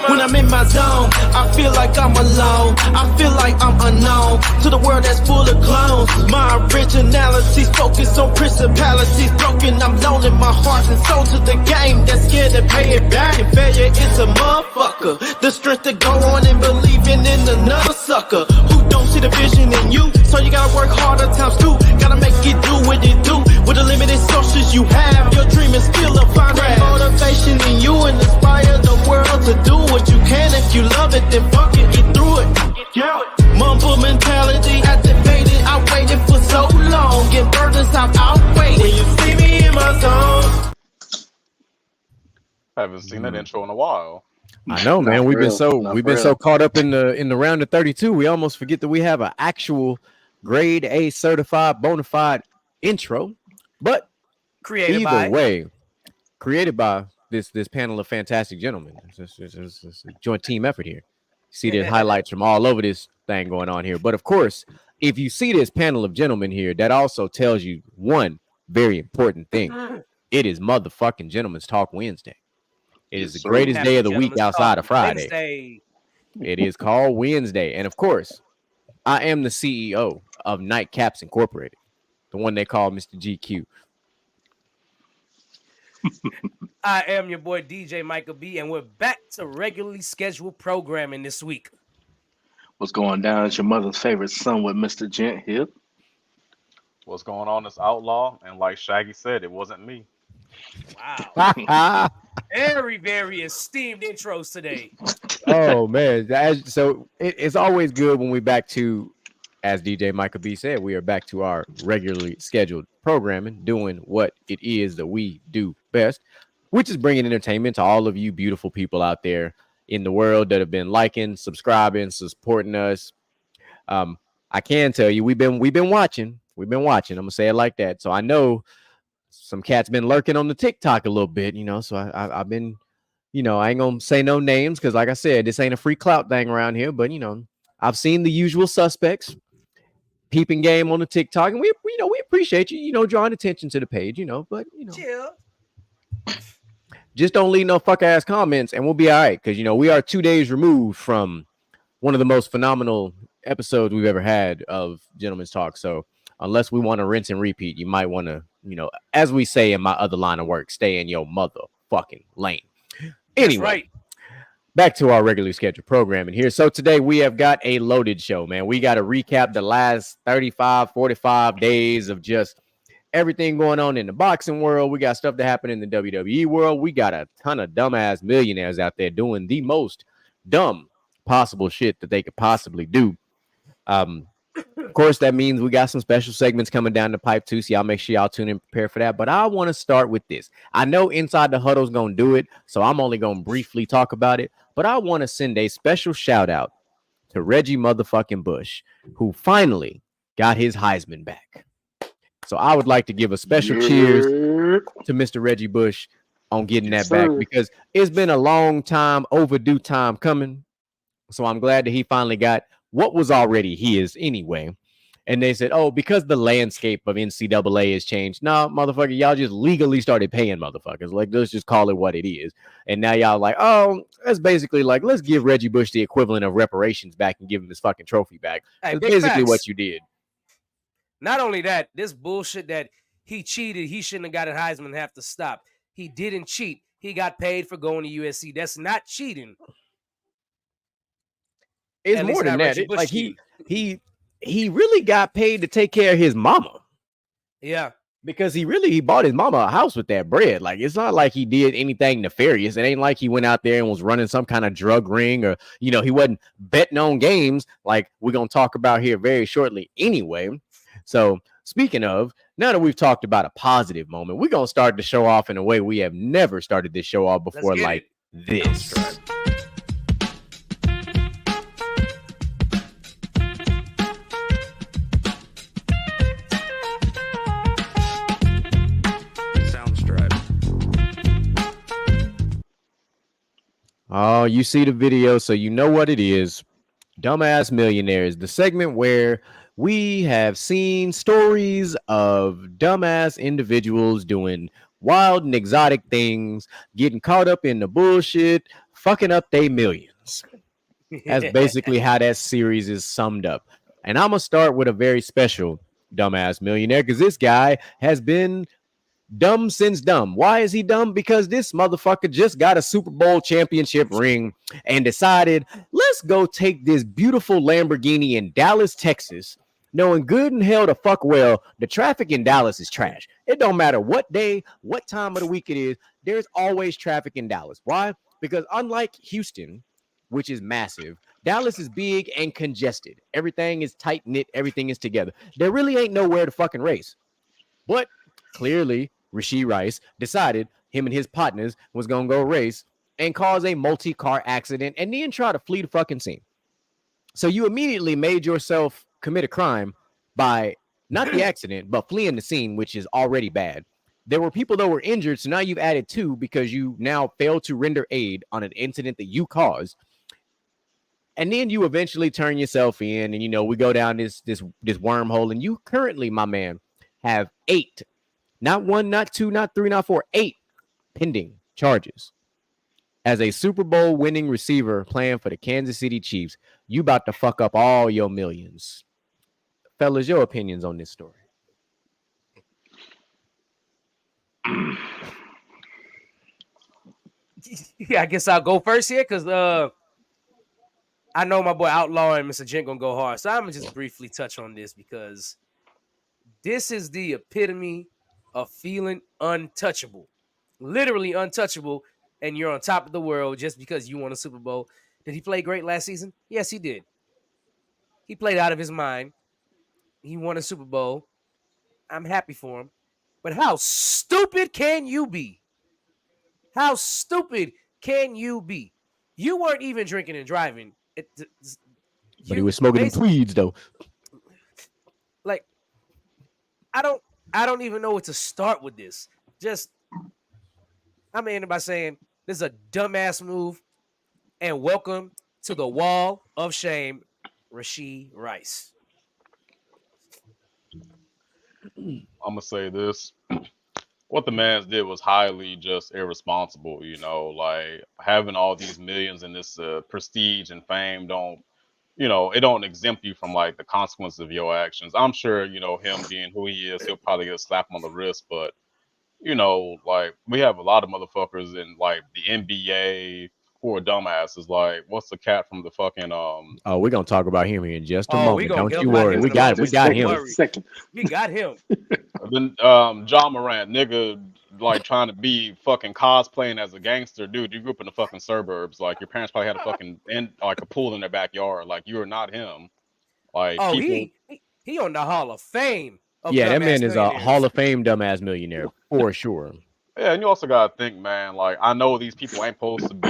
When I'm in my zone, I feel like I'm alone. I feel like I'm unknown to the world that's full of clones. My originality's focused on principalities broken. I'm loaning my heart and soul to the game that's scared to pay it back. And failure is a motherfucker. The strength to go on and believing in another sucker who don't see the vision in you. So you gotta work harder times two. Gotta make it do what it do. With the limited sources you have, your dream is still a fine motivation in you and inspire the world to do what you can. If you love it, then fuck it, get through it. Mumble mentality activated. I waited for so long. Get burdens I've outweighed. When you see me in my zone. I haven't seen that intro in a while. I know, man. We've been so caught up in the round of 32, we almost forget that we have an actual grade A certified bona fide intro. But created by this panel of fantastic gentlemen. It's a joint team effort here. See the highlights from all over this thing going on here. But of course, if you see this panel of gentlemen here, that also tells you one very important thing. It is motherfucking Gentlemen's Talk Wednesday. It is the greatest day of the week outside of Friday. Wednesday. It is called Wednesday. And of course, I am the CEO of Nightcaps Incorporated, the one they call Mr. GQ. I am your boy DJ Michael B, and we're back to regularly scheduled programming this week. What's going down? It's your mother's favorite son with Mr. Gent here. What's going on is Outlaw, and like Shaggy said, it wasn't me. Wow. Very, very esteemed intros today. Oh, man. So it's always good when we're back to, as DJ Michael B said, we are back to our regularly scheduled programming, doing what it is that we do best, which is bringing entertainment to all of you beautiful people out there in the world that have been liking, subscribing, supporting us. I can tell you, we've been watching. I'm gonna say it like that. So I know some cats been lurking on the TikTok a little bit, so I've been, I ain't gonna say no names because, like I said, this ain't a free clout thing around here. But I've seen the usual suspects peeping game on the TikTok, and we appreciate you, drawing attention to the page, but chill. Just don't leave no fuck ass comments, and we'll be all right. Because we are 2 days removed from one of the most phenomenal episodes we've ever had of Gentlemen's Talk. So unless we want to rinse and repeat, you might want to, as we say in my other line of work, stay in your motherfucking lane. Anyway, right. Back to our regularly scheduled programming here. So today we have got a loaded show, man. We got to recap the last 35, 45 days of just everything going on in the boxing world. We got stuff that happened in the WWE world. We got a ton of dumbass millionaires out there doing the most dumb possible shit that they could possibly do. Of course, that means we got some special segments coming down the pipe too, so y'all make sure y'all tune in and prepare for that. But I want to start with this. I know Inside the Huddle's going to do it, so I'm only going to briefly talk about it. But I want to send a special shout out to Reggie motherfucking Bush, who finally got his Heisman back. So I would like to give a special cheers to Mr. Reggie Bush on getting that back, because it's been a long time, overdue time coming. So I'm glad that he finally got what was already his anyway. And they said, oh, because the landscape of NCAA has changed. No, motherfucker, y'all just legally started paying motherfuckers. Like, let's just call it what it is. And now y'all like, oh, that's basically like, let's give Reggie Bush the equivalent of reparations back and give him his fucking trophy back. That's basically what you did. Not only that, this bullshit that he cheated, he shouldn't have got a Heisman, have to stop. He didn't cheat. He got paid for going to USC. That's not cheating. It's more than that. Like he really got paid to take care of his mama. Yeah. Because he bought his mama a house with that bread. Like, it's not like he did anything nefarious. It ain't like he went out there and was running some kind of drug ring, or, he wasn't betting on games like we're going to talk about here very shortly anyway. So speaking of, now that we've talked about a positive moment, we're going to start the show off in a way we have never started this show off before, like this. Oh, you see the video, so you know what it is. Dumbass Millionaires, the segment where we have seen stories of dumbass individuals doing wild and exotic things, getting caught up in the bullshit, fucking up they millions. That's basically how that series is summed up. And I'm gonna start with a very special dumbass millionaire because this guy has been dumb since dumb. Why is he dumb? Because this motherfucker just got a Super Bowl championship ring and decided, let's go take this beautiful Lamborghini in Dallas, Texas, knowing good and hell the fuck well the traffic in Dallas is trash. It don't matter what day, what time of the week it is, there's always traffic in Dallas. Why? Because unlike Houston, which is massive, Dallas is big and congested. Everything is tight knit, everything is together. There really ain't nowhere to fucking race. But clearly, Rashee Rice decided him and his partners was going to go race and cause a multi-car accident and then try to flee the fucking scene. So you immediately made yourself commit a crime by not the accident, but fleeing the scene, which is already bad. There were people that were injured, so now you've added 2 because you now failed to render aid on an incident that you caused. And then you eventually turn yourself in, and we go down this wormhole, and you currently, my man, have 8. Not 1, not 2, not 3, not 4, 8 pending charges. As a Super Bowl winning receiver playing for the Kansas City Chiefs, you about to fuck up all your millions. Fellas, your opinions on this story? Yeah, I guess I'll go first here because I know my boy Outlaw and Mr. Jen gonna go hard. So I'm gonna just briefly touch on this because this is the epitome of feeling untouchable, literally untouchable, and you're on top of the world just because you won a Super Bowl. Did he play great last season? Yes, he did. He played out of his mind. He won a Super Bowl. I'm happy for him. But how stupid can you be? How stupid can you be? You weren't even drinking and driving. But he was smoking them tweeds, though. Like, I don't even know where to start with this. I'm ending by saying this is a dumbass move, and welcome to the wall of shame, Rashee Rice. I'm gonna say this. What the man did was highly just irresponsible, like having all these millions and this prestige and fame don't, it don't exempt you from like the consequences of your actions. I'm sure, him being who he is, he'll probably get a slap on the wrist, but like we have a lot of motherfuckers in like the NBA who are dumbasses. Like, what's the cat from the fucking Oh, we're gonna talk about him here in just a moment. Don't you about worry. him We in a got moment. him. We got him. Then John Morant, nigga, like trying to be fucking cosplaying as a gangster, dude. You grew up in the fucking suburbs. Like your parents probably had a fucking like a pool in their backyard. Like you are not him. Like he on the Hall of Fame. Yeah, that man is a Hall of Fame dumbass millionaire for sure. Yeah, and you also gotta think, man. Like I know these people ain't supposed to be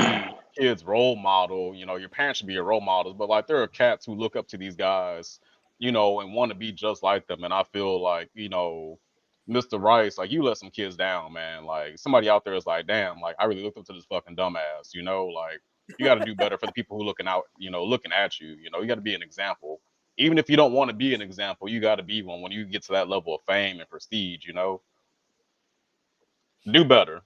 kids' role model. Your parents should be your role models, but like there are cats who look up to these guys, and want to be just like them. And I feel like, Mr. Rice, like you let some kids down, man. Like somebody out there is like, damn, like I really looked up to this fucking dumbass. Like you got to do better for the people who looking out, looking at you. You got to be an example. Even if you don't want to be an example, you got to be one when you get to that level of fame and prestige. Do better.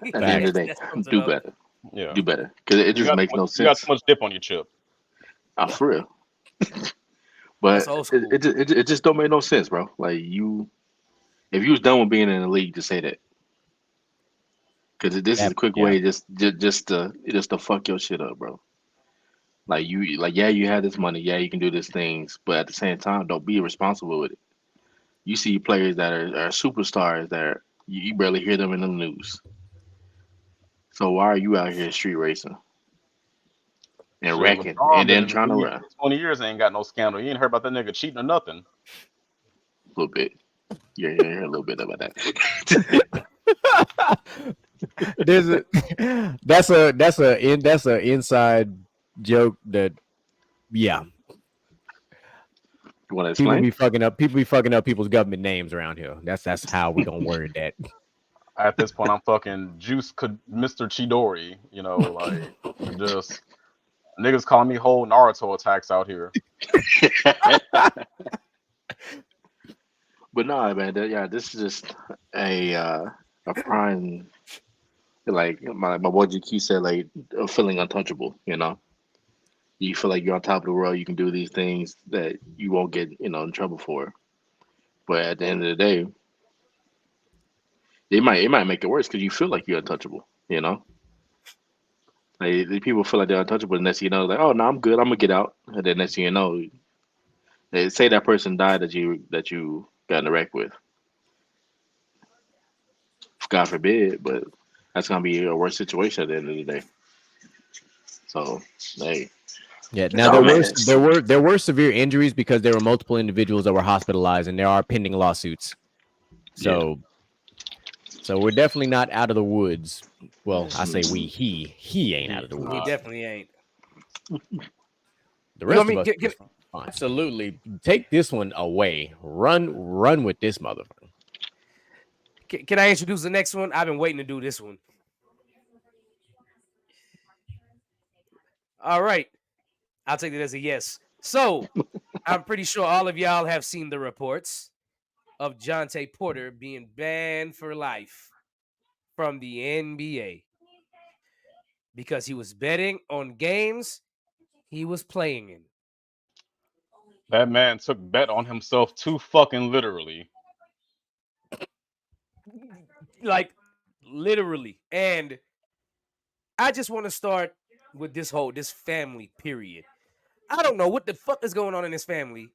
At the end of the day, do better. Yeah, do better because it just makes no sense. You got too much dip on your chip. For real. But it just don't make no sense, bro. Like if you was done with being in the league, just say that. Because this is a quick way just to fuck your shit up, bro. Like you had this money, you can do these things, but at the same time, don't be irresponsible with it. You see players that are superstars that you barely hear them in the news. So why are you out here street racing and wrecking and then trying to run? 20 years ain't got no scandal. You ain't heard about that nigga cheating or nothing. A little bit. Yeah, heard a little bit about that. That's a inside joke that You want to explain? People be fucking up people's government names around here. That's how we gonna word that. At this point, I'm fucking Mr. Chidori. Like just niggas calling me whole Naruto attacks out here. But no, man. This is just a prime like my boy GQ said, like feeling untouchable. You feel like you're on top of the world. You can do these things that you won't get in trouble for. But at the end of the day, it might make it worse because you feel like you're untouchable. Like the people feel like they're untouchable, and next thing you know, like, oh no, I'm good. I'm gonna get out. And then next thing you know, they say that person died that you got in a wreck with. God forbid, but that's gonna be a worse situation at the end of the day. So, hey. Yeah. Now there were severe injuries because there were multiple individuals that were hospitalized, and there are pending lawsuits. So we're definitely not out of the woods. Well, I say we. He ain't out of the woods. He definitely ain't. The rest of us, absolutely take this one away. Run with this motherfucker. Can I introduce the next one? I've been waiting to do this one. All right. I'll take it as a yes. So, I'm pretty sure all of y'all have seen the reports of Jontay Porter being banned for life from the NBA because he was betting on games he was playing in. That man took bet on himself too fucking literally. Like, literally. And I just want to start with this family, period. I don't know what the fuck is going on in this family.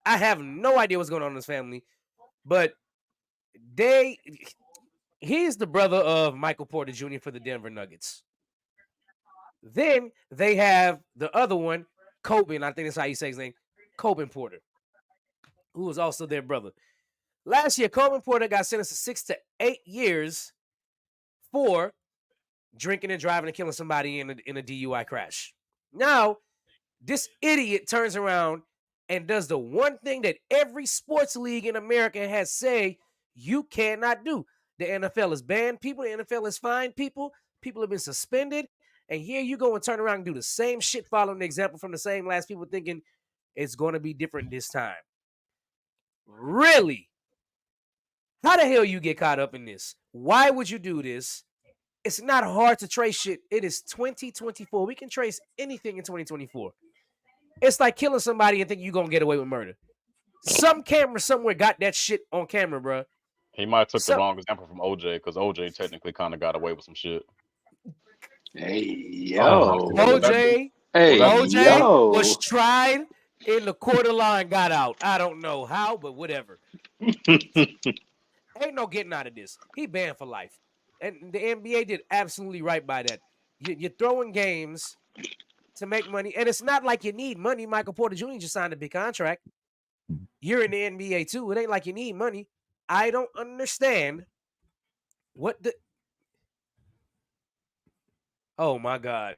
I have no idea what's going on in this family. But he's the brother of Michael Porter Jr. for the Denver Nuggets. Then they have the other one, Coben, I think that's how you say his name, Coben Porter, who was also their brother. Last year, Coben Porter got sentenced to 6 to 8 years for drinking and driving and killing somebody in a DUI crash. Now, this idiot turns around and does the one thing that every sports league in America has said you cannot do. The NFL has banned people. The NFL has fined people. People have been suspended. And here you go and turn around and do the same shit, following the example from the same last people, thinking it's going to be different this time. Really? How the hell you get caught up in this? Why would you do this? It's not hard to trace shit. It is 2024. We can trace anything in 2024. It's like killing somebody and thinking you're going to get away with murder. Some camera somewhere got that shit on camera, bro. He might have took the wrong example from OJ, because OJ technically kind of got away with some shit. Hey, yo. OJ was tried in the quarter line, got out. I don't know how, but whatever. Ain't no getting out of this. He banned for life. And the NBA did absolutely right by that. You're throwing games to make money. And it's not like you need money. Michael Porter Jr. just signed a big contract. You're in the NBA too. It ain't like you need money. I don't understand what the... Oh, my God.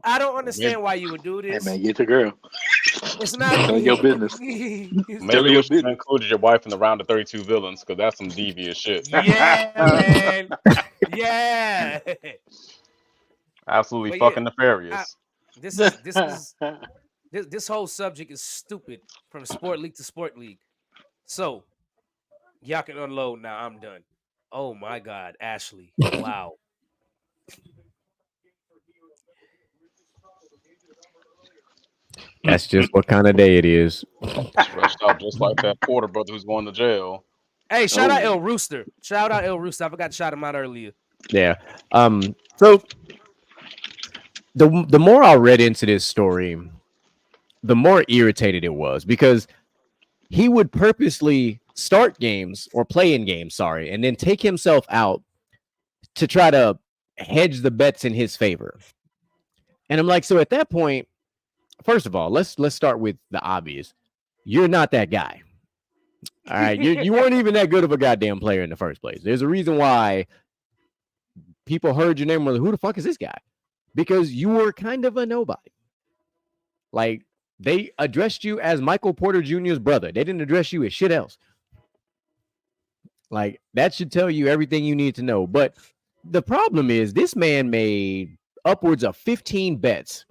I don't understand why you would do this. Hey, man, get your girl. It's not your business. Maybe you should have included your wife in the round of 32 villains, because that's some devious shit. Yeah, man. Yeah. Absolutely fucking nefarious. This whole subject is stupid from sport league to sport league. So, y'all can unload now. I'm done. Oh, my God. Ashley. Wow. That's just what kind of day it is. Stretched out just like that Porter brother who's going to jail. Hey, shout out El Rooster. Shout out El Rooster. I forgot to shout him out earlier. Yeah. So the more I read into this story, the more irritated it was, because he would purposely start games or play in games, and then take himself out to try to hedge the bets in his favor. And I'm like, so at that point, first of all, let's start with the obvious. You're not that guy. All right. You weren't even that good of a goddamn player in the first place. There's a reason why people heard your name and were like, who the fuck is this guy? Because you were kind of a nobody. Like, they addressed you as Michael Porter Jr.'s brother. They didn't address you as shit else. Like, that should tell you everything you need to know. But the problem is, this man made upwards of 15 bets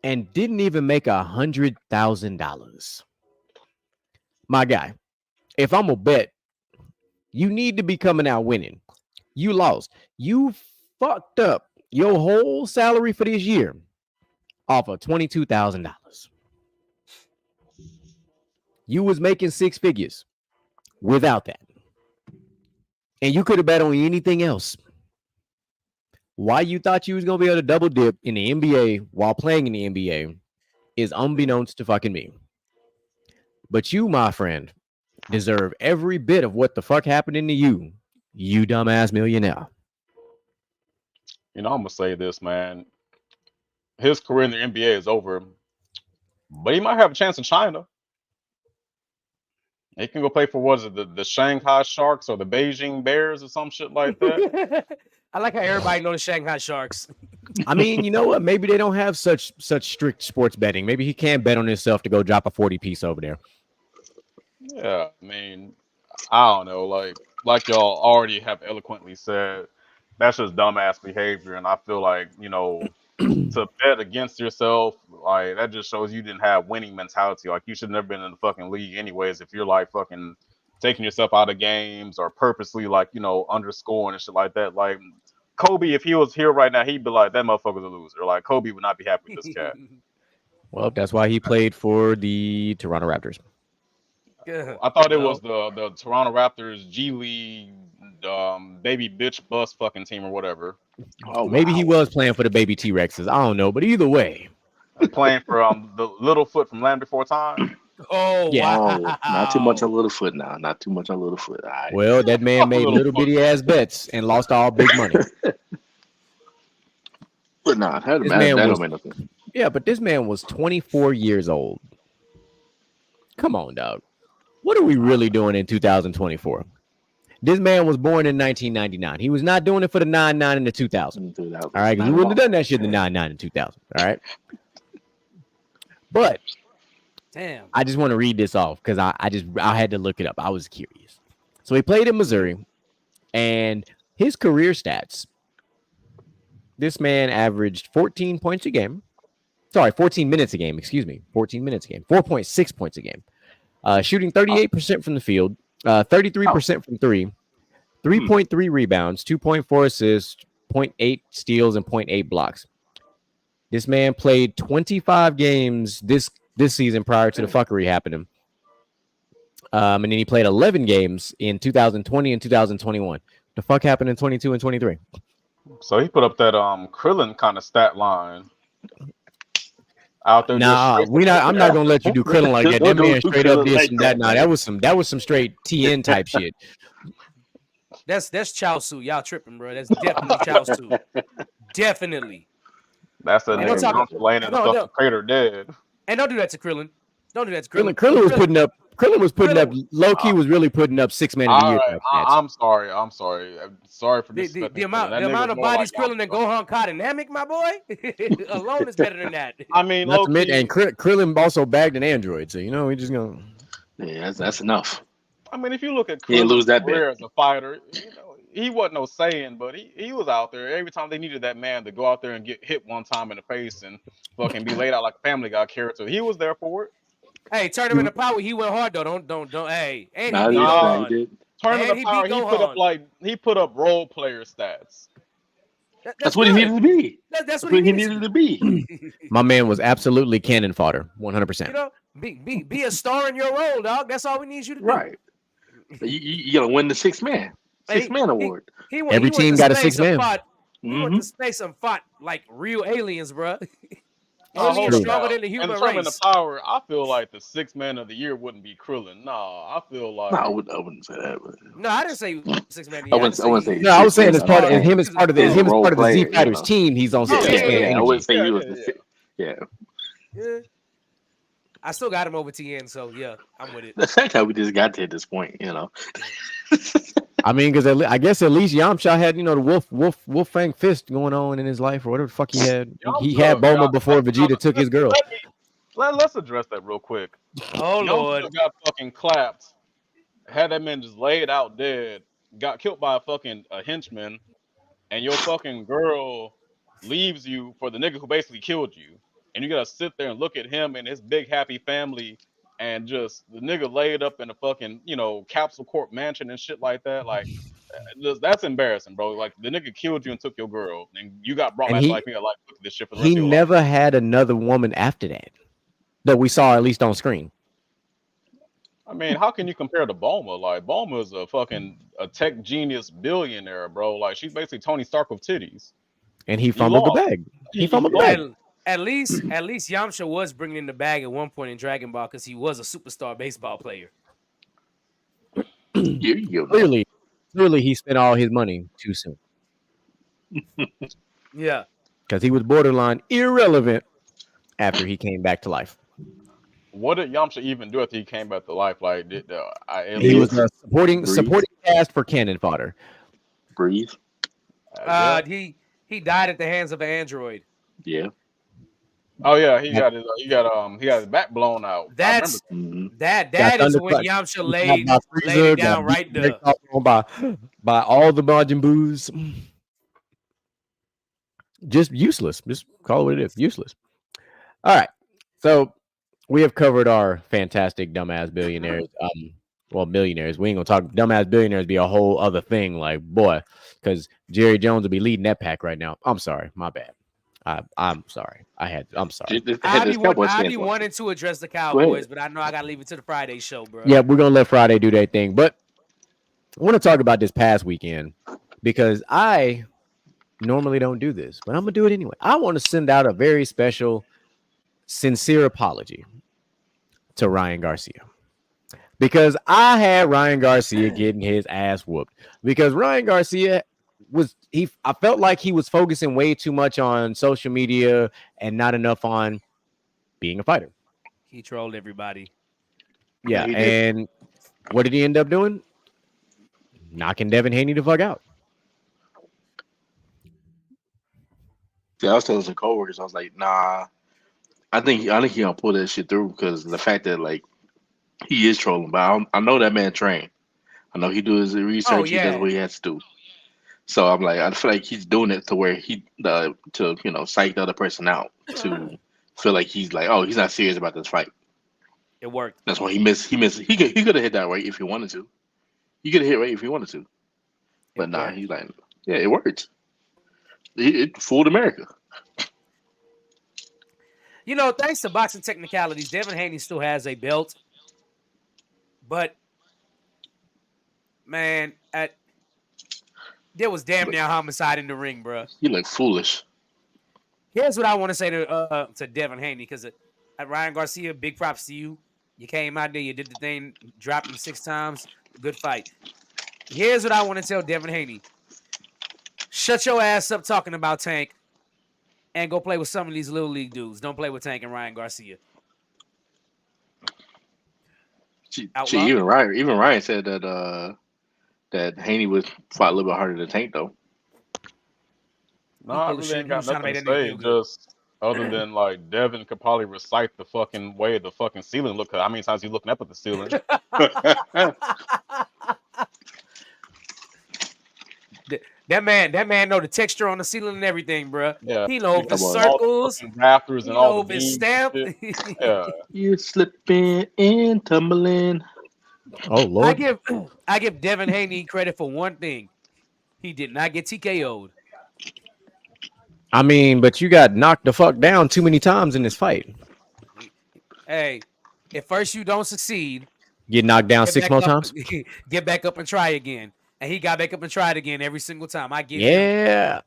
and didn't even make $100,000. My guy, if I'm a bet You need to be coming out winning. You lost. You fucked up your whole salary for this year off of $22,000. You was making six figures without that. And you could have bet on anything else. Why you thought you was going to be able to double dip in the NBA while playing in the NBA is unbeknownst to fucking me. But you, my friend, deserve every bit of what the fuck happening to you, you dumbass millionaire. You know, I'm gonna say this, man. His career in the NBA is over, but he might have a chance in China. He can go play for what is it, the Shanghai Sharks or the Beijing Bears or some shit like that. I like how everybody knows the Shanghai Sharks. I mean, you know what? Maybe they don't have such strict sports betting. Maybe he can bet on himself to go drop a 40 piece over there. Yeah, I mean, I don't know. Like y'all already have eloquently said, that's just dumbass behavior, and I feel like, you know, to bet against yourself, like that just shows you didn't have winning mentality. Like you should never been in the fucking league anyways. If you're like fucking taking yourself out of games or purposely like, you know, underscoring and shit like that. Like Kobe, if he was here right now, he'd be like, that motherfucker's a loser. Like Kobe would not be happy with this cat. Well, that's why he played for the Toronto Raptors. I thought it was the Toronto Raptors G League baby bitch bus fucking team or whatever. Oh, maybe he was playing for the baby T-Rexes. I don't know, but either way, playing for the Littlefoot from Land Before Time. Oh yeah, wow. Not too much on Littlefoot now. Not too much on Littlefoot. All right. Well, that man made little bitty ass bets and lost all big money. But nah, that don't mean nothing. Yeah, but this man was 24 years old. Come on, dog. What are we really doing in 2024? This man was born in 1999. He was not doing it for the 99 and the 2000. All right, because he wouldn't have done that shit in the 99 and 2000. All right. But damn, I just want to read this off because I had to look it up. I was curious. So he played in Missouri, and his career stats. This man averaged 14 points a game. Sorry, 14 minutes a game. Excuse me, 14 minutes a game. 4.6 points a game. Shooting 38% from the field, 33% from three, 3.3 rebounds, 2.4 assists, 0.8 steals, and 0.8 blocks. This man played 25 games this season prior to the fuckery happening. And then he played 11 games in 2020 and 2021. The fuck happened in 22 and 23? So he put up that Krillin kind of stat line. Out there, nah, I'm not gonna let you do Krillin like that. That man straight up did some that. Nah, that was some straight TN type shit. That's Chow Su. Y'all tripping, bro. That's definitely Chow Su. Definitely. That's a nigga laying in the fucking crater dead. And don't do that to Krillin. Don't do that to Krillin. Krillin was putting up. Low key was really putting up 6 man of the year. Right, I'm sorry. Sorry for this. The amount of bodies like Krillin and Gohan caught in Namek, my boy, alone is better than that. I mean, and Krillin also bagged an android, so you know we just gonna. Yeah, that's enough. I mean, if you look at Krillin's career as a fighter, you know, he wasn't no Saiyan, but he was out there every time they needed that man to go out there and get hit one time in the face and fucking be laid out like a Family Guy character. He was there for it. Hey, turn him into power. He went hard though. Don't. Hey, and he did. Turn him into power. He put up role player stats. That's what he needed to be. That's what he needed to be. My man was absolutely cannon fodder, 100%. You know, be a star in your role, dog. That's all we need you to do. Right. You gotta win the six man award. Every team got a 6 man. He went to space and fought like real aliens, bro. Stronger than the human race. In the power, I feel like the 6 man of the year wouldn't be Krillin. Nah, I feel like. No, I wouldn't say that. But... No, I didn't say 6 man. I wouldn't say. No, I was saying as part of him as part of the Z Fighters team. He's on 6 man. I wouldn't say he was the 6. Yeah. I still got him over TN, so yeah, I'm with it. The fact that we just got to this point, you know. I mean, because I guess at least Yamcha had, you know, the wolf fang fist going on in his life or whatever the fuck he had. He had Bulma before Vegeta took his girl. Let's address that real quick. Oh Lord, got fucking clapped. Had that man just laid out dead. Got killed by a henchman, and your fucking girl leaves you for the nigga who basically killed you. And you gotta sit there and look at him and his big happy family and just the nigga laid up in a fucking, you know, capsule corp mansion and shit like that. Like, that's embarrassing, bro. Like, the nigga killed you and took your girl, and you got brought And back he- to life. Like, look at this shit for the rest He of your never life. had another woman after that we saw, at least on screen. I mean, how can you compare to Bulma? Like, Bulma is a tech genius billionaire, bro. Like, she's basically Tony Stark with titties. And he fumbled the lost. bag. He He fumbled the lost. bag. At least Yamcha was bringing in the bag at one point in Dragon Ball because he was a superstar baseball player. Clearly, he spent all his money too soon. Yeah. Because he was borderline irrelevant after he came back to life. What did Yamcha even do after he came back to life? Like, He was a supporting cast for cannon fodder. Breathe. He died at the hands of an android. Yeah. Oh yeah, he got his back blown out. That is when Yamcha laid it down right there. By all the Majin Boos. Just useless. Just call it what it is. Useless. All right. So we have covered our fantastic dumbass billionaires. Millionaires. We ain't gonna talk dumbass billionaires be a whole other thing. Like, boy, because Jerry Jones will be leading that pack right now. I'm sorry, my bad. I'm sorry. I'm sorry. I be wanting to address the Cowboys, but I know I gotta leave it to the Friday show, bro. Yeah, we're gonna let Friday do their thing. But I want to talk about this past weekend because I normally don't do this, but I'm gonna do it anyway. I want to send out a very special, sincere apology to Ryan Garcia. Because I had Ryan Garcia getting his ass whooped. Because Ryan Garcia I felt like he was focusing way too much on social media and not enough on being a fighter. He trolled everybody. Yeah, and what did he end up doing? Knocking Devin Haney the fuck out. Yeah, I was telling some coworkers, I was like, nah, I think he gonna pull that shit through because the fact that like he is trolling, but I know that man trained. I know he do his research. He does what he has to do. So I'm like, I feel like he's doing it to where to psych the other person out to feel like he's like, oh, he's not serious about this fight. It worked. That's why he missed. He could have hit that right if he wanted to. He could have hit right if he wanted to. But nah, he's like, yeah, it worked. It fooled America. You know, thanks to boxing technicalities, Devin Haney still has a belt. But man, there was damn near homicide in the ring, bro. You look foolish. Here's what I want to say to Devin Haney, because Ryan Garcia, big props to you. You came out there, you did the thing, dropped him 6 times. Good fight. Here's what I want to tell Devin Haney. Shut your ass up talking about Tank and go play with some of these little league dudes. Don't play with Tank and Ryan Garcia. Even Ryan said that Haney was fought a little bit harder than Tank though. No, I really ain't got nothing to say. Just other than like Devin could probably recite the fucking way the fucking ceiling look. How many times you looking up at the ceiling? That man know the texture on the ceiling and everything, bro. Yeah, he know the circles, rafters, and all the stamp. Yeah, you slipping and tumbling. Oh Lord! I give Devin Haney credit for one thing. He did not get TKO'd. I mean, but you got knocked the fuck down too many times in this fight. Hey, if first you don't succeed, get knocked down 6 more times. Get back up and try again. And he got back up and tried again every single time. I give him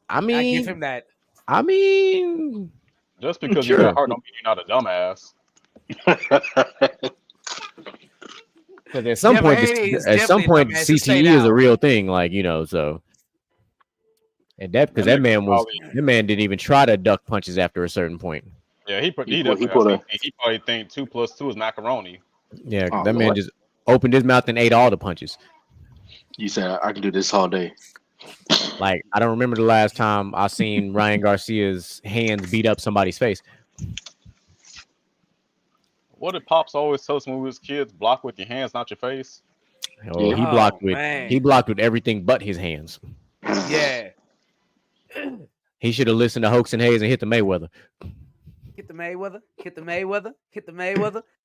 that. I mean, just because you got hard don't mean you're not a dumbass. Because at some point, CTE is a real thing, like so. And that man didn't even try to duck punches after a certain point. Yeah, he probably think 2 + 2 is macaroni. Yeah, that man just opened his mouth and ate all the punches. You said I can do this all day. Like, I don't remember the last time I seen Ryan Garcia's hands beat up somebody's face. What did Pops always tell us when we was kids? Block with your hands, not your face. Oh, he blocked with everything but his hands. Yeah. He should have listened to Hoax and Hayes and hit the Mayweather. Mayweather.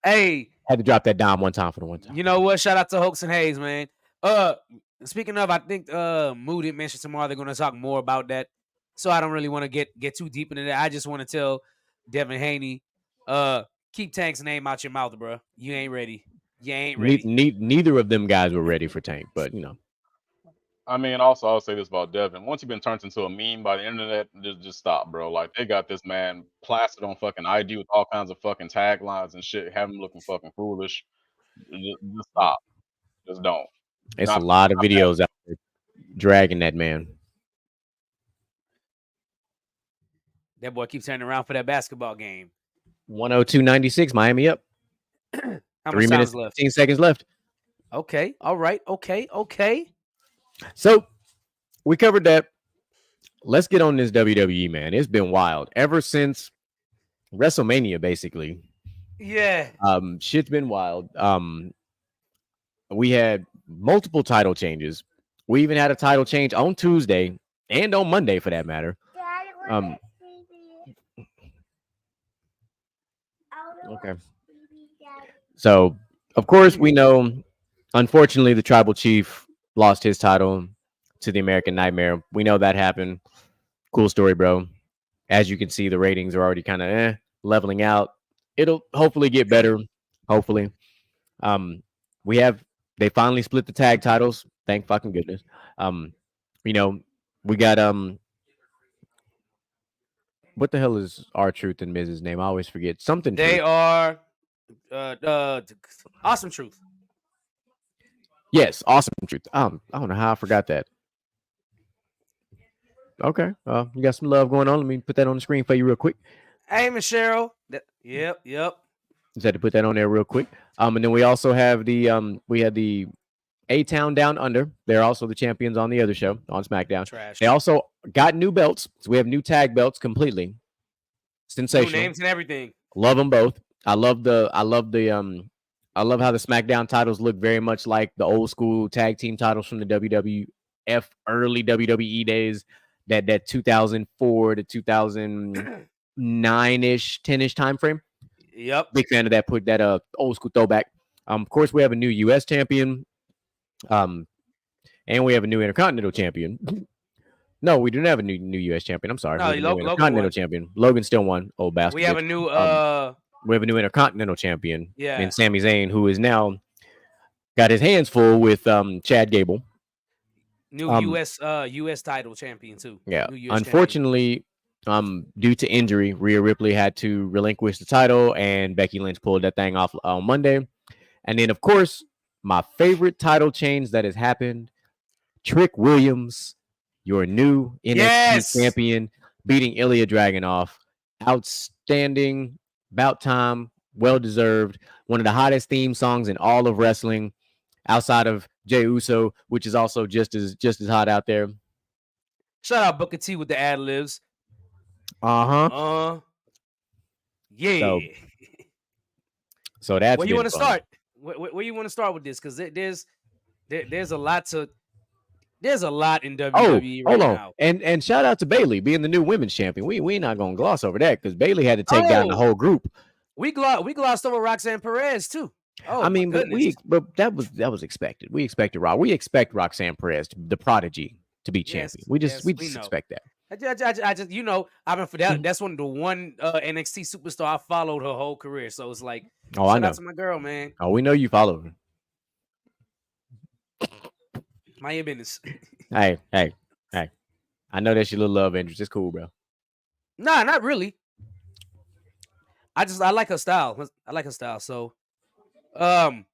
Hey, had to drop that dime one time for the one time. You know what? Shout out to Hoax and Hayes, man. Speaking of, I think Mood did mention tomorrow they're going to talk more about that. So I don't really want to get too deep into that. I just want to tell Devin Haney, keep Tank's name out your mouth, bro. You ain't ready. You ain't ready. Neither of them guys were ready for Tank, but you know. I mean, also I'll say this about Devin. Once you've been turned into a meme by the internet, just stop, bro. Like they got this man plastered on fucking IG with all kinds of fucking taglines and shit, have him looking fucking foolish. Just stop. Just don't. It's a lot of videos out there dragging that man. That boy keeps turning around for that basketball game. 102.96, Miami up. How 3 minutes, left? 15 seconds left. Okay. All right. Okay. So we covered that. Let's get on this WWE, man. It's been wild ever since WrestleMania, basically. Yeah. Shit's been wild. We had multiple title changes. We even had a title change on Tuesday and on Monday, for that matter. Okay. So, of course, we know, unfortunately, the Tribal Chief lost his title to the American Nightmare. We know that happened. Cool story, bro. As you can see, the ratings are already kind of leveling out. It'll hopefully get better. Hopefully. They finally split the tag titles. Thank fucking goodness. We got what the hell is R-Truth and Miz's name? I always forget. Something. They are Awesome Truth. Yes, Awesome Truth. I don't know how I forgot that. Okay. You got some love going on. Let me put that on the screen for you real quick. Hey, Michelle. Yep. Just had to put that on there real quick. And then we also have the A-Town Down Under. They're also the champions on the other show on SmackDown. Trash. They also got new belts. So we have new tag belts completely. Sensational. New names and everything. Love them both. I love how the SmackDown titles look very much like the old school tag team titles from the WWF early WWE days. That 2004 to 2009-ish, 10-ish time frame. Yep. Big fan of that. Put that old school throwback. Of course, we have a new U.S. champion. And we have a new Intercontinental champion. No, we didn't have a new U.S. champion. I'm sorry. No, Intercontinental champion. Logan still won. Old bastard. We have a new Intercontinental champion. Yeah. And Sami Zayn, who is now got his hands full with Chad Gable. New U.S. title champion too. Yeah. Unfortunately, due to injury, Rhea Ripley had to relinquish the title, and Becky Lynch pulled that thing off on Monday. And then, of course, my favorite title change that has happened: Trick Williams, your new NXT champion, beating Ilya Dragunov. Outstanding, about time, well deserved. One of the hottest theme songs in all of wrestling, outside of Jey Uso, which is also just as hot out there. Shout out Booker T with the ad libs. Yeah. So that's where you want to start. Where you want to start with this? Because there's a lot in WWE right now. And shout out to Bayley being the new women's champion. We not gonna gloss over that because Bayley had to take down the whole group. We glossed over Roxanne Perez too. Oh, I mean, but that was expected. We expected We expect Roxanne Perez, the prodigy, to be champion. We just expect that. I just I mean, for that, that's one NXT superstar I followed her whole career. So it's like, shout out to my girl, man. Oh, we know you follow her. Mind your business. Hey. I know that's your little love interest. It's cool, bro. Nah, not really. I like her style. So, I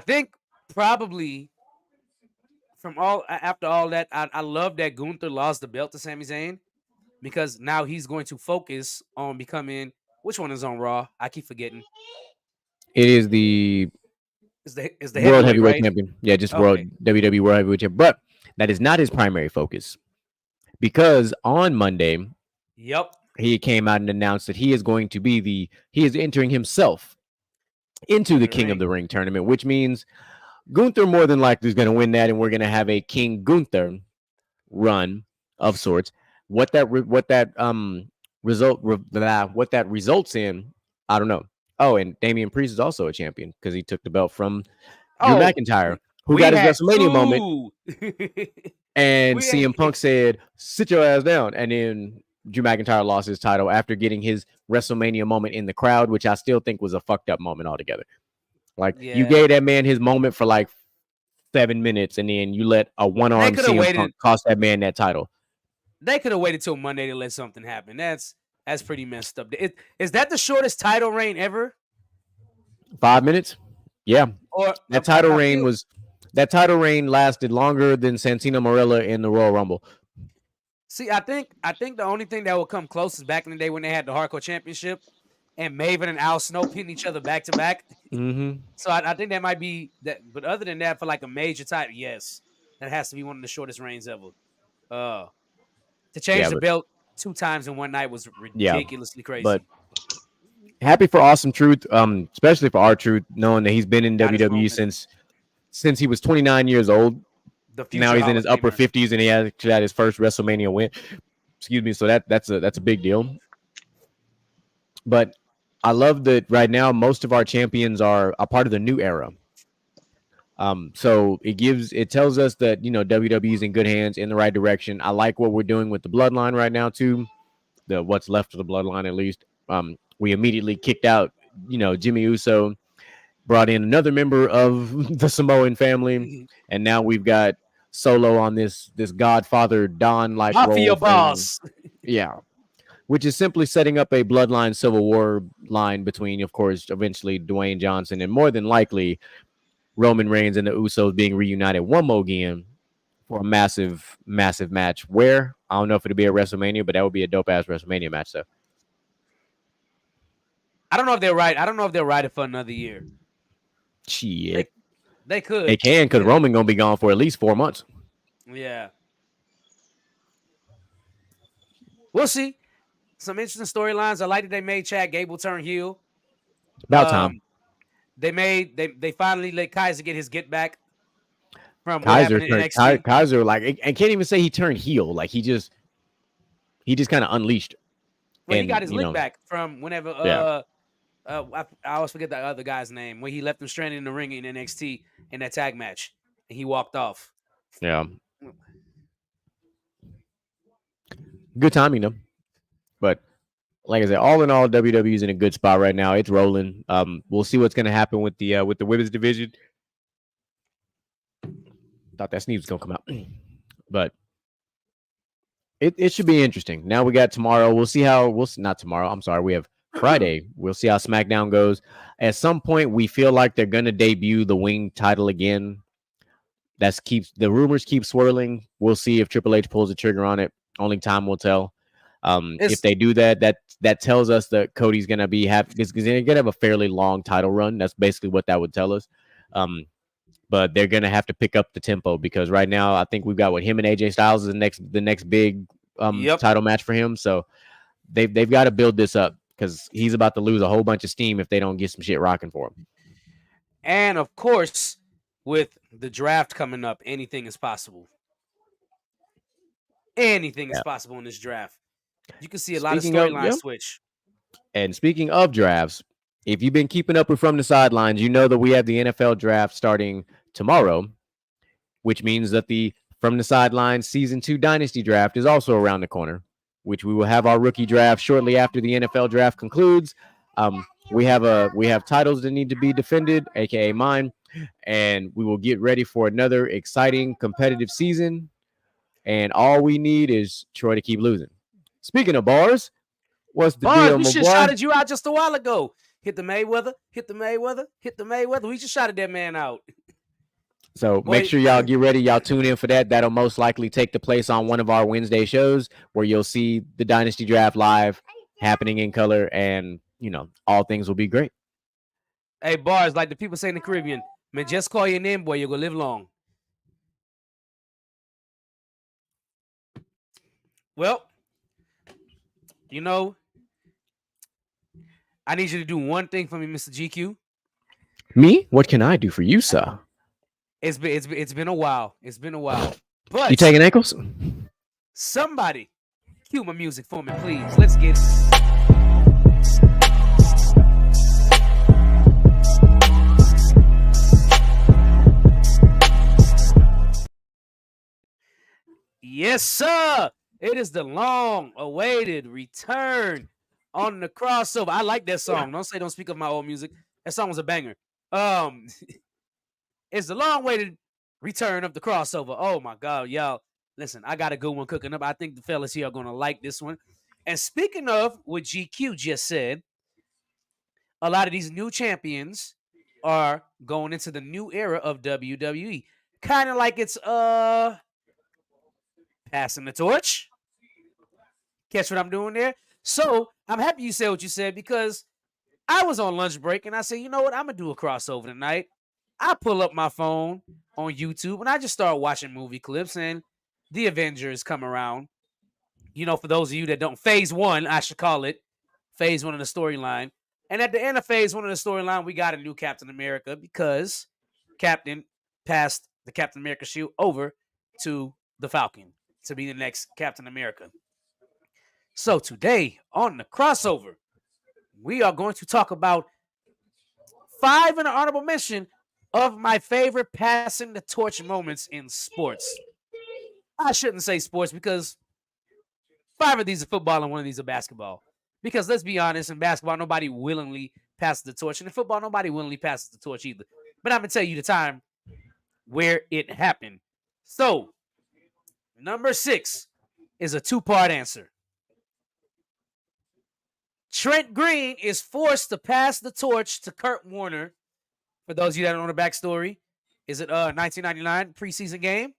think probably after all that, I love that Gunther lost the belt to Sami Zayn because now he's going to focus on becoming. Which one is on Raw? I keep forgetting. It is the World Heavyweight Champion. Yeah, just WWE World Heavyweight Champion. But that is not his primary focus because on Monday, he came out and announced that he is entering himself into the King of the Ring tournament, which means Gunther more than likely is going to win that, and we're going to have a King Gunther run of sorts. What that what that results in, I don't know. Oh, and Damian Priest is also a champion because he took the belt from Drew McIntyre, who got his WrestleMania moment. And CM Punk said, "Sit your ass down." And then Drew McIntyre lost his title after getting his WrestleMania moment in the crowd, which I still think was a fucked up moment altogether. Like, you gave that man his moment for like 7 minutes, and then you let a one-arm CM Punk cost that man that title. They could have waited till Monday to let something happen. That's pretty messed up. Is that the shortest title reign ever? 5 minutes? Yeah. Or that title reign lasted longer than Santino Marella in the Royal Rumble. See, I think the only thing that would come close is back in the day when they had the Hardcore Championship and Maven and Al Snow pitting each other back to back. Mm-hmm. So I think that might be that. But other than that, for like a major title, yes, that has to be one of the shortest reigns ever. To change the belt 2 times in one night was ridiculously crazy. But happy for Awesome Truth, especially for R-Truth, knowing that he's been in WWE since he was 29 years old. Now he's in his upper 50s, and he actually had his first WrestleMania win. Excuse me. So that's a big deal. But I love that right now most of our champions are a part of the new era. So it tells us that, you know, WWE's in good hands, in the right direction. I like what we're doing with the Bloodline right now too. What's left of the Bloodline, at least. We immediately kicked out, you know, Jimmy Uso, brought in another member of the Samoan family, and now we've got Solo on this Godfather Don-like Mafia boss. Yeah. Which is simply setting up a Bloodline Civil War line between, of course, eventually Dwayne Johnson and more than likely Roman Reigns and the Usos being reunited one more again for a massive, massive match. Where? I don't know if it'll be at WrestleMania, but that would be a dope-ass WrestleMania match, though. I don't know if they're right. I don't know if they're right for another year. Shit. They could. They can, because Roman going to be gone for at least 4 months. Yeah. We'll see. Some interesting storylines. I like that they made Chad Gable turn heel. About time. They finally let Kaiser get his get back from Kaiser. Kaiser, like, I can't even say he turned heel. Like, he just kind of unleashed. Well, he got his lick back from whenever. I always forget that other guy's name when he left him stranded in the ring in NXT in that tag match, and he walked off. Yeah. Good timing, though. But like I said, all in all, WWE is in a good spot right now. It's rolling. We'll see what's going to happen with the women's division. Thought that sneeze was going to come out, but it should be interesting. Now we got tomorrow. Not tomorrow. I'm sorry. We have Friday. We'll see how SmackDown goes. At some point, we feel like they're going to debut the wing title again. The rumors keep swirling. We'll see if Triple H pulls the trigger on it. Only time will tell. If they do that tells us that Cody's gonna because they're gonna have a fairly long title run. That's basically what that would tell us. But they're gonna have to pick up the tempo because right now I think we've got him and AJ Styles is the next big title match for him. So they've got to build this up because he's about to lose a whole bunch of steam if they don't get some shit rocking for him. And of course, with the draft coming up, anything is possible. Anything is possible in this draft. You can see a lot of storylines switch. And speaking of drafts, if you've been keeping up with From the Sidelines, you know that we have the NFL draft starting tomorrow, which means that the From the Sidelines Season 2 Dynasty Draft is also around the corner, which we will have our rookie draft shortly after the NFL draft concludes. We have titles that need to be defended, aka mine, and we will get ready for another exciting competitive season. And all we need is Troy to keep losing. Speaking of bars, what's the deal, we my just boy? shouted you out just a while ago. Hit the Mayweather. We just shouted that man out. So make sure y'all get ready. Y'all tune in for that. That'll most likely take the place on one of our Wednesday shows where you'll see the Dynasty Draft live happening in color, and all things will be great. Hey, bars, like the people say in the Caribbean, man, just call your name, boy. You're gonna live long. Well, I need you to do one thing for me, Mr. GQ. Me? What can I do for you, sir? It's been a while. But you taking ankles? Somebody Cue my music for me, please. Let's get it. Yes, sir. It is the long-awaited return on the crossover. I like that song. Don't speak of my old music. That song was a banger. It's the long-awaited return of the crossover. Oh my God, y'all. Listen, I got a good one cooking up. I think the fellas here are gonna like this one. And speaking of what GQ just said, a lot of these new champions are going into the new era of WWE. Kind of like it's passing the torch. Catch what I'm doing there? So I'm happy you said what you said because I was on lunch break and I said, you know what? I'm going to do a crossover tonight. I pull up my phone on YouTube and I just start watching movie clips and the Avengers come around. You know, for those of you that don't, phase 1, I should call it, phase 1 of the storyline. And at the end of phase 1 of the storyline, we got a new Captain America because Captain passed the Captain America shield over to the Falcon to be the next Captain America. So today on the crossover, we are going to talk about 5 in an honorable mention of my favorite passing the torch moments in sports. I shouldn't say sports because 5 of these are football and 1 of these are basketball. Because let's be honest, in basketball, nobody willingly passes the torch. And in football, nobody willingly passes the torch either. But I'm going to tell you the time where it happened. So, number 6 is a 2-part answer. Trent Green is forced to pass the torch to Kurt Warner. For those of you that don't know the backstory, is it 1999 preseason game?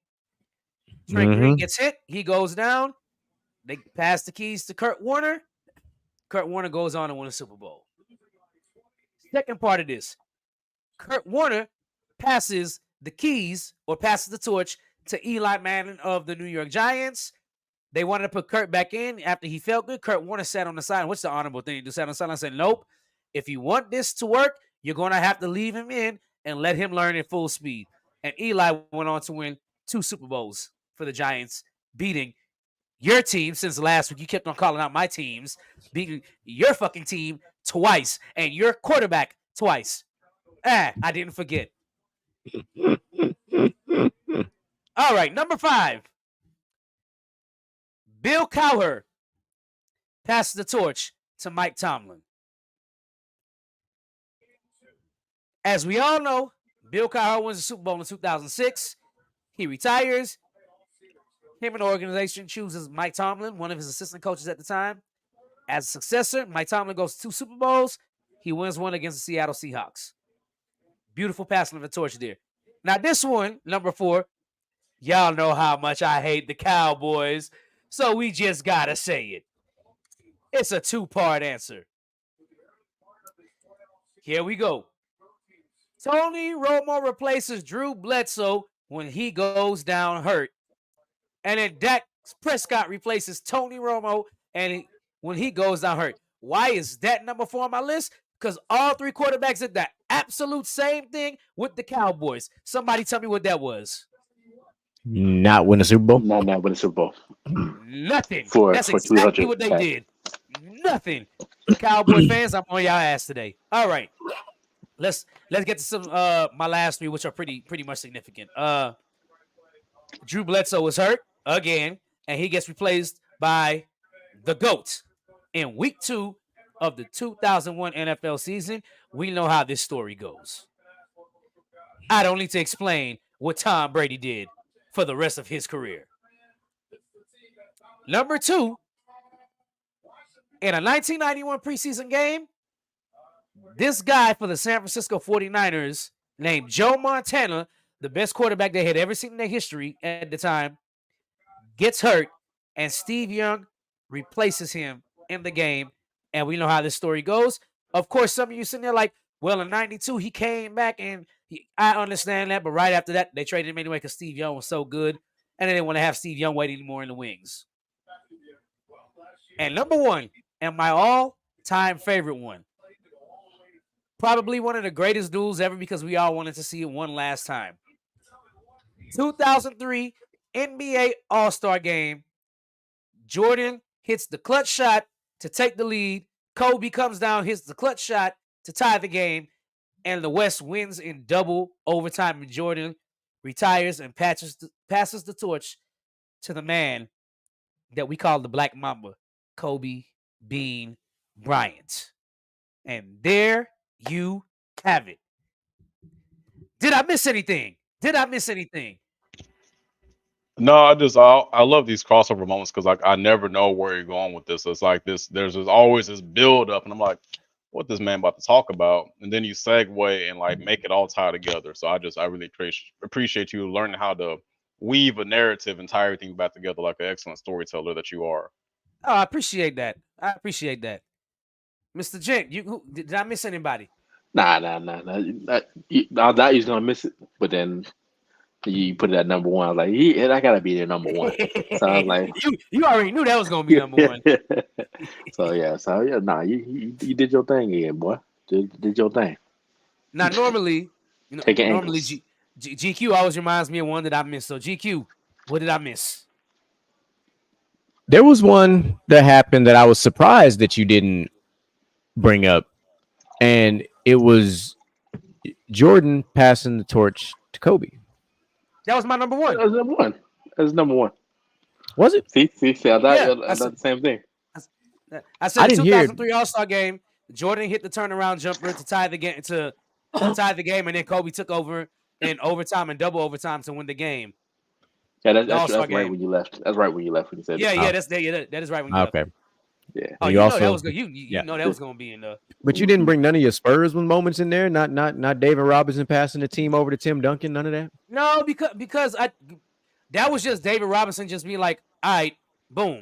Trent Green gets hit. He goes down. They pass the keys to Kurt Warner. Kurt Warner goes on to win a Super Bowl. Second part of this, Kurt Warner passes the keys or passes the torch to Eli Manning of the New York Giants. They wanted to put Kurt back in after he felt good. Kurt Warner sat on the side. What's the honorable thing to do? Sat on the side and said, nope. If you want this to work, you're going to have to leave him in and let him learn at full speed. And Eli went on to win 2 Super Bowls for the Giants, beating your team since last week. You kept on calling out my teams, beating your fucking team twice and your quarterback twice. I didn't forget. All right, number 5. Bill Cowher passes the torch to Mike Tomlin. As we all know, Bill Cowher wins the Super Bowl in 2006. He retires. Him and the organization chooses Mike Tomlin, one of his assistant coaches at the time, as a successor. Mike Tomlin goes to 2 Super Bowls. He wins 1 against the Seattle Seahawks. Beautiful passing of the torch there. Now this one, number 4, y'all know how much I hate the Cowboys, so we just gotta say it. It's a 2-part answer. Here we go. Tony Romo replaces Drew Bledsoe when he goes down hurt. And then Dak Prescott replaces Tony Romo when he goes down hurt. Why is that number 4 on my list? Because all 3 quarterbacks did the absolute same thing with the Cowboys. Somebody tell me what that was. Not win a Super Bowl? Not win a Super Bowl. Nothing. For exactly what they did. Nothing. Cowboy fans, I'm on y'all ass today. All right. Let's get to some my last 3, which are pretty much significant. Drew Bledsoe was hurt again, and he gets replaced by the GOAT in week 2 of the 2001 NFL season. We know how this story goes. I don't need to explain what Tom Brady did for the rest of his career. Number 2, in a 1991 preseason game, this guy for the San Francisco 49ers named Joe Montana, the best quarterback they had ever seen in their history at the time, gets hurt, and Steve Young replaces him in the game. And we know how this story goes. Of course, some of you sitting there like, well, in 92, he came back, and I understand that. But right after that, they traded him anyway because Steve Young was so good. And they didn't want to have Steve Young wait anymore in the wings. And number 1, and my all-time favorite one, probably one of the greatest duels ever because we all wanted to see it one last time. 2003 NBA All-Star Game. Jordan hits the clutch shot to take the lead. Kobe comes down, hits the clutch shot to tie the game, and the West wins in double overtime. And Jordan retires and passes the torch to the man that we call the Black Mamba, Kobe Bean Bryant. And there you have it. Did I miss anything? No, I love these crossover moments because like I never know where you're going with this. It's like this. There's always this build up, and I'm like, what this man about to talk about? And then you segue and like make it all tie together. So I really appreciate you learning how to weave a narrative and tie everything back together like an excellent storyteller that you are. Oh, I appreciate that. Mr. Jink, did I miss anybody? Nah. I thought you was gonna miss it, but then you put it at number one. I was like, yeah, that gotta be their number one. So I was like, you already knew that was gonna be number one. Nah, you did your thing again, boy. Did your thing. Now, normally, GQ always reminds me of one that I missed. So GQ, what did I miss? There was one that happened that I was surprised that you didn't bring up, and it was Jordan passing the torch to Kobe. That was my number one. That was number one. Was it? See, I thought the same thing. I said 2003 All-Star game. Jordan hit the turnaround jumper to tie the game and then Kobe took over in overtime and double overtime to win the game. Yeah, that's right when you left. That's right when you left when you said that is right when you left. Okay. Yeah. Oh, you also know that was good. You know that was going to be in the. But you didn't bring none of your Spurs moments in there. Not David Robinson passing the team over to Tim Duncan. None of that. No, because that was just David Robinson just being like, all right, boom,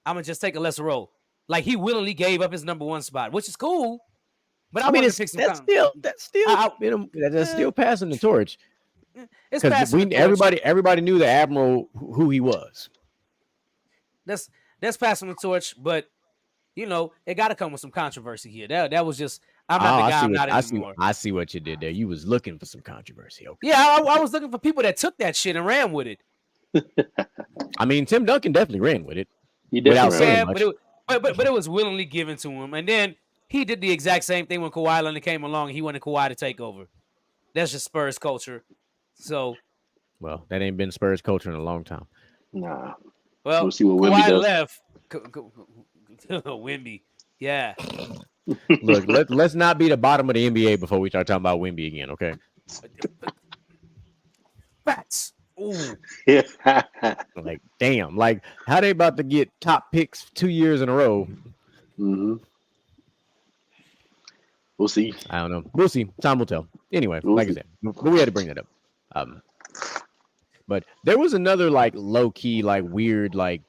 I'm gonna just take a lesser role. Like he willingly gave up his number one spot, which is cool. But I mean, that's still passing the torch. It's passing. Everybody knew the Admiral who he was. That's passing the torch, but you know it got to come with some controversy here. That was just I'm not the guy. I'm not anymore. I see what you did there. You was looking for some controversy. Okay. Yeah, I was looking for people that took that shit and ran with it. I mean, Tim Duncan definitely ran with it. He definitely ran. But it was willingly given to him, and then he did the exact same thing when Kawhi Leonard came along. He wanted Kawhi to take over. That's just Spurs culture. So, well, that ain't been Spurs culture in a long time. Nah. Well, we'll see what Wemby does. Left. Wemby, yeah. Look, let's not be the bottom of the NBA before we start talking about Wemby again, okay? Facts. Ooh. Like, damn. Like, how they about to get top picks 2 years in a row? Mm-hmm. We'll see. I don't know. We'll see. Time will tell. Anyway, I said, but we had to bring that up. But there was another like low key, like weird, like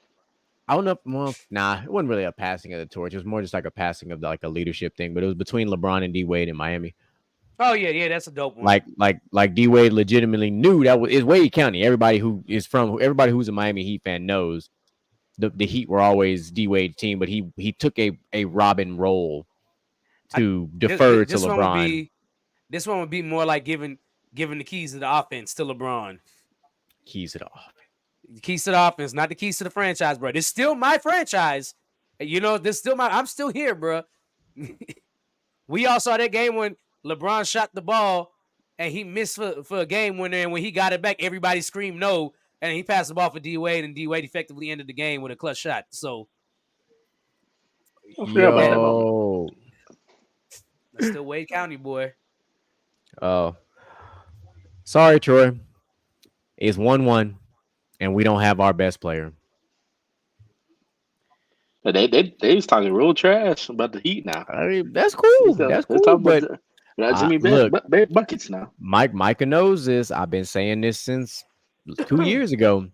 I don't know. Well, nah, it wasn't really a passing of the torch. It was more just like a passing of like a leadership thing. But it was between LeBron and D Wade in Miami. Oh yeah, that's a dope one. Like D Wade legitimately knew that is Wade County. Everybody who's a Miami Heat fan knows the Heat were always D Wade's team, but he took a Robin role to defer to LeBron. This one would be more like giving the keys to the offense to LeBron. Keys to the offense. The keys to the offense, not the keys to the franchise, bro. It's still my franchise. You know, I'm still here, bro. We all saw that game when LeBron shot the ball and he missed for a game winner, and when he got it back, everybody screamed no, and he passed the ball for D Wade, and D Wade effectively ended the game with a clutch shot. So, that's still Wade County, boy. Oh, sorry, Troy. It's 1-1, and we don't have our best player. But they was talking real trash about the Heat now. I mean, that's cool. That's cool. But Jimmy buckets now. Micah knows this. I've been saying this since 2 years ago,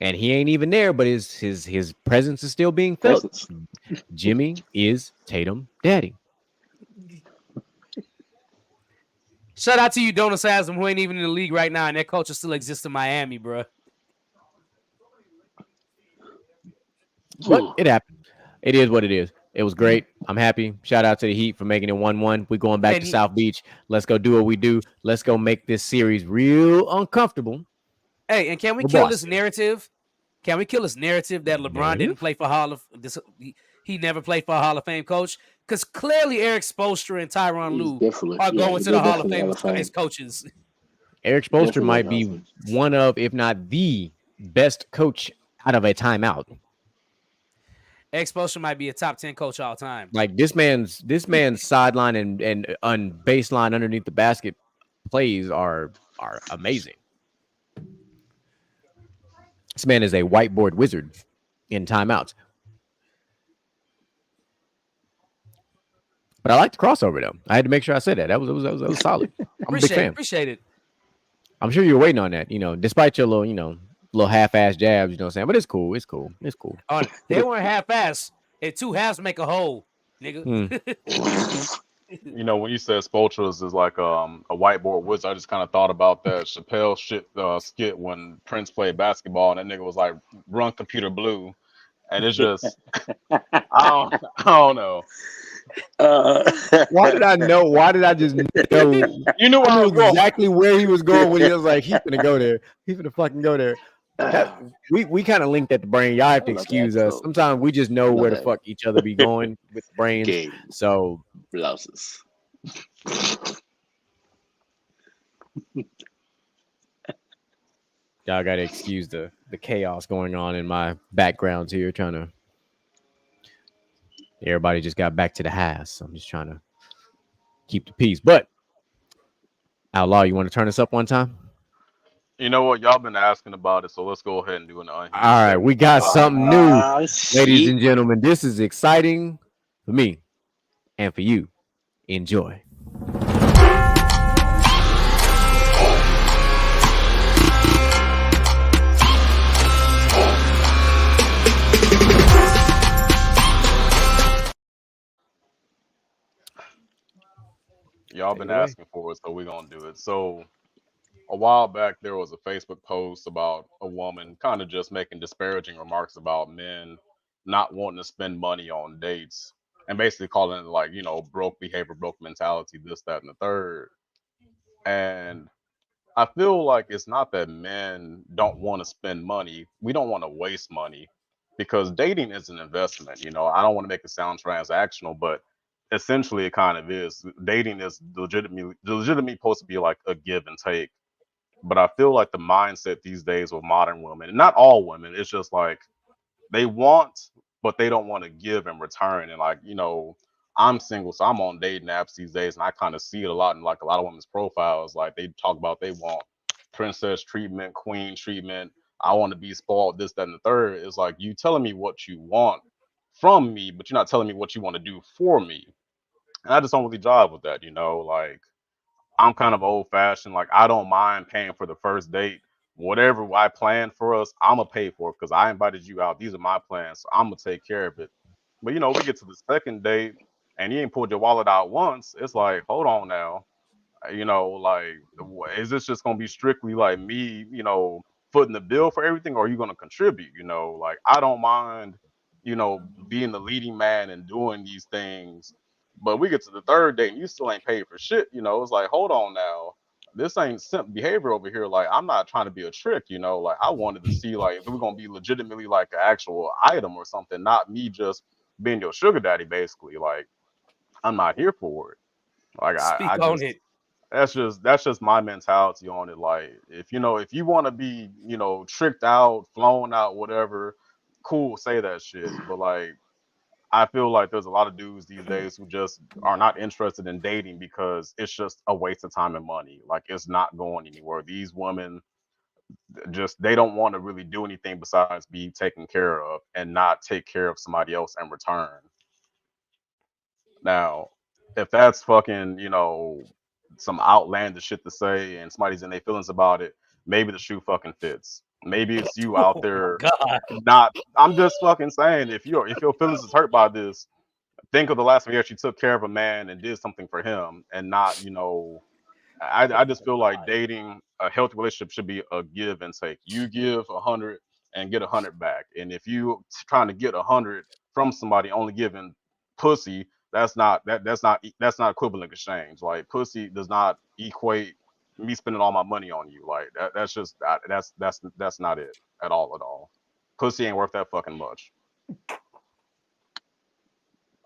and he ain't even there. But his presence is still being felt. Jimmy is Tatum daddy. Shout out to you, Donis Haslam, who ain't even in the league right now, and that culture still exists in Miami, bro. But it happened. It is what it is. It was great. I'm happy. Shout out to the Heat for making it 1-1. We're going back to South Beach. Let's go do what we do. Let's go make this series real uncomfortable. Hey, and can we kill this narrative Can we kill this narrative that LeBron didn't play for he never played for a Hall of Fame coach? Because clearly Eric Spoelstra and Tyronn Lue are going to the Hall of Fame as coaches. Eric Spoelstra might be one of, if not the best coach out of a timeout. Eric Spoelstra might be a top 10 coach all time. Like this man's sideline and on baseline underneath the basket plays are amazing. This man is a whiteboard wizard in timeouts. But I like the crossover though. I had to make sure I said that. That was solid. I'm a big fan. Appreciate it. I'm sure you were waiting on that, despite your little half-ass jabs, you know what I'm saying? But it's cool. Oh, they weren't half-ass. And two halves make a whole, nigga. When you said Spoelstra is like a whiteboard wizard, I just kind of thought about that Chappelle skit when Prince played basketball and that nigga was like, "Run computer blue," and it's just I don't know. Why did I know? Why did I just know? You knew I was exactly where he was going when he was like, he's gonna go there. He's gonna fucking go there. We kind of linked at the brain. Y'all have to excuse us. Sometimes we just know where the fuck each other be going with the brains. Game. So blouses. Y'all gotta excuse the chaos going on in my backgrounds here, trying to. Everybody just got back to the house. So I'm just trying to keep the peace. But Outlaw, you want to turn us up one time? You know what? Y'all been asking about it, so let's go ahead and do an All right, we got something new, Shit. ladies and gentlemen. This is exciting for me and for you. Enjoy. Y'all been asking for it, so we're gonna do it. So a while back there was a Facebook post about a woman kind of just making disparaging remarks about men not wanting to spend money on dates and basically calling it like, broke behavior, broke mentality, this, that, and the third. And I feel like it's not that men don't want to spend money. We don't want to waste money because dating is an investment. I don't want to make it sound transactional, but essentially it kind of is. Dating is legitimately supposed to be like a give and take. But I feel like the mindset these days with modern women, and not all women, it's just like they want, but they don't want to give in return. And like, I'm single, so I'm on dating apps these days, and I kind of see it a lot in like a lot of women's profiles. Like they talk about they want princess treatment, queen treatment. I want to be spoiled, this, that, and the third. It's like you telling me what you want from me, but you're not telling me what you want to do for me. And I just don't really jive with that, like I'm kind of old fashioned. Like I don't mind paying for the first date. Whatever I plan for us, I'm gonna pay for it because I invited you out. These are my plans, so I'm gonna take care of it. But we get to the second date and you ain't pulled your wallet out once. It's like, hold on now, like, is this just gonna be strictly like me, footing the bill for everything, or are you gonna contribute? Like I don't mind, being the leading man and doing these things. But we get to the third date and you still ain't paid for shit. It's like, hold on now. This ain't simp behavior over here. Like, I'm not trying to be a trick, like I wanted to see like if we're gonna be legitimately like an actual item or something, not me just being your sugar daddy, basically. Like, I'm not here for it. Like that's just my mentality on it. Like, if you want to be, tricked out, flown out, whatever, cool, say that shit. But like I feel like there's a lot of dudes these days who just are not interested in dating because it's just a waste of time and money. Like it's not going anywhere. These women they don't want to really do anything besides be taken care of and not take care of somebody else in return. Now, if that's fucking, some outlandish shit to say and somebody's in their feelings about it, maybe the shoe fucking fits. Maybe it's you out there not. I'm just fucking saying, if your feelings is hurt by this, think of the last time you actually took care of a man and did something for him, and not, I just feel like dating a healthy relationship should be a give and take. You give 100 and get 100 back, and if you trying to get 100 from somebody only giving pussy, that's not equivalent exchange. Like pussy does not equate me spending all my money on you. Like that's just that's not it at all. Pussy ain't worth that fucking much.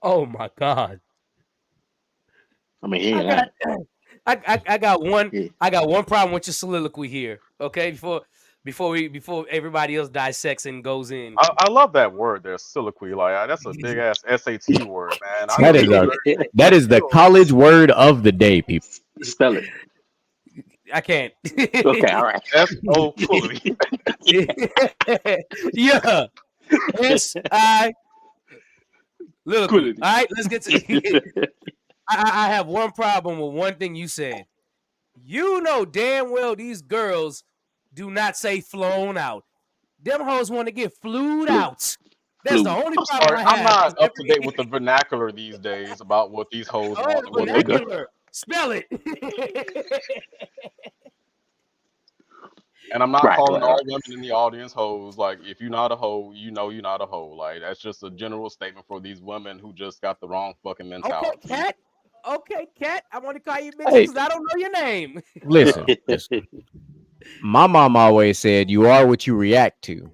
Oh my god. I mean, he ain't lying. I got one. Yeah. I got one problem with your soliloquy here. Okay, before everybody else dissects and goes in. I love that word there, soliloquy. Like that's a big ass SAT word, man. That is the college word of the day, people. Spell it. I can't. Okay, all right. S-O-quality. Yeah. S-I. All right, let's get to I have one problem with one thing you said. You know damn well these girls do not say flown out. Them hoes want to get flued out. That's the only problem I have. I'm not up to date with the vernacular these days about what these hoes want. Vernacular. Spell it. And I'm not calling all women in the audience hoes. Like, if you're not a hoe, you know you're not a hoe. Like, that's just a general statement for these women who just got the wrong fucking mentality. Okay, Cat. I want to call you bitch because I don't know your name. Listen. My mom always said, "You are what you react to."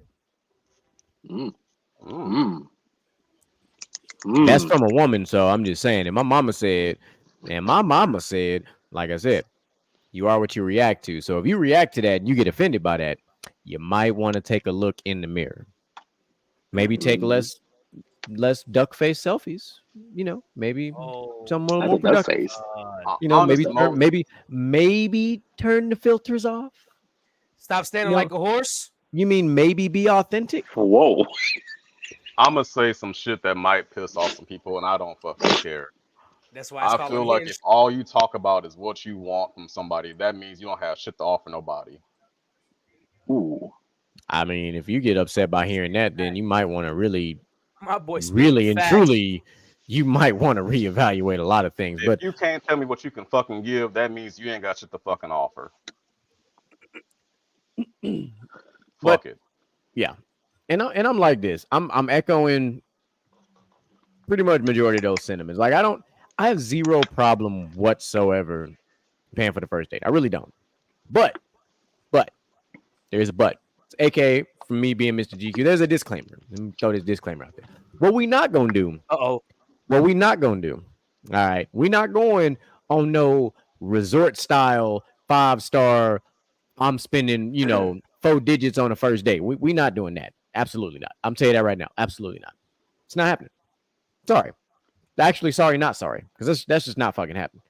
That's from a woman, so I'm just saying. And my mama said, like I said, you are what you react to. So if you react to that and you get offended by that, you might want to take a look in the mirror. Maybe take less duck face selfies. You know, maybe some more productive. You know, maybe turn the filters off. Stop standing like a horse. You mean maybe be authentic? Whoa. I'm gonna say some shit that might piss off some people, and I don't fucking care. That's why I feel like if all you talk about is what you want from somebody, that means you don't have shit to offer nobody. Ooh. I mean, if you get upset by hearing that, then you might want to really truly, you might want to reevaluate a lot of things. If but you can't tell me what you can fucking give, that means you ain't got shit to fucking offer. Fuck it. Yeah. And I'm like this. I'm echoing pretty much majority of those sentiments. Like I have zero problem whatsoever paying for the first date. I really don't. But there's a but. It's AKA from me being Mr. GQ. There's a disclaimer. Let me throw this disclaimer out there. What we not gonna do? What we not gonna do? All right. We not going on no resort style 5-star. I'm spending, 4 digits on a first date. We not doing that. Absolutely not. I'm telling you that right now. Absolutely not. It's not happening. Sorry. Actually, sorry, not sorry. Because that's just not fucking happening.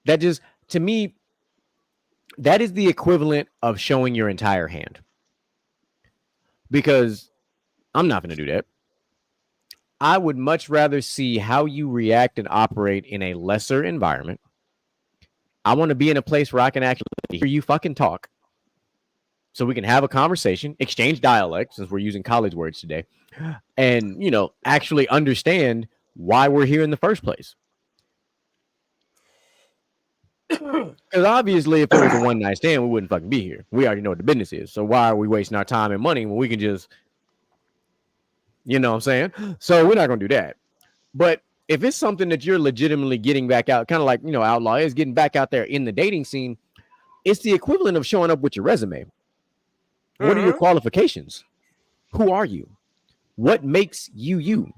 That just, to me, that is the equivalent of showing your entire hand. Because I'm not going to do that. I would much rather see how you react and operate in a lesser environment. I want to be in a place where I can actually hear you fucking talk. So we can have a conversation, exchange dialect, since we're using college words today, and, actually understand why we're here in the first place. Because obviously, if it was a one-night stand, we wouldn't fucking be here. We already know what the business is. So why are we wasting our time and money when we can just, you know what I'm saying? So we're not going to do that. But if it's something that you're legitimately getting back out, kind of like, Outlaw is getting back out there in the dating scene, it's the equivalent of showing up with your resume. What are your qualifications? Who are you? What makes you you?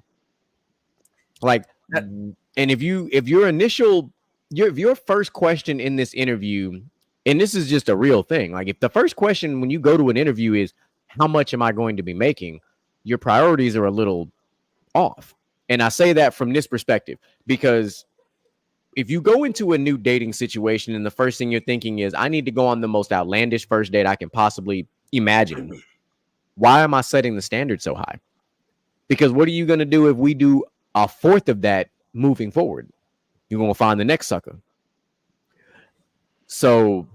Like, and if your first question in this interview, and this is just a real thing, like if the first question when you go to an interview is, how much am I going to be making? Your priorities are a little off. And I say that from this perspective, because if you go into a new dating situation and the first thing you're thinking is, I need to go on the most outlandish first date I can possibly imagine, why am I setting the standard so high? Because what are you going to do if we do a fourth of that moving forward? You're going to find the next sucker. So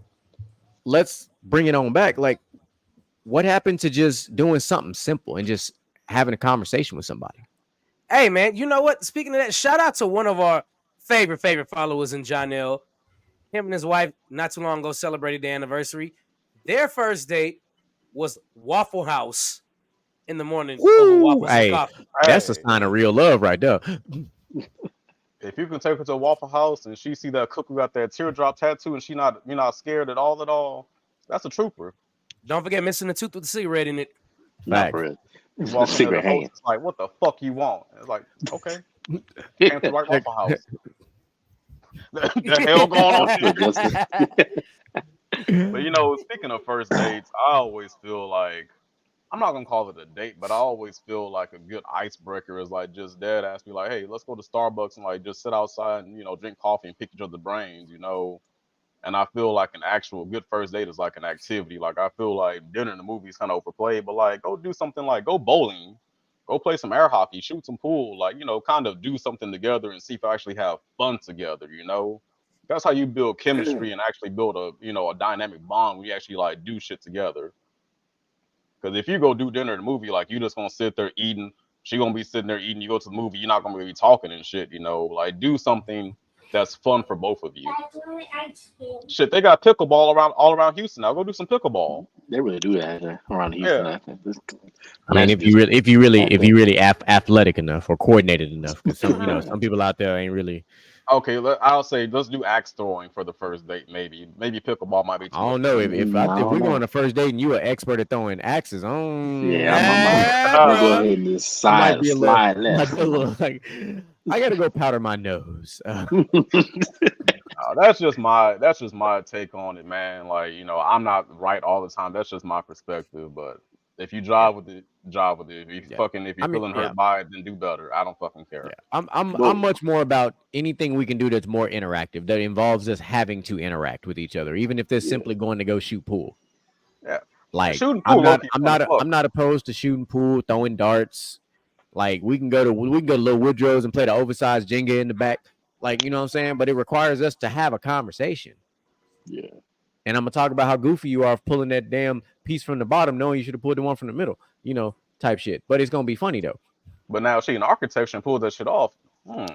let's bring it on back. Like, what happened to just doing something simple and just having a conversation with somebody? Hey, man, you know what? Speaking of that, shout out to one of our favorite followers in Jonell. Him and his wife, not too long ago, celebrated their anniversary. Their first date was Waffle House in the morning. Over hey, that's a sign of real love right there. If you can take her to a Waffle House and she see that cookie got that teardrop tattoo and you're not scared at all, that's a trooper. Don't forget missing the tooth with the cigarette in it. Not for real. You walk in there, the host is like, "What the fuck you want?" It's like, okay, came to the right Waffle House. The hell going on? But you know, speaking of first dates, I always feel like I'm not gonna call it a date, but I always feel like a good icebreaker is like just dead ask me like, "Hey, let's go to Starbucks and like just sit outside and drink coffee and pick each other's brains," And I feel like an actual good first date is like an activity. Like I feel like dinner and the movies kind of overplayed, but like go do something like go bowling, go play some air hockey, shoot some pool, like kind of do something together and see if you actually have fun together. That's how you build chemistry and actually build a dynamic bond when you actually like do shit together. Because if you go do dinner and the movie, like you just gonna sit there eating, she gonna be sitting there eating. You go to the movie, you're not gonna be talking and shit. Like do something that's fun for both of you. Shit, they got pickleball all around Houston. I'll go do some pickleball. They really do that around Houston. Yeah. I mean, if you really athletic enough or coordinated enough, because some people out there ain't really. Okay, I'll say let's do axe throwing for the first date. Maybe pickleball might be. I don't know if we go on the first date and you are expert at throwing axes. I'm go ahead and just slide left. I gotta go powder my nose. That's just my take on it, man. Like I'm not right all the time. That's just my perspective. But if you drive with it, drive with it. If you're feeling hurt by it, then do better. I don't fucking care. Yeah. I'm much more about anything we can do that's more interactive, that involves us having to interact with each other, even if they're simply going to go shoot pool. Yeah, like I'm not opposed to shooting pool, throwing darts. Like we can go to Little Woodrow's and play the oversized Jenga in the back. Like, you know what I'm saying? But it requires us to have a conversation. Yeah. And I'm going to talk about how goofy you are pulling that damn piece from the bottom, knowing you should have pulled the one from the middle, type shit. But it's going to be funny, though. But now she in architecture and pulled that shit off.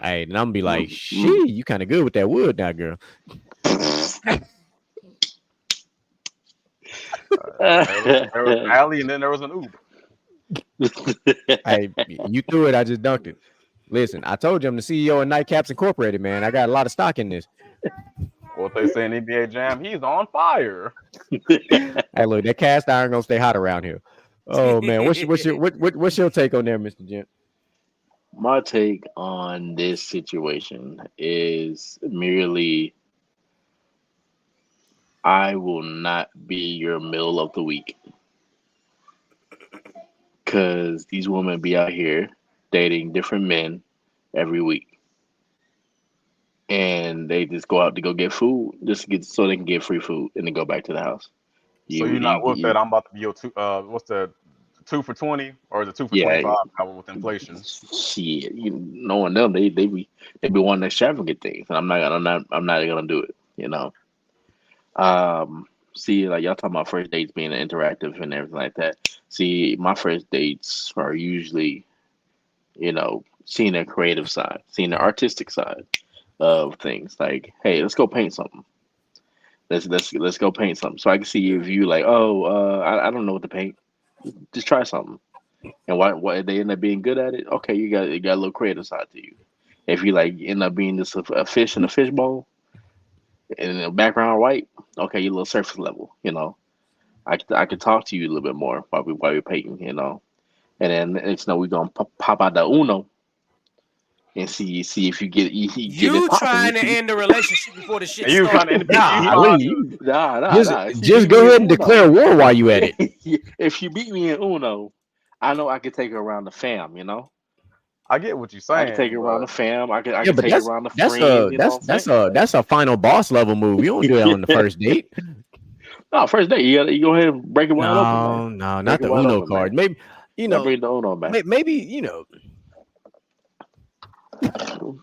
Hey, and I'm going to be like, shit, you kind of good with that wood now, girl. There was an alley and then there was an oob. Hey, you threw it. I just dunked it. Listen, I told you I'm the CEO of Nightcaps Incorporated, man. I got a lot of stock in this. What they say in NBA Jam, he's on fire. Hey, look, that cast iron gonna stay hot around here. Oh man, what's your take on there, Mr. Gent? My take on this situation is merely I will not be your middle of the week. Because these women be out here dating different men every week. And they just go out to go get food so they can get free food and then go back to the house. So you're not with that? I'm about to be your what's the 2 for $20 or the 2 for $25 with inflation? Shit, knowing them, they be wanting extravagant things, and I'm not gonna do it. See, like y'all talking about first dates being interactive and everything like that. See, my first dates are usually, seeing their creative side, seeing the artistic side of things. Like, hey, let's go paint something. Let's go paint something. So I can see if you like, I don't know what to paint. Just try something. And what they end up being good at it, okay, you got a little creative side to you. If you like end up being just a fish in a fishbowl, and the background white, okay, you're a little surface level, I could talk to you a little bit more while we're painting, and then we're gonna pop out the Uno and see if you get you trying to end the relationship before the shit you started. Just go ahead and declare war while you at it. If you beat me in Uno, I know I can take her around the fam, I get what you're saying. I can take it around the fam. I can take it around the friend. That's a final boss level move. You don't do that on the first date. No, first date. You go ahead and break it wide open. No, not the Uno card. Man. Maybe bring the Uno back. Maybe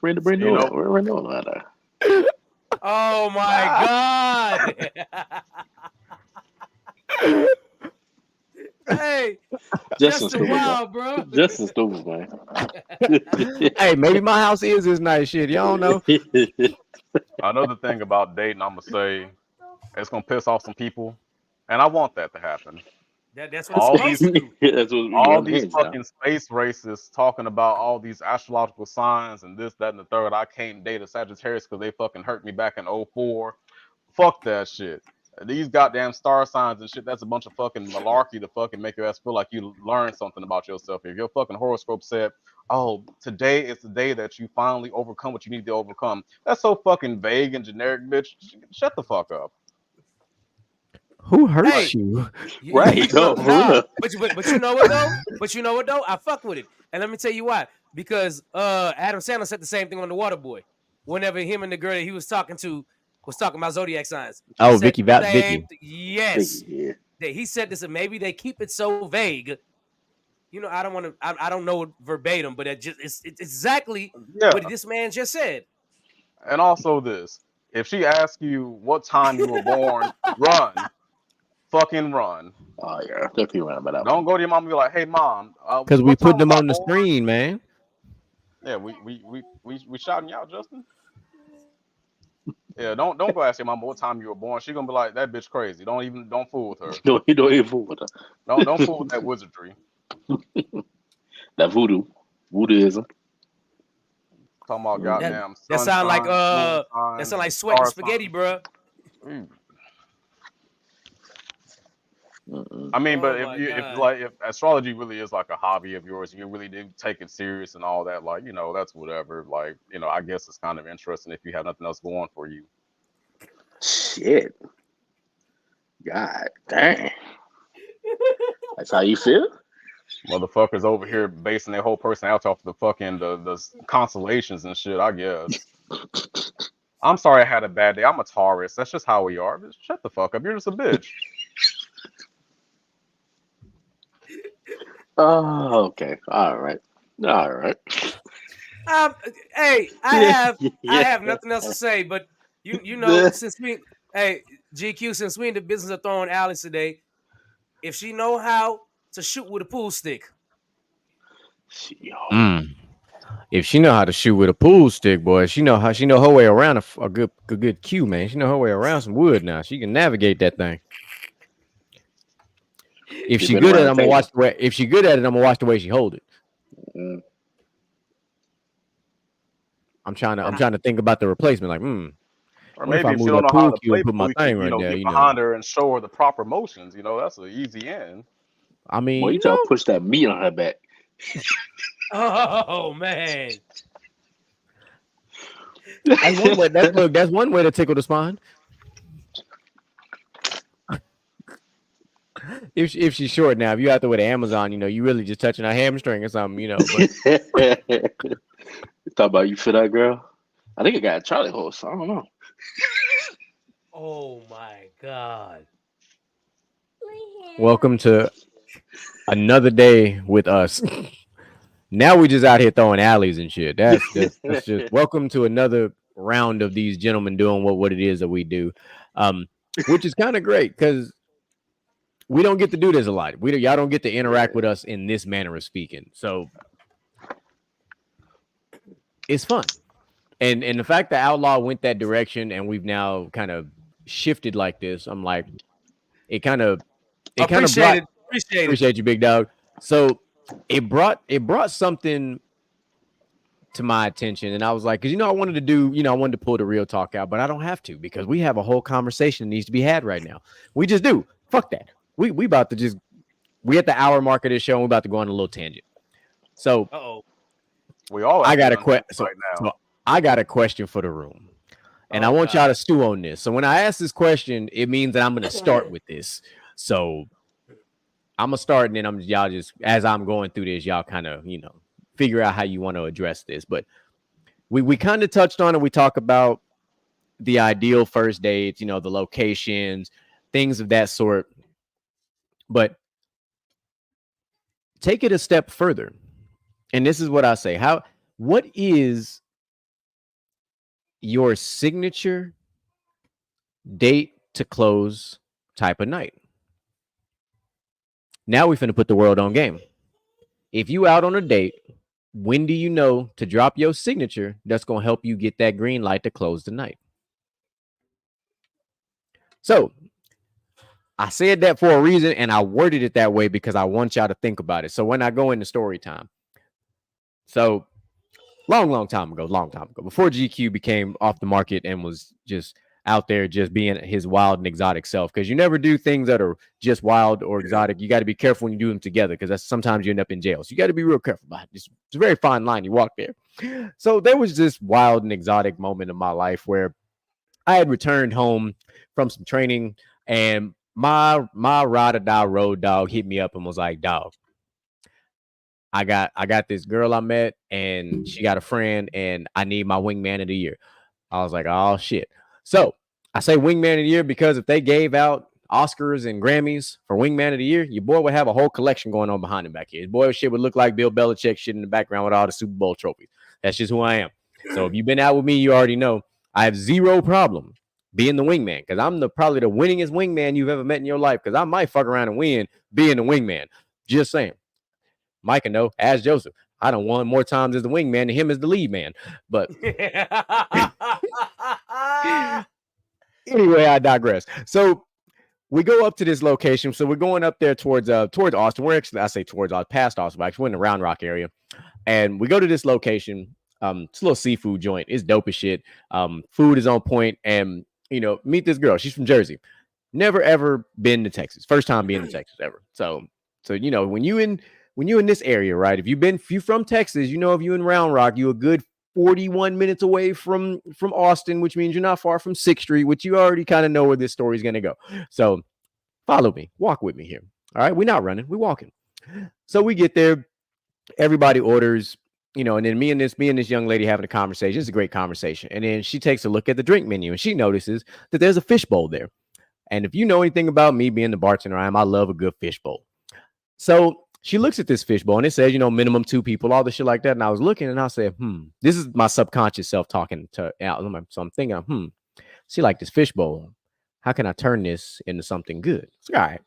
bring the Uno out there. Oh my god. Hey, Justin stupid, wild, bro. Justin stupid, man. Hey, maybe my house is this nice shit. Y'all know. Another thing about dating, I'm gonna say, it's gonna piss off some people, and I want that to happen. That's what all these fucking space racists talking about all these astrological signs and this, that, and the third. I can't date a Sagittarius because they fucking hurt me back in 2004. Fuck that shit. These goddamn star signs and shit, that's a bunch of fucking malarkey to fucking make your ass feel like you learned something about yourself. If your fucking horoscope said, oh, today is the day that you finally overcome what you need to overcome, that's so fucking vague and generic, bitch. Shut the fuck up. Who hurt you? Right, no, but you know what though? But you know what though? I fuck with it. And let me tell you why. Because Adam Sandler said the same thing on The Waterboy. Whenever him and the girl that he was talking to was talking about zodiac signs. Oh, Vicky. Yes. Yeah. He said this, and maybe they keep it so vague. You know, I don't want to. I don't know it verbatim, but it's exactly what this man just said. And also this: if she asks you what time you were born, run, fucking run. Oh yeah, definitely run about that. Don't go to your mom and be like, "Hey, mom," because we put them on the screen, man. Yeah, we shouting you out, Justin. Yeah, don't go ask your mama what time you were born. She's gonna be like, that bitch crazy. Don't fool with her. No, you don't even fool with her. Don't fool with that wizardry. That voodooism. Talking about goddamn. That sound like sweating spaghetti, bro. I mean, but if astrology really is like a hobby of yours, and you really do take it serious and all that, like, you know, that's whatever. Like, you know, I guess it's kind of interesting if you have nothing else going for you. Shit. God dang. That's how you feel? Motherfuckers over here basing their whole personality off the fucking the constellations and shit, I guess. I'm sorry I had a bad day. I'm a Taurus. That's just how we are. Just shut the fuck up. You're just a bitch. Oh, okay. All right. Hey, I have nothing else to say, but you know, since GQ, we in the business of throwing alleys today, if she know how to shoot with a pool stick. If she know how to shoot with a pool stick, boy, she know her way around a good cue, man. She know her way around some wood now. She can navigate that thing. If she good at it, I'm gonna watch the way. If she good at it, I'm gonna watch the way she hold it. I'm trying to think about the replacement. Like, or maybe if you don't know how to play, put my thing right there. Get behind her and show her the proper motions. You know, that's an easy end. I mean, you try to push that meat on her back. Oh man, that's one way. That's one way to tickle the spine. If she's short now, if you out there with Amazon, you know, you really just touching her hamstring or something, you know. But talk about you for that girl. I think it got a Charlie horse. I don't know. Oh my God. Welcome to another day with us. Now we just out here throwing alleys and shit. That's just welcome to another round of these gentlemen doing what it is that we do, which is kind of great because we don't get to do this a lot. Y'all don't get to interact with us in this manner of speaking, so it's fun. And the fact that Outlaw went that direction and we've now kind of shifted like this, I'm like, appreciate you, big dog. So it brought something to my attention, and I was like, because I wanted to pull the real talk out, but I don't have to because we have a whole conversation that needs to be had right now. We just do. Fuck that. We about to we at the hour mark of this show, and we're about to go on a little tangent. So we all I got a question right now. So I got a question for the room, and I want y'all to stew on this. So when I ask this question, it means that I'm going to start with this. So I'm gonna start, and then y'all just as I'm going through this, y'all kind of figure out how you want to address this. But we kind of touched on it. We talk about the ideal first dates, the locations, things of that sort. But take it a step further, and this is what I say: what is your signature date to close type of night? Now we finna put the world on game. If you out on a date, when do you know to drop your signature that's going to help you get that green light to close the night? So I said that for a reason, and I worded it that way because I want y'all to think about it. So when I go into story time, long time ago, before GQ became off the market and was just out there just being his wild and exotic self, because you never do things that are just wild or exotic. You got to be careful when you do them together, because that's sometimes you end up in jail. So you got to be real careful about it. It's a very fine line you walk there. So there was this wild and exotic moment in my life where I had returned home from some training, and my ride or die road dog hit me up and was like, dog, I got this girl I met, and she got a friend, and I need my wingman of the year. I was like, oh shit. So I say wingman of the year because if they gave out Oscars and Grammys for wingman of the year, your boy would have a whole collection going on behind him back here. His boy shit would look like Bill Belichick shit in the background with all the Super Bowl trophies. That's just who I am. So if you've been out with me, you already know I have zero problem being the wingman, because I'm probably the winningest wingman you've ever met in your life, because I might fuck around and win being the wingman. Just saying. Mike can know, as Joseph, I done won more times as the wingman than him as the lead man. But anyway, I digress. So we go up to this location. So we're going up there towards Austin. We're actually, I say towards past Austin, but actually we're in the Round Rock area. And we go to this location. It's a little seafood joint. It's dope as shit. Food is on point. And, you know, meet this girl. She's from Jersey. Never, ever been to Texas. First time being to Texas ever. So, you know, when you in this area, right? If you from Texas, you know, if you in Round Rock, you a good 41 minutes away from Austin, which means you're not far from 6th Street, which you already kind of know where this story is going to go. So follow me, walk with me here. All right. We're not running, we're walking. So we get there, everybody orders, you know, and then me and this young lady having a conversation. It's a great conversation. And then she takes a look at the drink menu and she notices that there's a fishbowl there. And if you know anything about me being the bartender I love a good fishbowl. So she looks at this fishbowl and it says, you know, minimum 2 people, all the shit like that. And I was looking and I said, this is my subconscious self talking to out. So I'm thinking, she like this fishbowl. How can I turn this into something good? It's all right.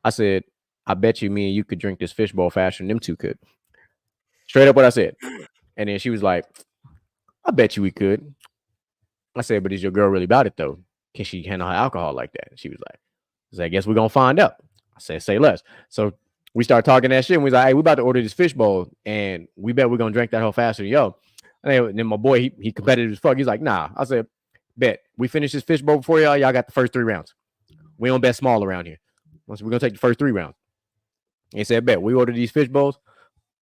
I said, I bet you me and you could drink this fishbowl faster than them 2 could. Straight up what I said. And then she was like, I bet you we could. I said, but is your girl really about it though? Can she handle alcohol like that? And she was like, I guess we're going to find out. I said, say less. So we started talking that shit and we was like, hey, we about to order this fishbowl and we bet we're going to drink that whole faster than yo. And then my boy, he competitive as fuck. He's like, nah. I said, bet. We finish this fishbowl before y'all. Y'all got the first 3 rounds. We don't bet small around here. We're going to take the first 3 rounds. He said, bet. We ordered these fish bowls.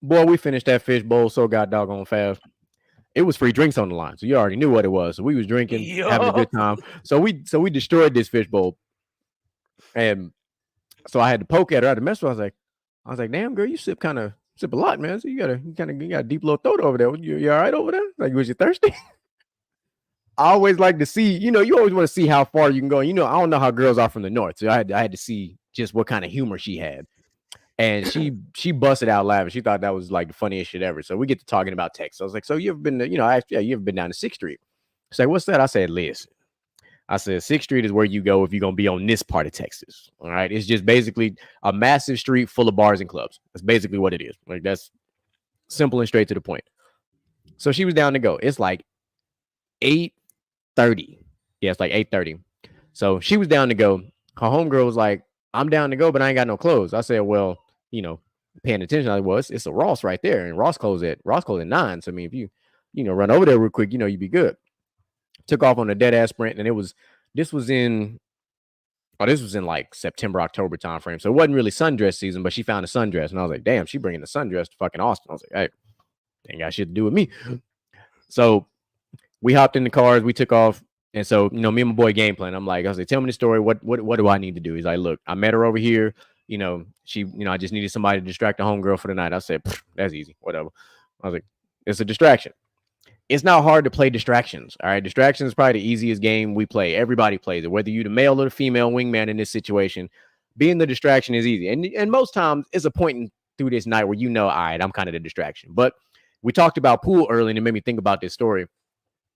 Boy, we finished that fish bowl so god doggone fast. It was free drinks on the line. So you already knew what it was. So we was drinking, having a good time. So we destroyed this fish bowl. And so I had to poke at her. I had to mess with her. I was like, damn, girl, you sip a lot, man. So you got a deep little throat over there. You all right over there? Like, was you thirsty? I always like to see, you know, you always want to see how far you can go. You know, I don't know how girls are from the north. So I had to see just what kind of humor she had. And she busted out laughing. She thought that was like the funniest shit ever. So we get to talking about Texas. I was like, so you ever been to, you know, you ever been down to 6th Street? She's like, what's that? I said, listen. I said, 6th Street is where you go if you're going to be on this part of Texas. All right. It's just basically a massive street full of bars and clubs. That's basically what it is. Like, that's simple and straight to the point. So she was down to go. It's like 8:30. Yeah, it's like 8:30. So she was down to go. Her homegirl was like, I'm down to go, but I ain't got no clothes. I said, well, you know, paying attention. I was, well, it's a Ross right there. And Ross closed at 9. So I mean, if you run over there real quick, you know, you'd be good. Took off on a dead ass sprint, and this was in like September, October time frame. So it wasn't really sundress season, but she found a sundress, and I was like, damn, she bringing the sundress to fucking Austin. I was like, hey, ain't got shit to do with me. So we hopped in the cars, we took off, and so you know, me and my boy game plan. I was like, tell me the story. What do I need to do? He's like, look, I met her over here. You know, I just needed somebody to distract the homegirl for the night. I said, that's easy, whatever. I was like, it's a distraction. It's not hard to play distractions. All right. Distractions is probably the easiest game we play. Everybody plays it, whether you're the male or the female wingman in this situation. Being the distraction is easy. And most times it's a point through this night where you know, all right, I'm kind of the distraction. But we talked about pool early and it made me think about this story.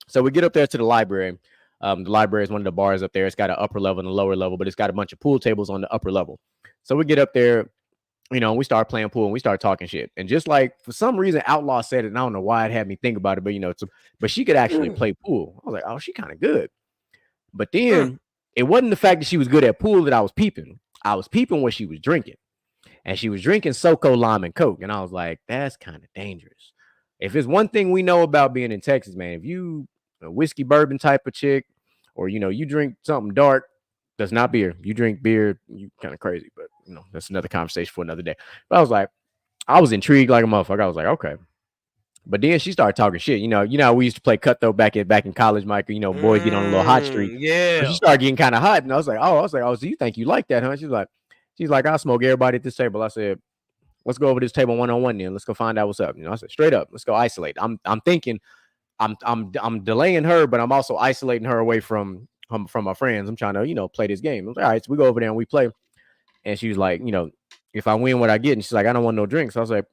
So we get up there to the library. The library is one of the bars up there. It's got an upper level and a lower level, but it's got a bunch of pool tables on the upper level. So we get up there. You know, we start playing pool and we start talking shit. And just like for some reason, Outlaw said it, and I don't know why it had me think about it, but you know, but she could actually play pool. I was like, oh, she kind of good. But then it wasn't the fact that she was good at pool that I was peeping. I was peeping what she was drinking. And she was drinking SoCo Lime and Coke. And I was like, that's kind of dangerous. If it's one thing we know about being in Texas, man, if you a whiskey bourbon type of chick, or you drink something dark that's not beer. You drink beer, you kind of crazy, but that's another conversation for another day. But I was intrigued like a motherfucker. I was like, okay. But then she started talking shit. How we used to play cutthroat back in college, Michael. Boys get on a little hot streak. Yeah. So she started getting kind of hot, and I was like, oh, so you think you like that, huh? She's like, I'll smoke everybody at this table. I said, let's go over this table 1-on-1 then. Let's go find out what's up. I said, straight up, let's go isolate. I'm thinking, I'm delaying her, but I'm also isolating her away from my friends. I'm trying to, play this game. I was like, all right, so we go over there and we play. And she was like, if I win, what I get? And she's like, I don't want no drinks. So I was like,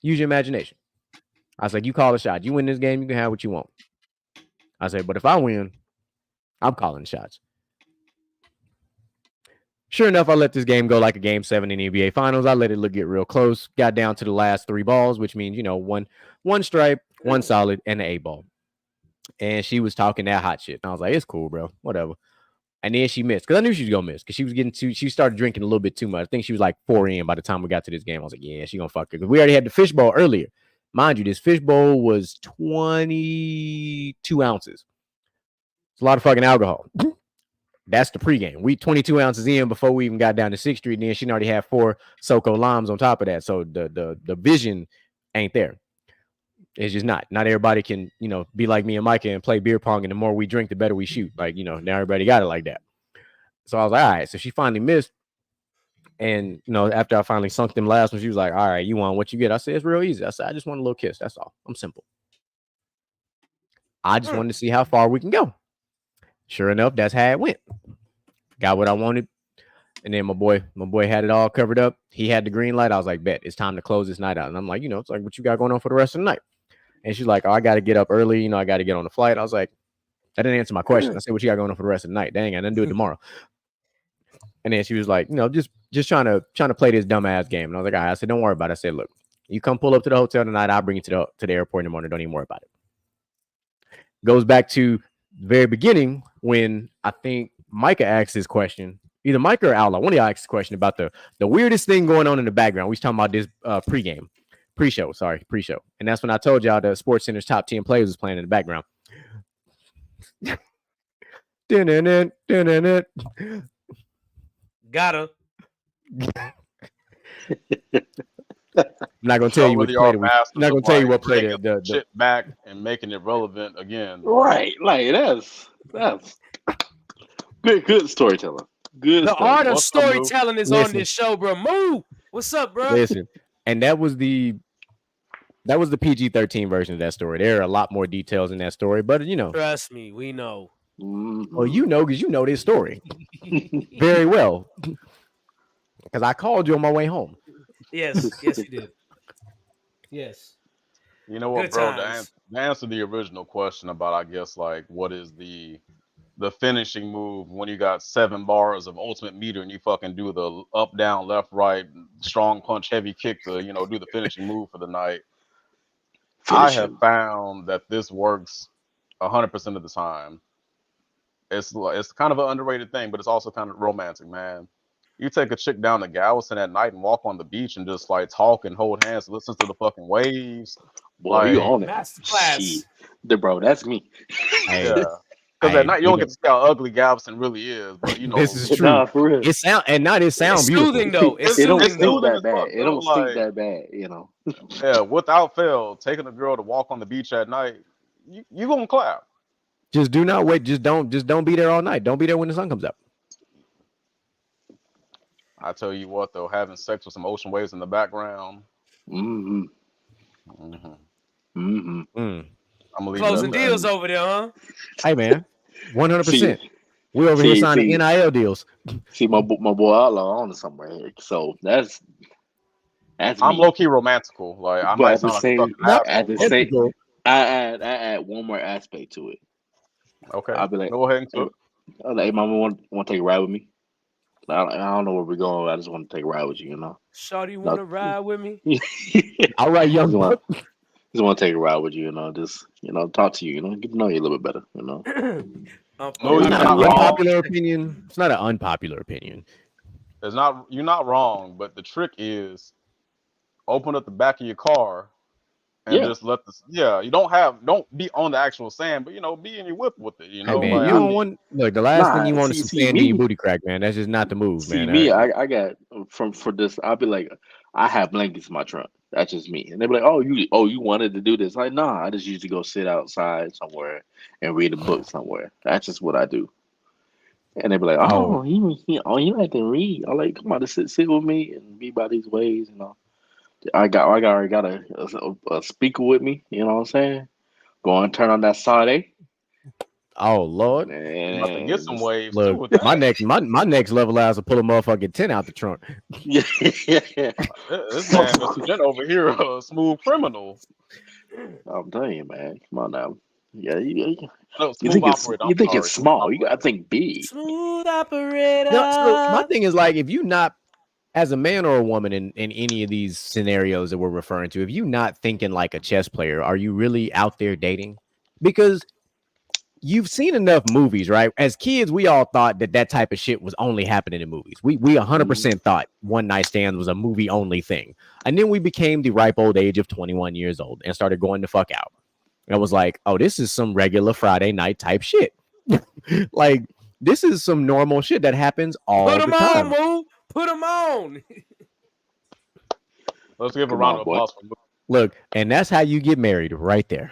use your imagination. I was like, you call a shot. You win this game, you can have what you want. I said, but if I win, I'm calling the shots. Sure enough, I let this game go like a game 7 in the NBA Finals. I let it get real close. Got down to the last 3 balls, which means, one stripe, one solid, and an 8 ball. And she was talking that hot shit. And I was like, it's cool, bro. Whatever. And then she missed because I knew she was going to miss because she started drinking a little bit too much. I think she was like 4 in by the time we got to this game. I was like, yeah, she going to fuck her. Because we already had the fishbowl earlier. Mind you, this fishbowl was 22 ounces. It's a lot of fucking alcohol. That's the pregame. We 22 ounces in before we even got down to 6th Street. And then she already had 4 SoCo limes on top of that. So the vision ain't there. It's just not. Not everybody can, be like me and Micah and play beer pong. And the more we drink, the better we shoot. Like, now everybody got it like that. So I was like, all right. So she finally missed. And, after I finally sunk them last one, she was like, all right, you want what you get? I said, it's real easy. I said, I just want a little kiss. That's all. I'm simple. I just wanted to see how far we can go. Sure enough, that's how it went. Got what I wanted. And then my boy had it all covered up. He had the green light. I was like, bet, it's time to close this night out. And I'm like, it's like, what you got going on for the rest of the night? And she's like, oh, I got to get up early. I got to get on the flight. I was like, that didn't answer my question. I said, what you got going on for the rest of the night? Dang, I didn't do it tomorrow. And then she was like, just trying to play this dumbass game. And I was like, all right. I said, don't worry about it. I said, look, you come pull up to the hotel tonight. I'll bring you to the airport in the morning. Don't even worry about it. Goes back to the very beginning when I think Micah asked this question. Either Micah or Outlaw. One of y'all asked this question about the weirdest thing going on in the background. We was talking about this pre-show. And that's when I told y'all the Sports Center's top 10 players was playing in the background. Got her. I'm not gonna tell you what play. I'm not gonna tell you what play the shit back and making it relevant again. Right, like that's good storytelling. Good. The art of storytelling is on this show, bro. Move. What's up, bro? Listen, and that was the PG-13 version of that story. There are a lot more details in that story, but trust me, we know. Well, because you know this story very well. Because I called you on my way home. Yes, you did. Yes. You know what, bro? To answer the original question about, I guess, like, what is the finishing move when you got 7 bars of ultimate meter and you fucking do the up, down, left, right, strong punch, heavy kick to, do the finishing move for the night. I have found that this works 100% of the time. It's kind of an underrated thing, but it's also kind of romantic, man. You take a chick down to Galveston at night and walk on the beach and just like talk and hold hands, listen to the fucking waves. Boy, you on it. Bro, that's me. Yeah. Because at night you don't get to see how ugly Galveston really is, but this is true. Nah, for real. It sound beautiful. Soothing though. It don't stink that bad. It don't stink that bad, Yeah, without fail, taking a girl to walk on the beach at night, you gonna clap. Just do not wait. Just don't be there all night. Don't be there when the sun comes up. I tell you what, though, having sex with some ocean waves in the background. I'm gonna leave closing deals over there, huh? Hey man, 100%. We over here signing NIL deals. See my boy Outlaw on something right here. So that's I'm low key romantical. Like I might sound like I add one more aspect to it. Okay. I'll be like, go ahead and do it. I'm like, hey, mama, want to take a ride with me? I don't know where we're going. I just want to take a ride with you, Shawty, want to ride with me? All right, young man. Just want to take a ride with you, just talk to you, get to know you a little bit better, No, it's not an unpopular opinion. It's not an unpopular opinion. You're not wrong, but the trick is open up the back of your car and just let this. Yeah, you don't be on the actual sand, but be in your whip with it. Hey Like, man, you don't want look. The last thing you want is some see sand in your me. booty crack, man. That's just not the move, See man. me, I got for this. I'll be like, I have blankets in my trunk. That's just me. And they be like, oh, you wanted to do this? Like, nah, I just usually go sit outside somewhere and read a book somewhere. That's just what I do. And they be like, oh, you like to read? I'm like, come on, to sit with me and be by these ways. I already got a speaker with me. You know what I'm saying? Go and turn on that Sade. Oh Lord, I'm about to get some waves. Look, too my next level is to pull a motherfucking 10 out the trunk. Yeah. This man, Mr. Jen over here, a smooth criminal. I'm telling you, man. Come on now. Yeah, you smooth operator. You think it's small. You gotta think big. Smooth operator. No, so my thing is like, if you not as a man or a woman in any of these scenarios that we're referring to, if you not thinking like a chess player, are you really out there dating? Because you've seen enough movies, right? As kids, we all thought that type of shit was only happening in movies. We 100% thought one night stands was a movie only thing. And then we became the ripe old age of 21 years old and started going the fuck out. And I was like, oh, this is some regular Friday night type shit. Like, this is some normal shit that happens all the time. Put them on. Let's give a round of applause for Moo. Look, and that's how you get married right there.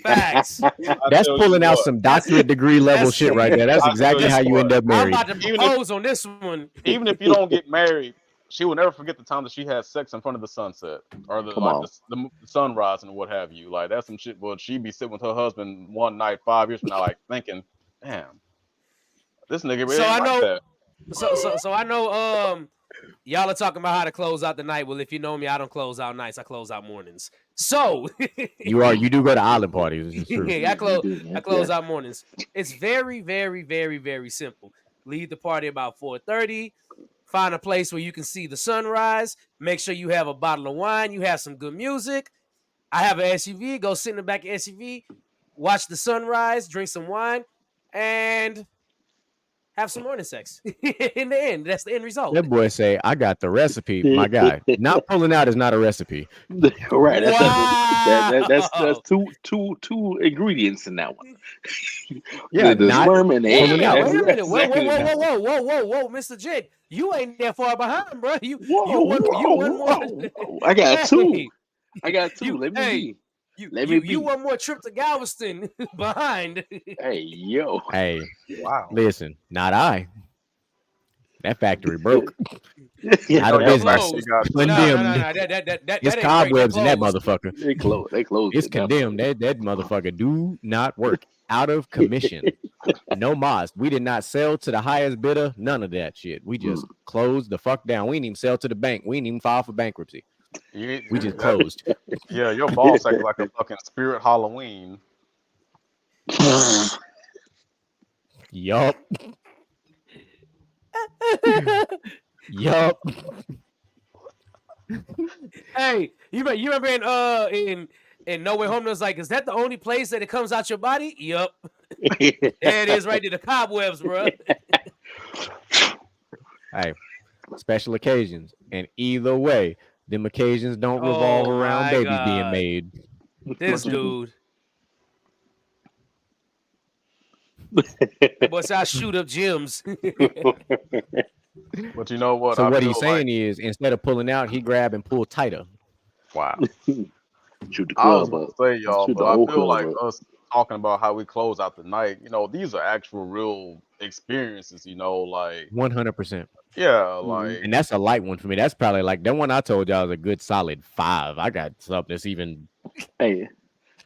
Facts. That's pulling out some doctorate degree level shit right there. That's exactly how you end up married. I'm about to propose on this one. Even if you don't get married, she will never forget the time that she had sex in front of the sunset or the sunrise and what have you. Like, that's some shit. Well, she'd be sitting with her husband one night 5 years from now, like thinking, damn, this nigga really ain't like that. So I know y'all are talking about how to close out the night. Well, if you know me, I don't close out nights, I close out mornings. So you do go to island parties. It's true. Yeah, I close out mornings. It's very, very, very, very simple. Leave the party about 4:30. Find a place where you can see the sunrise. Make sure you have a bottle of wine. You have some good music. I have an SUV. Go sit in the back of the SUV. Watch the sunrise. Drink some wine. And have some morning sex. In the end, that's the end result. That boy say, I got the recipe, my guy. Not pulling out is not a recipe. Right. Wow. That's two ingredients in that one. Yeah, the sperm and the egg. Wait a minute. Whoa, Mr. Jig. You ain't that far behind, bro. You one. I got two. Let me be. You one more trip to Galveston behind. Hey, yo. Hey, wow. Listen, not I. That factory broke. Out of business. Condemned. It's cobwebs in that motherfucker. They closed. It's condemned. That motherfucker do not work. Out of commission. No mas. We did not sell to the highest bidder. None of that shit. We just closed the fuck down. We didn't even sell to the bank. We didn't even file for bankruptcy. We just closed. Yeah, your boss acting like a fucking spirit Halloween. Yup. Yup. Hey, you remember in No Way Home? It was like, is that the only place that it comes out your body? Yup. There it is, right there. The cobwebs, bro. Hey, special occasions, and either way, them occasions don't revolve around babies being made. This dude. Boy, I shoot up gyms. But you know what? So what he's saying is, instead of pulling out, he grab and pull tighter. Wow. Shoot the I was club gonna up. say, y'all, Shoot but the I whole feel club like up. us talking about how we close out the night, these are actual real experiences, like 100%. yeah, like And that's a light one for me. That's probably like that one I told y'all is a good solid 5. I got something that's even. Hey,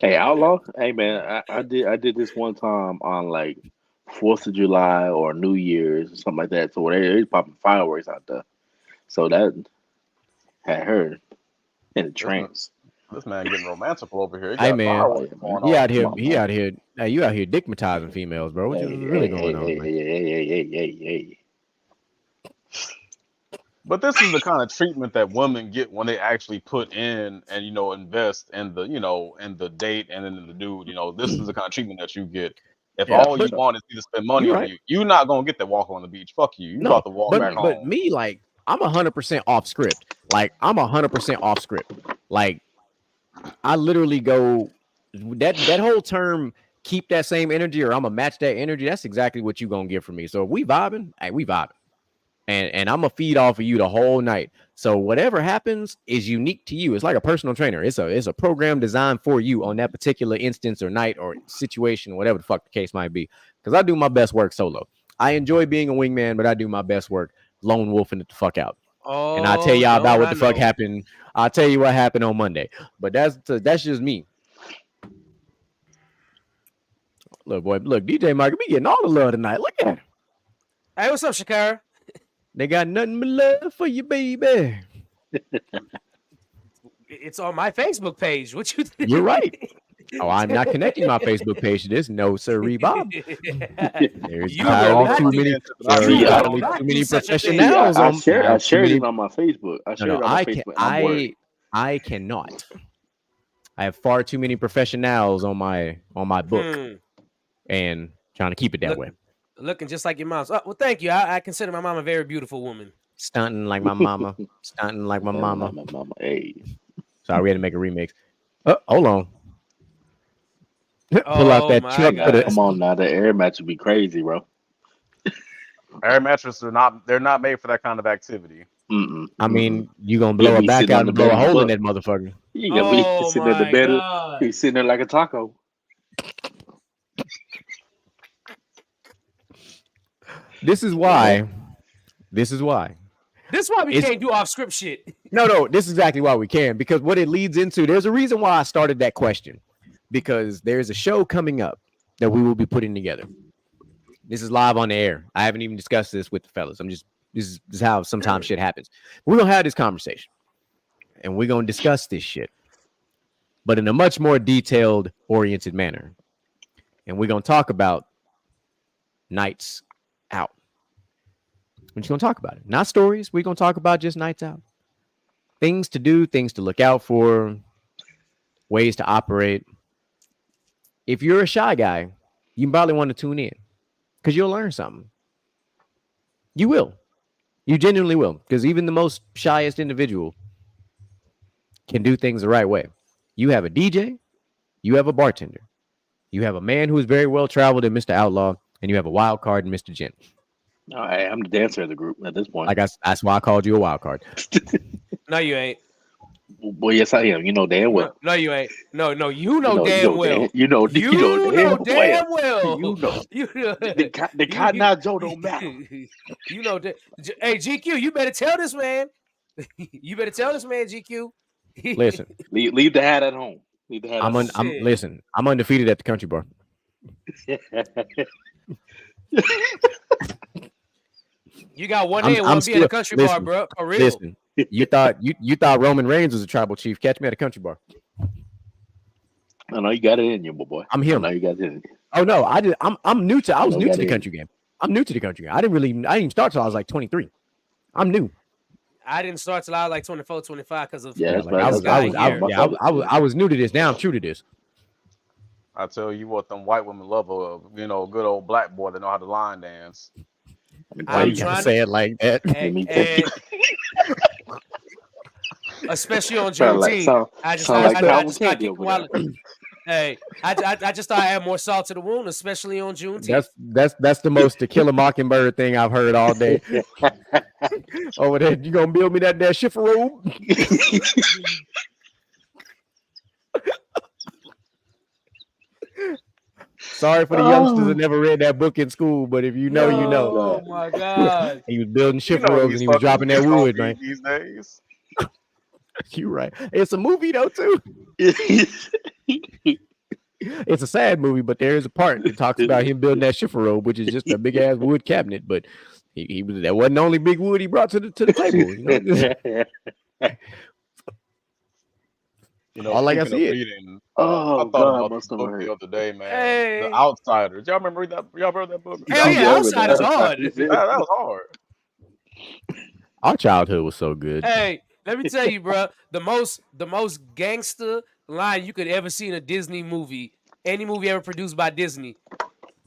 Outlaw. Hey, man, I did this one time on like 4th of July or New Year's or something like that. So they popping fireworks out there. So that had her in a trance. this man getting romantical over here. Hey man, he out here. Hey, you out here dickmatizing females, bro. What's really going on? Hey. But this is the kind of treatment that women get when they actually put in and invest in the in the date and in the dude. This is the kind of treatment that you get. If all you want is to spend money on you, you're not gonna get that walk on the beach. Fuck you. You got to walk back home. But me, like, I'm 100% off script. Like, I'm 100% off script. Like, I literally go that whole term, keep that same energy, or I'm gonna match that energy. That's exactly what you gonna get from me. So if we vibing, hey, we vibing. And I'm gonna feed off of you the whole night. So whatever happens is unique to you. It's like a personal trainer. It's a program designed for you on that particular instance or night or situation, whatever the fuck the case might be. Because I do my best work solo. I enjoy being a wingman, but I do my best work lone wolfing it the fuck out. Oh, and I'll tell y'all about what the fuck happened. I'll tell you what happened on Monday. But that's just me. Look, boy, look, DJ Mike, we getting all the love tonight. Look at him. Hey, what's up, Shakira? They got nothing but love for you, baby. It's on my Facebook page. What you think? You're right. Oh, I'm not connecting my Facebook page to this. No, sir, Bob. There's too many professionals. I shared it on my Facebook. I cannot. I have far too many professionals on my book, and trying to keep it that way. Looking just like your mom's. Oh, well, thank you. I consider my mom a very beautiful woman. Stunting like my mama. Stunting like my mama. Hey. Sorry, we had to make a remix. Oh, hold on. Pull out that truck. Come on now, the air match would be crazy, bro. Air mattresses they're not made for that kind of activity. I mean, you gonna blow a back out and blow a hole in that motherfucker. You gonna be sitting at the bed. He's sitting there like a taco. This is why we can't do off script shit. No, this is exactly why we can, because what it leads into, there's a reason why I started that question, because there's a show coming up that we will be putting together. This is live on the air. I haven't even discussed this with the fellas. This is how sometimes shit happens. We're gonna have this conversation and we're gonna discuss this shit, but in a much more detailed, oriented manner. And we're gonna talk about nights out. We're just gonna talk about it, not stories. We're gonna talk about just nights out, things to do, things to look out for, ways to operate. If you're a shy guy, you probably want to tune in because you'll learn something. You will. You genuinely will, because even the most shyest individual can do things the right way. You have a DJ, you have a bartender, you have a man who is very well traveled in Mr. Outlaw, and you have a wild card in Mr. Gent. All right, I'm the dancer of the group at this point. That's why I called you a wild card. No, you ain't. Well, yes, I am. You know damn well. No, you ain't. No, you know damn well. You know damn well. You know. The Cotton Eye Joe don't matter. You know that. Hey, GQ, you better tell this man. You better tell this man, GQ. Listen, leave the hat at home. Leave the hat. Listen, I'm undefeated at the country bar. You got one day and one be at the country bar, bro. For real. Listen, you thought Roman Reigns was a tribal chief. Catch me at a country bar. I know you got it in you, boy. I'm him. I know you got it in you. Oh no, I did. I'm new to. I was new to the country game. I'm new to the country game. I didn't even start till I was like 23. I'm new. I didn't start till I was like 24, 25 because of I was new to this. Now I'm true to this. I tell you what, them white women love a good old black boy that know how to line dance. Why you gotta say it like that? And especially on Juneteenth, I just thought hey, I just thought I had more salt to the wound, especially on Juneteenth. That's the most To Kill a Mockingbird thing I've heard all day. Over there, you gonna build me that shiffer robe? Sorry for the youngsters that never read that book in school, but if you know, you know. Oh my God! He was building shiffer robes and he was dropping that wood, man. These days. You're right. It's a movie though too. It's a sad movie, but there is a part that talks about him building that shiffer robe, which is just a big ass wood cabinet. But he was that wasn't the only big wood he brought to the table. You know, all like I see reading, I thought about this book the other day, man. Hey. The Outsiders. Y'all remember that? Y'all read that book? Hell yeah, Outsiders hard. That was hard. Our childhood was so good. Hey, let me tell you, bro, the most gangster line you could ever see in a Disney movie, any movie ever produced by Disney,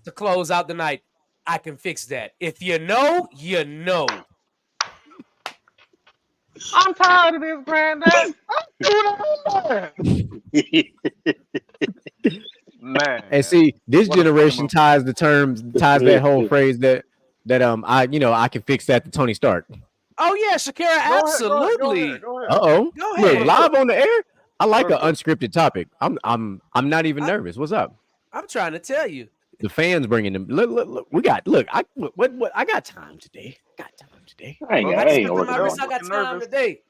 to close out the night. I can fix that. If you know, you know. I'm tired of this, Granddad. Man. And see, this What a generation fucking ties that whole phrase that I can fix that to Tony Stark. Oh yeah, Shakira, absolutely. Go ahead. Uh-oh. Go Look, ahead. live on the air. I like an Look. unscripted topic. I'm not even nervous. What's up? I'm trying to tell you. The fans bringing them. Look. We got. Look, what? I got time today. I ain't I working on got time today.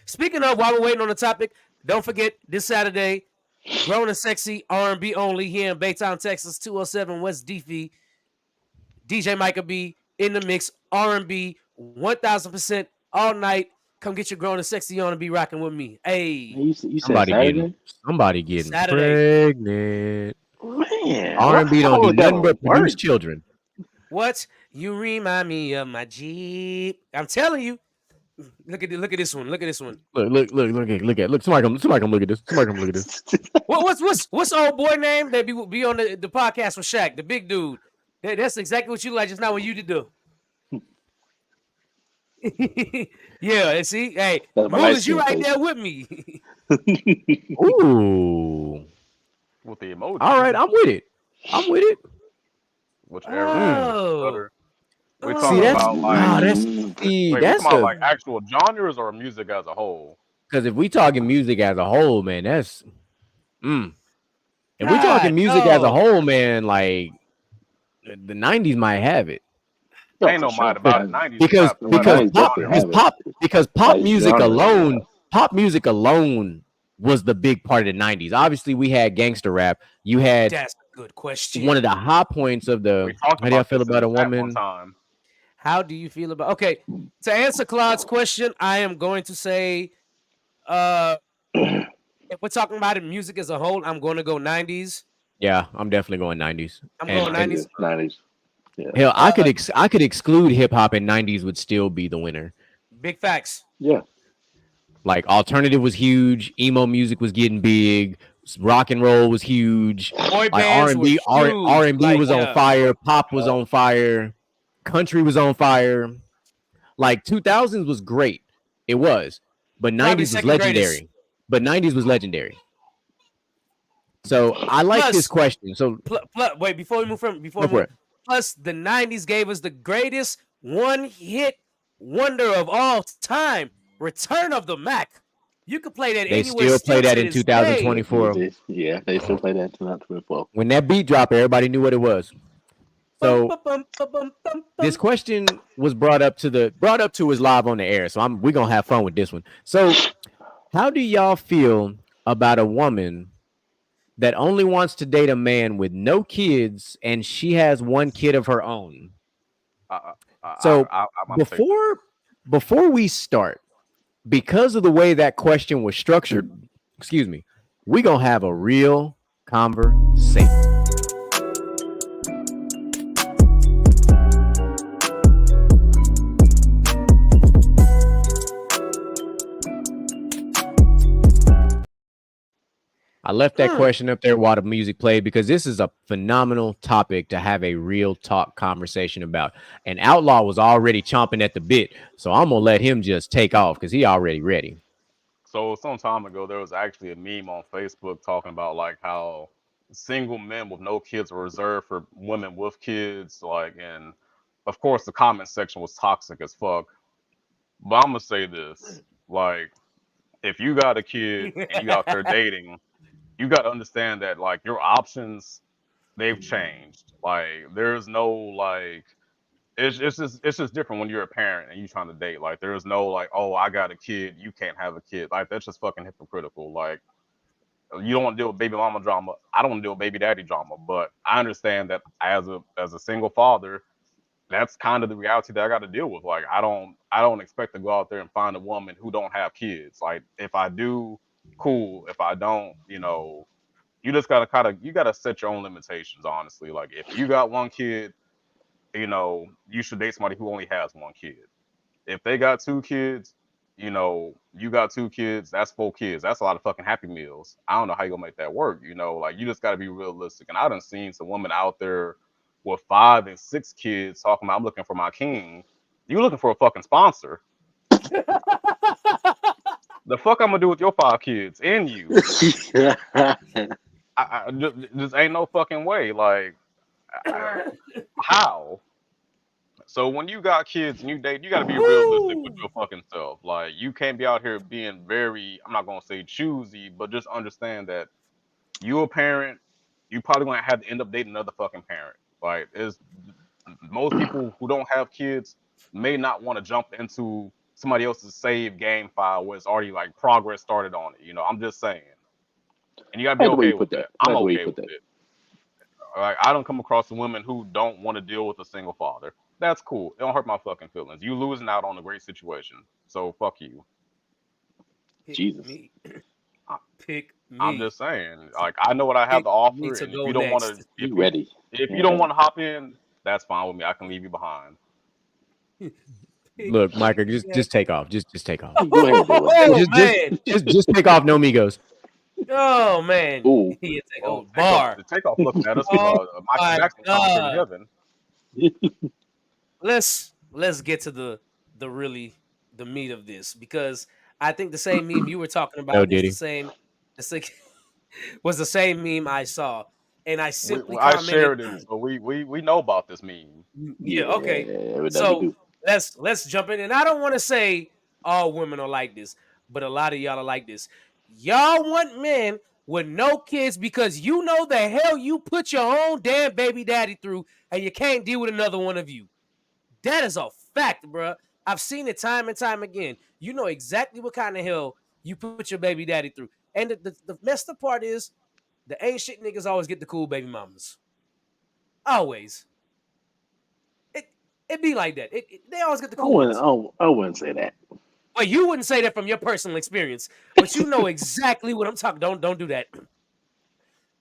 Speaking of, while we're waiting on the topic, don't forget this Saturday, Grown and Sexy R&B only here in Baytown, Texas, 207 West D.F. DJ Micah B in the mix, R&B, 1000% all night. Come get your Grown and Sexy on and be rocking with me. Hey, you said somebody getting Saturday. pregnant. Man, R&B don't do nothing but produce children. What? You remind me of my Jeep. I'm telling you. Look at this one. Look. Look. Somebody come look at this. What's old boy name that be on the podcast with Shaq, the big dude? That's exactly what you like. Just not what you to do. Yeah, and see, hey, Moose, you right there with me. Ooh. With the emoji. All right, I'm with it. Which Oh. we talking about like that's talking about like actual genres or music as a whole. Because if we talking music as a whole, man, that's If we talking music as a whole, man, like the 90s might have it. Ain't no mind about it. 90s because pop music alone was the big part of the 90s. Obviously, we had gangster rap. You had that's a good question. One of the high points of the how do you feel about a woman? How do you feel about to answer Claude's question, I am going to say if we're talking about it, music as a whole, I'm going to go 90s. Yeah, I'm definitely going 90s. I'm going 90s. 90s. Yeah. Hell, I could exclude hip hop, and 90s would still be the winner. Big facts. Yeah. Like alternative was huge, emo music was getting big, rock and roll was huge, like R&B was on fire, pop was on fire, country was on fire. Like 2000s was great, it was, but 90s was legendary. So I like this question. So wait, before we move plus the 90s gave us the greatest one-hit wonder of all time, Return of the Mac. You could play that. They still play that in 2024. Yeah, they still play that in 2024. When that beat dropped, everybody knew what it was. So this question was brought up to us live on the air. So we're gonna have fun with this one. So, how do y'all feel about a woman that only wants to date a man with no kids and she has one kid of her own? Before we start, because of the way that question was structured, we're gonna have a real conversation. I left that question up there while the music played because this is a phenomenal topic to have a real talk conversation about. And Outlaw was already chomping at the bit, so I'm gonna let him just take off because he already ready. So some time ago, there was actually a meme on Facebook talking about like how single men with no kids are reserved for women with kids. Like, and of course, the comment section was toxic as fuck. But I'm gonna say this: like, if you got a kid and you out there dating, you got to understand that like your options, they've changed. Like there's no like, it's just different when you're a parent and you trying to date. Like there's no like, oh, I got a kid, you can't have a kid. Like that's just fucking hypocritical. Like you don't want to deal with baby mama drama. I don't want to deal with baby daddy drama. But I understand that as a single father, that's kind of the reality that I got to deal with. Like I don't expect to go out there and find a woman who don't have kids. Like if I do, cool. If I don't, you just gotta set your own limitations, honestly. Like if you got one kid, you should date somebody who only has one kid. If they got two kids, you got two kids, that's 4 kids. That's a lot of fucking Happy Meals. I don't know how you gonna make that work, like you just gotta be realistic. And I done seen some women out there with 5 and 6 kids talking about I'm looking for my king. You looking for a fucking sponsor. The fuck I'm gonna do with your 5 kids and you? I just ain't no fucking way. Like, how? So when you got kids and you date, you got to be realistic with your fucking self. Like, you can't be out here being very, I'm not gonna say choosy, but just understand that you a parent, you probably gonna have to end up dating another fucking parent. Like, is most people who don't have kids may not want to jump into somebody else's save game file where it's already like progress started on it. You know, I'm just saying. And you gotta be okay with that. I'm okay with it. Like, I don't come across women who don't want to deal with a single father. That's cool. It don't hurt my fucking feelings. You losing out on a great situation. So fuck you. Jesus. Pick me. I'm just saying. Like, I know what I have to offer, and if you don't want to, if you don't want to hop in, that's fine with me. I can leave you behind. Look, Micah, just take off. Just take off. Go ahead, man. Just take off. No Migos. Oh man. Ooh. Bar. Take off looking at us. Michael Jackson concert in heaven. Let's get to the meat of this, because I think the same meme you were talking about was the same meme I saw, and I simply I shared it, so we know about this meme. Yeah, okay. So let's jump in, and I don't want to say all women are like this, but a lot of y'all are like this. Y'all want men with no kids because you know the hell you put your own damn baby daddy through, and you can't deal with another one of you. That is a fact, bro. I've seen it time and time again. You know exactly what kind of hell you put your baby daddy through. And the messed up part is the ain't shit niggas always get the cool baby mamas. Always. It be like that. They always get the cool ones. I wouldn't say that. Well, you wouldn't say that from your personal experience, but you know exactly what I'm talking. Don't do that.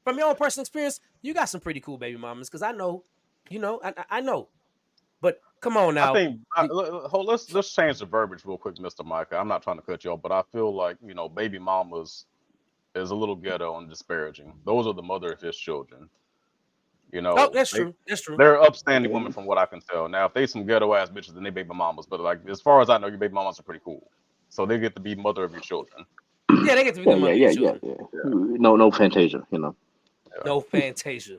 From your own personal experience, you got some pretty cool baby mamas, because I know, I know. But come on now. I think let's change the verbiage real quick, Mr. Micah. I'm not trying to cut you off, but I feel like, baby mamas is a little ghetto and disparaging. Those are the mother of his children. Oh, that's true. That's true. They're upstanding women from what I can tell. Now, if they some ghetto ass bitches, then they baby mamas. But like, as far as I know, your baby mamas are pretty cool. So they get to be mother of your children. Yeah, they get to be the mother of your children. Yeah. No Fantasia, No Fantasia.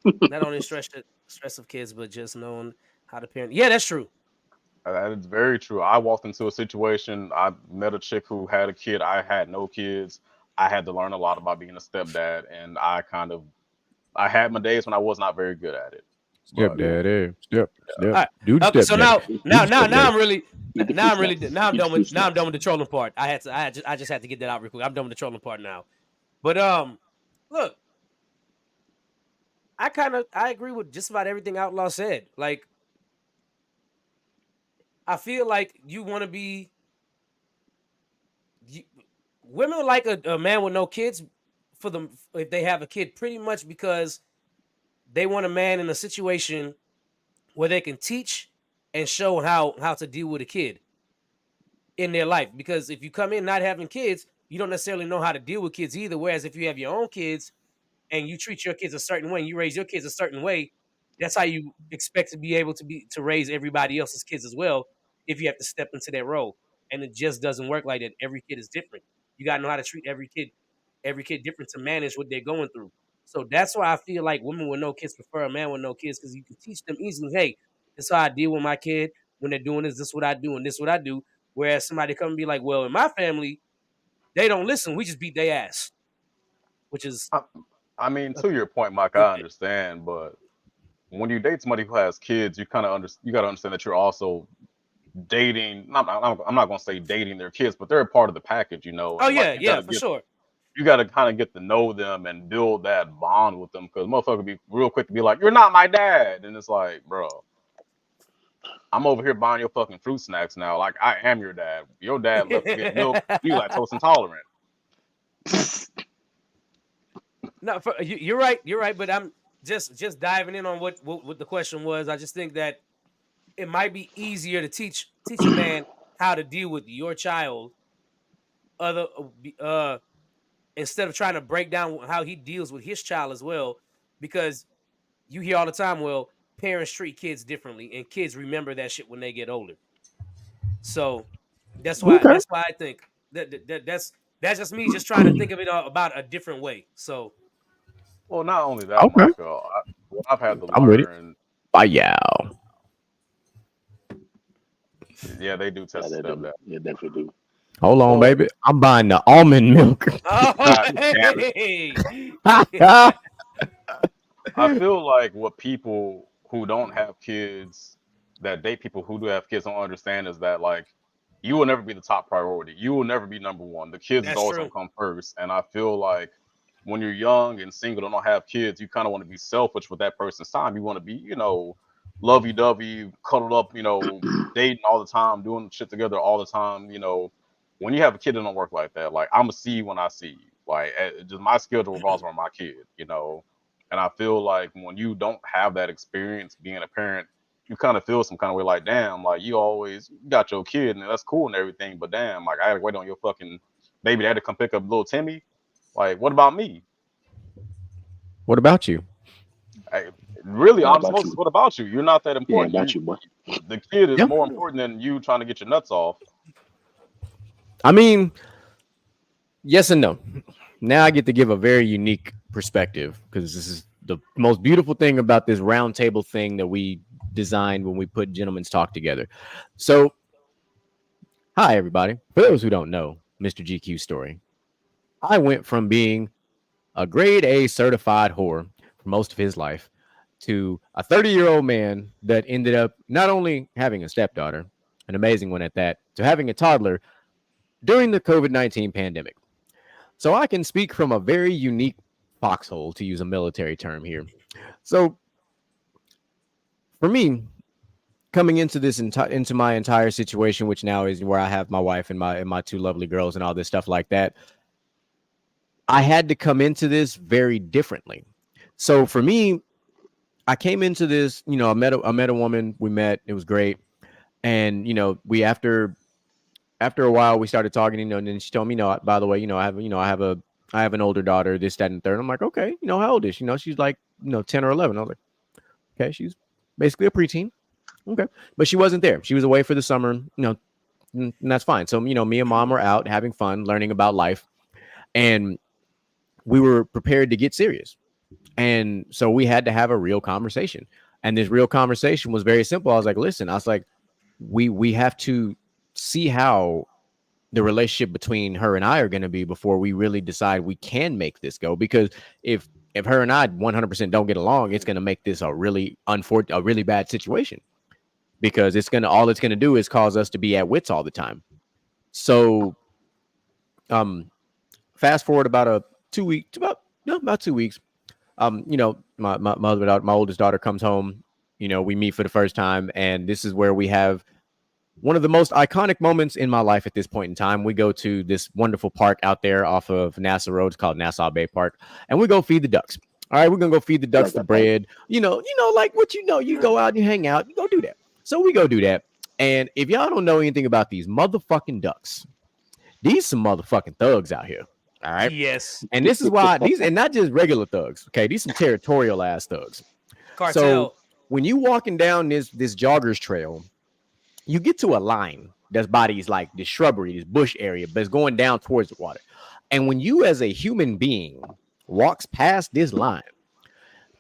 Not only stress of kids, but just knowing how to parent. Yeah, that's true. That is very true. I walked into a situation. I met a chick who had a kid. I had no kids. I had to learn a lot about being a stepdad, and I had my days when I was not very good at it. Stepdaddy. Step. Right. Okay, so now I'm done with the trolling part. I just had to get that out real quick. I'm done with the trolling part now. But look, I agree with just about everything Outlaw said. Like, I feel like you want to be. Women like a man with no kids for them if they have a kid, pretty much because they want a man in a situation where they can teach and show how to deal with a kid in their life. Because if you come in not having kids, you don't necessarily know how to deal with kids either. Whereas if you have your own kids and you treat your kids a certain way, and you raise your kids a certain way, that's how you expect to be able to raise everybody else's kids as well. If you have to step into that role, and it just doesn't work like that. Every kid is different. You gotta know how to treat every kid different to manage what they're going through. So that's why I feel like women with no kids prefer a man with no kids, because you can teach them easily. Hey, this is how I deal with my kid when they're doing this. This is what I do, and this is what I do. Whereas somebody come and be like, well, in my family, they don't listen. We just beat their ass, which is. I mean, to your point, Mike, I understand, but when you date somebody who has kids, you got to understand that you're also dating. I'm not gonna say dating their kids, but they're a part of the package, Oh yeah, for sure. You got to kind of get to know them and build that bond with them, because motherfucker be real quick to be like, "You're not my dad," and it's like, bro, I'm over here buying your fucking fruit snacks now. Like, I am your dad. Your dad left to get milk. You lactose intolerant. No, you're right. You're right. But I'm just diving in on what the question was. I just think that it might be easier to teach a man how to deal with your child, instead of trying to break down how he deals with his child as well, because you hear all the time, well, parents treat kids differently, and kids remember that shit when they get older. So that's why I think That's just me just trying to think of it about a different way. So, well, not only that, Okay. Michael, what I've had to I'm with it. learn. Bye, yeah. Yeah, they do test Yeah, it up there. Yeah, definitely do. Hold on, Well, baby. I'm buying the almond milk. oh, God damn hey. I feel like what people who don't have kids, that date people who do have kids, don't understand is that like you will never be the top priority. You will never be number one. The kids is That's always true. gonna come first. And I feel like when you're young and single and don't have kids, you kind of want to be selfish with that person's time. You want to be, you know, lovey-dovey, cuddled up, you know, dating all the time, doing shit together all the time. You know, when you have a kid, it don't work like that. Like I'm gonna see you when I see you. Like just my schedule revolves around my kid. You know. And I feel like when you don't have that experience being a parent, you kind of feel some kind of way like, damn, like you always got your kid and that's cool and everything, but damn, like I had to wait on your fucking baby dad to come pick up little Timmy. Like, what about me? What about you? Really, What I'm about supposed you? to. What about you? You're not that Yeah, important. about you, boy. The kid is Yeah. more important than you trying to get your nuts off. I mean, yes and no. Now I get to give a very unique perspective because this is the most beautiful thing about this round table thing that we designed when we put Gentlemen's Talk together. So, hi, everybody. For those who don't know Mr. GQ's story, I went from being a grade A certified whore for most of his life to a 30-year-old man that ended up not only having a stepdaughter, an amazing one at that, to having a toddler during the COVID-19 pandemic. So I can speak from a very unique foxhole, to use a military term here. So for me, coming into this into my entire situation, which now is where I have my wife and my two lovely girls and all this stuff like that, I had to come into this very differently. So for me, I came into this, you know, I met a woman, we met, it was great. And, you know, we after a while we started talking, you know, and then she told me, no, by the way, you know, I have an older daughter, this, that, and third. I'm like, okay, you know, how old is she? You know, she's like, you know, 10 or 11. I was like, okay, she's basically a preteen. Okay. But she wasn't there. She was away for the summer, you know, and that's fine. So, you know, me and mom were out having fun, learning about life. And we were prepared to get serious. And so we had to have a real conversation. And this real conversation was very simple. I was like, listen, I was like, we have to see how the relationship between her and I are going to be before we really decide we can make this go. Because if her and I 100% don't get along, it's going to make this a really bad situation, because all it's going to do is cause us to be at wits all the time. So, fast forward about 2 weeks, about 2 weeks. You know, my oldest daughter comes home, you know, we meet for the first time, and this is where we have one of the most iconic moments in my life at this point in time. We go to this wonderful park out there off of Nassau Road. It's called Nassau Bay Park. And we go feed the ducks. All right, we're going to go feed the ducks the bread. You know, like what you know, you go out and you hang out, you go do that. So we go do that. And if y'all don't know anything about these motherfucking ducks, these some motherfucking thugs out here. All right. Yes. And this is why and not just regular thugs. Okay. These some territorial ass thugs. Cartel. So when you walking down this joggers trail, you get to a line that's by these like this shrubbery, this bush area, but it's going down towards the water. And when you as a human being walks past this line,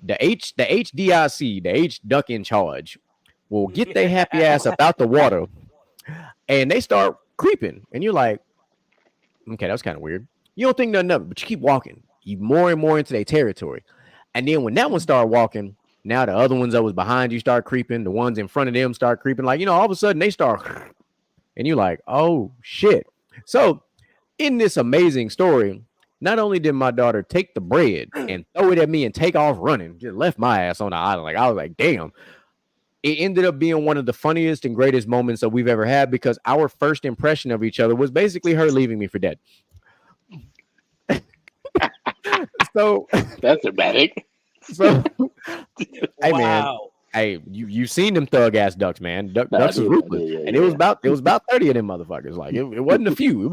the HDIC, the H duck in charge, will get their happy ass up out the water, and they start creeping. And you're like, okay, that was kind of weird. You don't think nothing of it, but you keep walking. You more and more into their territory. And then when that one started walking, now the other ones that was behind you start creeping. The ones in front of them start creeping. Like, you know, all of a sudden they start, and you're like, oh shit. So in this amazing story, not only did my daughter take the bread and throw it at me and take off running, just left my ass on the island. Like, I was like, damn. It ended up being one of the funniest and greatest moments that we've ever had, because our first impression of each other was basically her leaving me for dead. So that's dramatic. So, hey Wow. man, hey, you seen them thug ass ducks, man? Ducks is ruthless, and it was about 30 of them motherfuckers. Like it wasn't a few. It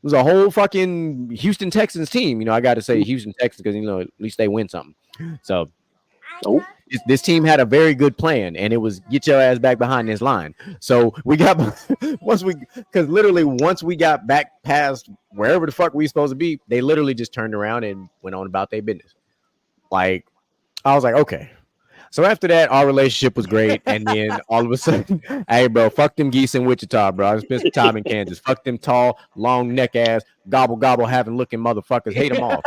was a whole fucking Houston Texans team. You know, I got to say Houston Texans because, you know, at least they win something. So, this team had a very good plan, and it was get your ass back behind this line. So we got once we got back past wherever the fuck we supposed to be, they literally just turned around and went on about their business. Like, I was like, okay. So after that, our relationship was great, and then all of a sudden, hey, bro, fuck them geese in Wichita, bro. I spent some time in Kansas. Fuck them tall, long neck ass, gobble having looking motherfuckers. Hate them all.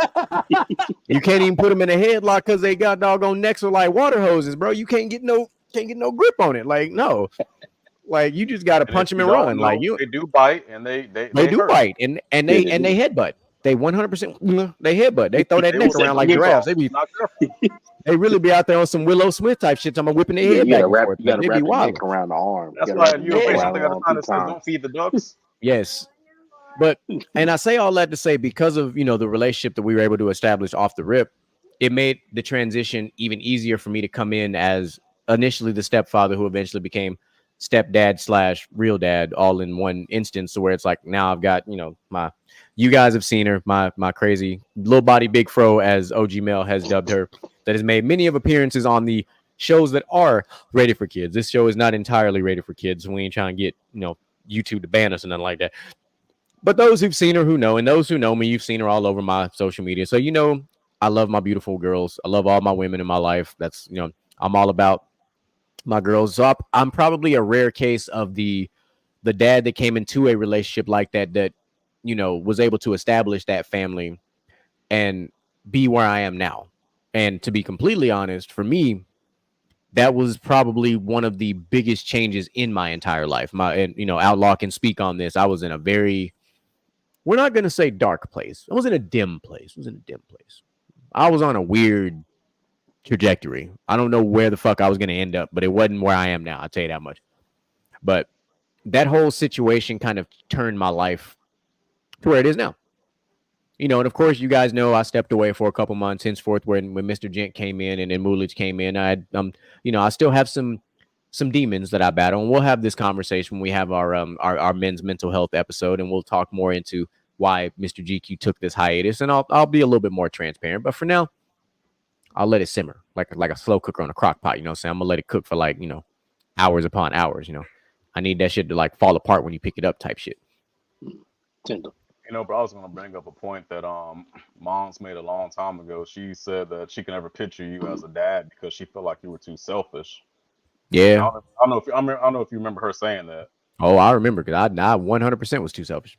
You can't even put them in a headlock because they got doggone necks with like water hoses, bro. You can't get no grip on it. Like, no, like you just got to punch them and run. Like they do bite, and they do hurt. bite, and they headbutt. They 100% they headbutt. They throw that neck around like giraffes. They really be out there on some Willow Smith type shit. I'm whipping their head back and forth. You gotta wrap the neck around the arm. That's why you don't feed the ducks. Yes. But and I say all that to say, because of the relationship that we were able to establish off the rip, it made the transition even easier for me to come in as initially the stepfather who eventually became stepdad / real dad all in one instance. So where it's like now I've got you guys have seen her, my crazy little body big fro, as OG Mel has dubbed her, that has made many of appearances on the shows that are rated for kids. This show is not entirely rated for kids. We ain't trying to get YouTube to ban us or nothing like that. But those who've seen her who know, and those who know me, you've seen her all over my social media. So I love my beautiful girls. I love all my women in my life. That's I'm all about my girls. So I'm probably a rare case of the dad that came into a relationship like that was able to establish that family and be where I am now. And to be completely honest, for me, that was probably one of the biggest changes in my entire life. Outlaw can speak on this. I was in a very, we're not going to say dark place. I was in a dim place. I was on a weird trajectory. I don't know where the fuck I was going to end up, but it wasn't where I am now. I'll tell you that much. But that whole situation kind of turned my life to where it is now. And of course, you guys know I stepped away for a couple months. Henceforth, when Mr. Gent came in and then Mulich came in, I still have some demons that I battle, and we'll have this conversation when we have our men's mental health episode, and we'll talk more into why Mr. GQ took this hiatus, and I'll be a little bit more transparent. But for now, I'll let it simmer like a slow cooker on a crock pot. I'm gonna let it cook for hours upon hours. I need that shit to fall apart when you pick it up, type shit. Tender. But I was going to bring up a point that Mom's made a long time ago. She said that she can never picture you as a dad because she felt like you were too selfish. Yeah. I don't know if you remember her saying that. Oh, I remember, because I 100% was too selfish.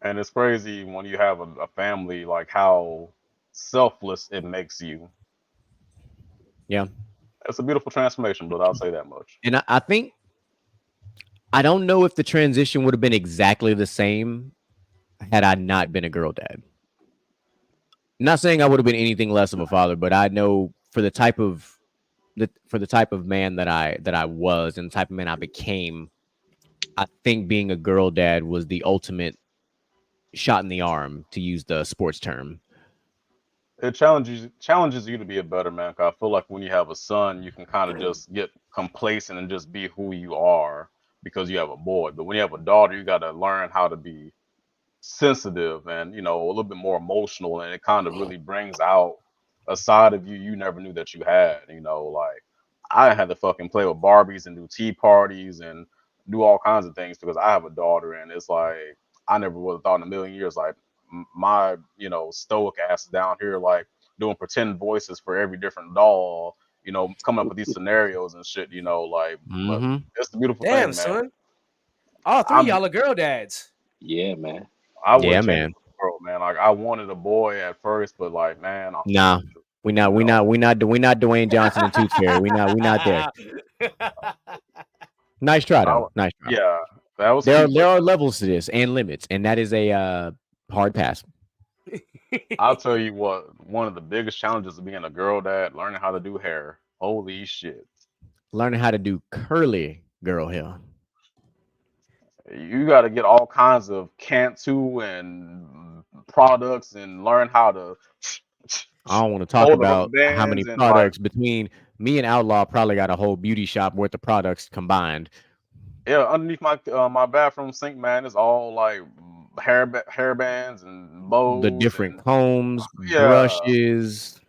And it's crazy when you have a family, like how selfless it makes you. Yeah. It's a beautiful transformation, but I'll say that much. And I think, I don't know if the transition would have been exactly the same had I not been a girl dad. Not saying I would have been anything less of a father, but I know for the type of man that I was and the type of man I became, I think being a girl dad was the ultimate shot in the arm, to use the sports term. It challenges you to be a better man. 'Cause I feel like when you have a son, you can kind of just get complacent and just be who you are because you have a boy. But when you have a daughter, you got to learn how to be sensitive and a little bit more emotional, and it kind of really brings out a side of you never knew that you had. Like I had to fucking play with Barbies and do tea parties and do all kinds of things because I have a daughter, and it's like I never would have thought in a million years like my stoic ass down here like doing pretend voices for every different doll, coming up with these scenarios and shit, like it's the beautiful thing, man. Son. All three y'all are girl dads. Yeah, man. Man. World, man. Like I wanted a boy at first, but like, man, nah, we not Dwayne Johnson and Tooth Fairy. We not there. Nice try though. Nice try. Yeah, that was. There are levels to this and limits, and that is a hard pass. I'll tell you what, one of the biggest challenges of being a girl dad, learning how to do hair. Holy shit. Learning how to do curly girl hair. You got to get all kinds of Cantu and products and learn how to. I don't want to talk about how many products between me and Outlaw probably got a whole beauty shop worth of products combined. Yeah, underneath my bathroom sink, man, it's all like hair bands and bows. The different combs, brushes.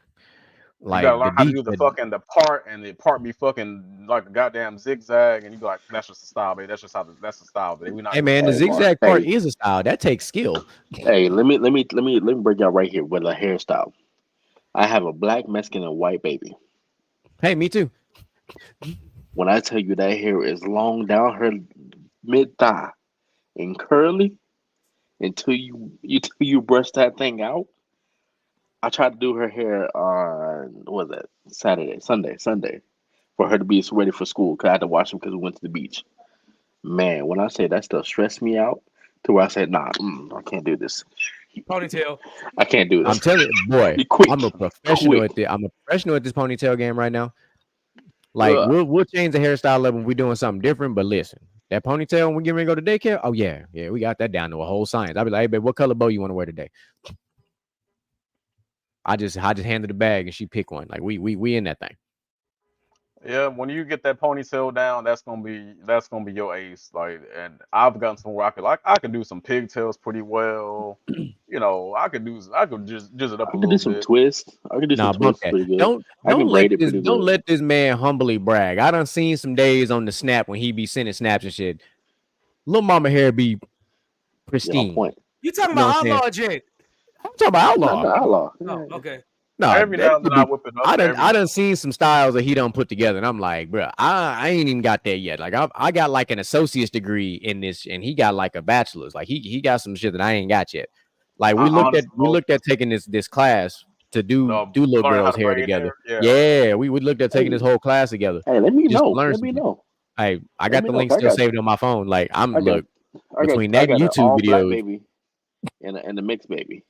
Like gotta learn how to do the the part, and the part be fucking like a goddamn zigzag, and you be like, that's just the style, baby. That's the style, baby. We not hey doing man, the Hey, that. Mark. zigzag part Hey, is a style that takes skill. hey, let me break out right here with a hairstyle. I have a black, Mexican, and white baby. Hey, me too. When I tell you that hair is long down her mid thigh and curly until you brush that thing out. I tried to do her hair on what was that Sunday for her to be ready for school because I had to wash them because we went to the beach. Man, when I say that stuff stressed me out to where I said, nah, I can't do this. Ponytail. I can't do this. I'm telling you, boy, Be quick. I'm a professional Quick. at this. I'm a professional at this ponytail game right now. Like Ugh. we'll change the hairstyle level when we're doing something different. But listen, that ponytail when we get ready to go to daycare, oh yeah, we got that down to a whole science. I'll be like, hey babe, what color bow you want to wear today? I just handed the bag and she picked one. Like we in that thing. Yeah, when you get that ponytail down, that's gonna be your ace. Like, and I've gotten to where I can do some pigtails pretty well. You know, I could just it up I a could do little some bit. twists. I could do Nah, some bump twists that. pretty good. Don't I can braid it pretty don't good. let this man humbly brag. I done seen some days on the snap when he be sending snaps and shit. Little mama hair be Yeah, on pristine. point. You talking You know about what I'm saying? Outlaw Jet? I'm talking about Not outlaw. the outlaw. Oh, Yeah. okay. No, Every now and then I whip it up. I done seen some styles that he done put together, and I'm like, bro, I ain't even got that yet. Like I got like an associate's degree in this, and he got like a bachelor's. Like he got some shit that I ain't got yet. Like we looked at taking this class to do little learn how girls' to hair braid together. hair, yeah. Yeah, we looked at taking this whole class together. Hey, let me Just to know. learn Let me something. know. Hey, I Let got me the know. link I still got saved on my phone. Like I got look between I that got an YouTube all black videos. baby and a mixed baby.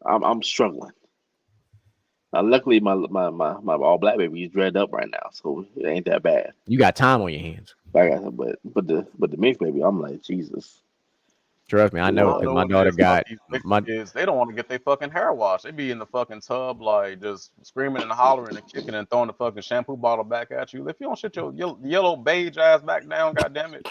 I'm struggling. Now, luckily, my all black baby is dread up right now, so it ain't that bad. You got time on your hands. But the mixed baby, I'm like Jesus. Trust me, I know because my daughter got my. Kids, they don't want to get their fucking hair washed. They be in the fucking tub, like just screaming and hollering and kicking and throwing the fucking shampoo bottle back at you. If you don't shut your yellow beige ass back down, goddamn it.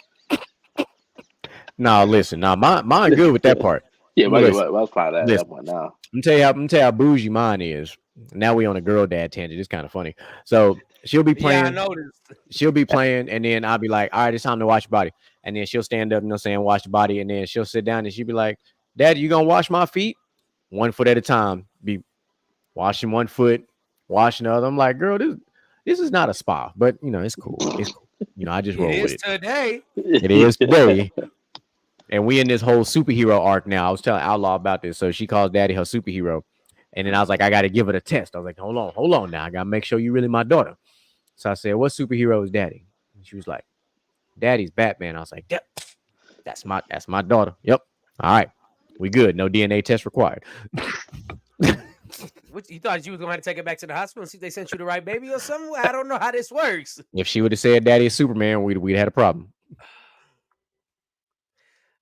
No, listen, mine good with that part. Yeah, But let's find that listen. one now. I'm tell you how bougie mine is. Now we on a girl dad tangent. It's kind of funny. So she'll be playing. Yeah, I noticed. She'll be playing, and then I'll be like, all right, it's time to wash your body. And then she'll stand up, wash the body, and then she'll sit down and she'll be like, Daddy, you gonna wash my feet? 1 foot at a time. Be washing 1 foot, washing the other. I'm like, girl, this is not a spa, but it's cool. It's cool. I just roll with it. Today. It is today. And we in this whole superhero arc now. I was telling Outlaw about this. So she calls Daddy her superhero. And then I was like, I got to give it a test. I was like, hold on now. I got to make sure you're really my daughter. So I said, what superhero is Daddy? And she was like, Daddy's Batman. I was like, yep, that's my daughter. Yep. All right. We good. No DNA test required. What, you thought you was going to have to take it back to the hospital and see if they sent you the right baby or something? I don't know how this works. If she would have said Daddy is Superman, we'd had a problem.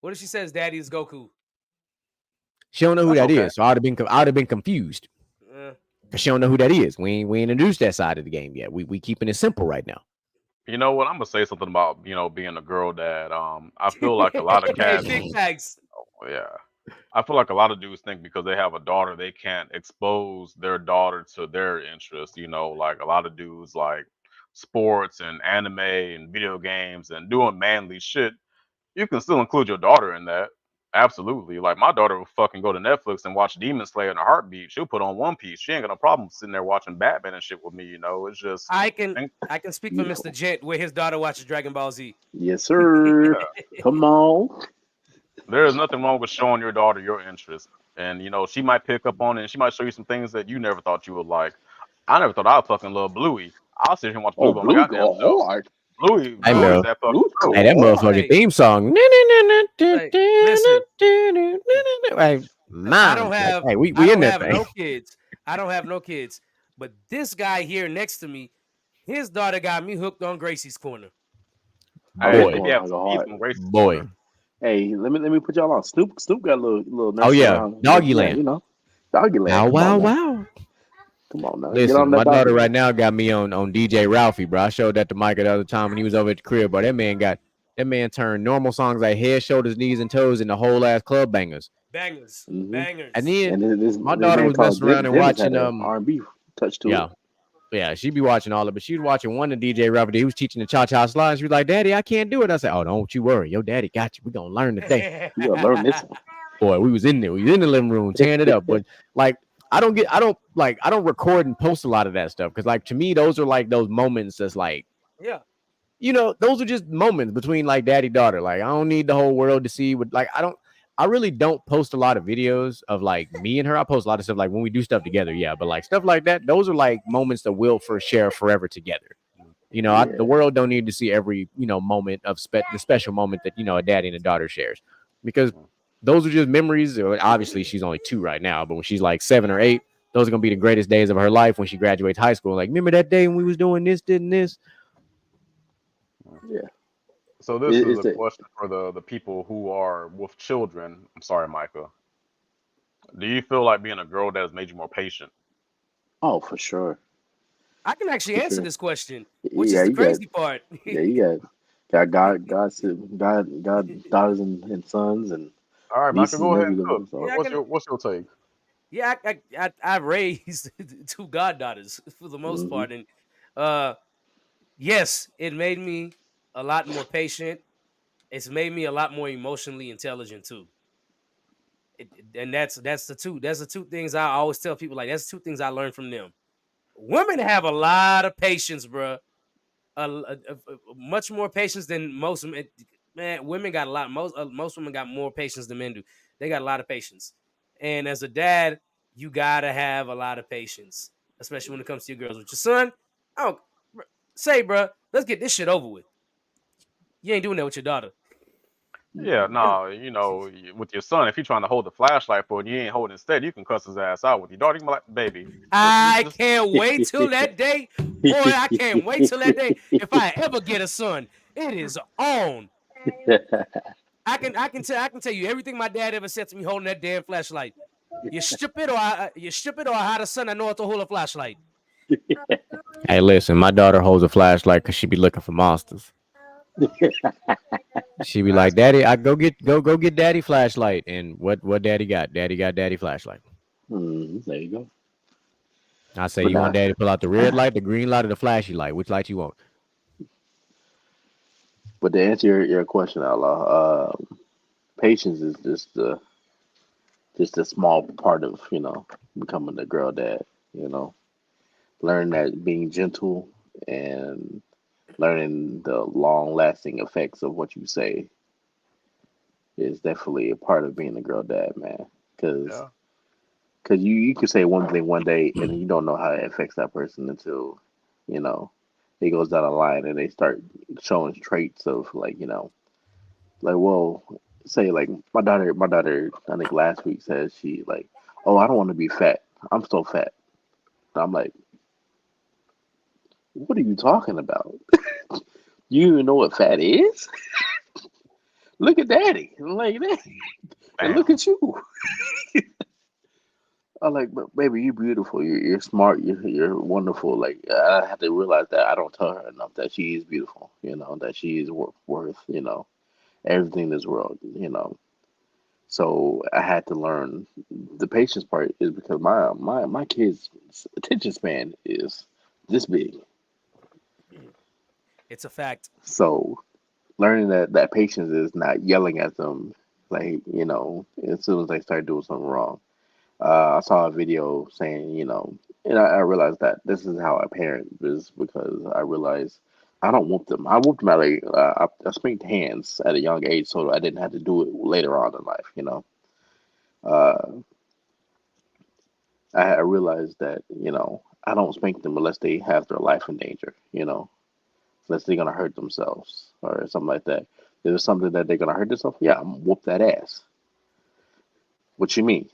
What if she says Daddy is Goku? She don't know who that is, so I'd have been confused. Cause she don't know who that is. We ain't introduced that side of the game yet. We keeping it simple right now. You know what? I'm gonna say something about being a girl dad. I feel like a lot of cats. Big facts. Yeah, I feel like a lot of dudes think because they have a daughter, they can't expose their daughter to their interests. Like a lot of dudes like sports and anime and video games and doing manly shit. You can still include your daughter in that. Absolutely. Like my daughter will fucking go to Netflix and watch Demon Slayer in a heartbeat. She'll put on One Piece. She ain't got no problem sitting there watching Batman and shit with me. It's just I can speak for Mr. Gent where his daughter watches Dragon Ball Z. Yes, sir. Yeah. Come on. There is nothing wrong with showing your daughter your interest. And she might pick up on it and she might show you some things that you never thought you would like. I never thought I'd fucking love Bluey. I'll sit here and watch Bluey by my goddamn self. Bluey, hey, bro. That Hey, that motherfucking theme song. I don't have. Hey, we in that thing. No kids. I don't have no kids. But this guy here next to me, his daughter got me hooked on Gracie's Corner. Boy. Hey, let me put y'all on. Snoop got a little. Oh yeah, Doggy Land. Doggy Land. Wow. Come on now. Listen, my daughter right now got me on DJ Ralphie, bro. I showed that to Micah the other time when he was over at the crib, but that man turned normal songs like Head, Shoulders, Knees, and Toes into whole ass club bangers. Bangers. And then my daughter was messing around and watching R&B touch to Yeah. it. Yeah, she'd be watching all of it, but she was watching one of DJ Robert. He was teaching the cha-cha slide. She was like, Daddy, I can't do it. I said, oh, don't you worry. Your daddy got you. We're going to learn today. You gotta learn this one. Boy, we was in there. We was in the living room tearing it up. But like, I don't record and post a lot of that stuff. Cause like, to me, those are like those moments that's like, Yeah. you know, those are just moments between like daddy, daughter. Like, I don't need the whole world to see what, like, I really don't post a lot of videos of like me and her. I post a lot of stuff like when we do stuff together. Yeah. But like stuff like that, those are like moments that we'll share forever together. You know, the world don't need to see every, you know, moment of the special moment that, you know, a daddy and a daughter shares, because those are just memories. Obviously, she's only 2 right now, but when she's like 7 or 8, those are going to be the greatest days of her life when she graduates high school. Like, remember that day when we was doing this, did this? Yeah. So this is a question for the people who are with children. I'm sorry, Micah. Do you feel like being a girl that has made you more patient? Oh, for sure. I can actually answer this question, which is the crazy part. Yeah, you got God, daughters and sons, and all right, Micah, go ahead and cook. So. What's your take? Yeah, I raised 2 goddaughters for the most part, and yes, it made me a lot more patient. It's made me a lot more emotionally intelligent too. And that's the two things I always tell people. Like, that's the 2 things I learned from them. Women have a lot of patience, bro. Much more patience than most men. Man, women got a lot. Most women got more patience than men do. They got a lot of patience. And as a dad, you gotta have a lot of patience, especially when it comes to your girls. With your son, bro, let's get this shit over with. You ain't doing that with your daughter. Yeah, no, you know, with your son, if you're trying to hold the flashlight for it, you ain't holding it steady, you can cuss his ass out. With your daughter, you can be like, baby. I can't wait till that day. Boy, I can't wait till that day. If I ever get a son, it is on. I can tell you everything my dad ever said to me holding that damn flashlight. You stupid or I had a son I know how to hold a flashlight. Hey, listen, my daughter holds a flashlight because she be looking for monsters. She be like, Daddy, I go get daddy flashlight. And what daddy got? Daddy got daddy flashlight. There you go. I say, you want daddy to pull out the red light, the green light, or the flashy light? Which light you want? But to answer your question, Allah, patience is just a small part of, you know, becoming a girl dad. You know, learn that being gentle and learning the long-lasting effects of what you say is definitely a part of being a girl dad, man. Because you can say one thing one day and you don't know how it affects that person until, you know, it goes down the line and they start showing traits of, like, you know, like, well, say like my daughter I think last week said she like, oh, I don't want to be fat. I'm still fat. And I'm like, what are you talking about? You even know what fat is? Look at daddy. I'm like, and look at you. I'm like, but baby, you're beautiful. You're smart. You're wonderful. Like, I have to realize that I don't tell her enough that she is beautiful. You know, that she is worth, you know, everything in this world. You know, so I had to learn the patience part is because my kids' attention span is this big. It's a fact. So learning that patience is not yelling at them, like, you know, as soon as they start doing something wrong. I saw a video saying, you know, and I realized that this is how I parent, is because I realized I don't whoop them. I whooped them at I spanked hands at a young age so I didn't have to do it later on in life, you know. I realized that, you know, I don't spank them unless they have their life in danger, you know. Unless they're gonna hurt themselves or something like that. If there's something that they're gonna hurt themselves, yeah, I'm gonna whoop that ass. What you mean?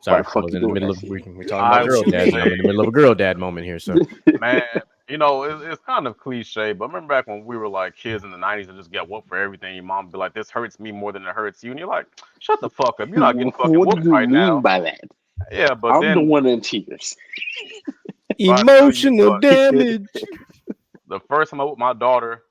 Sorry, I was in the middle of we're talking about girl dad. I'm in the middle of a girl dad moment here, so man, you know, it's kind of cliche, but remember back when we were like kids in the 90s and just get whooped for everything. Your mom would be like, "This hurts me more than it hurts you," and you're like, "Shut the fuck up! You're not getting fucking whooped right now." What do you mean by that? Yeah, but I'm then the one in tears. Emotional damage. The first time I whooped my daughter,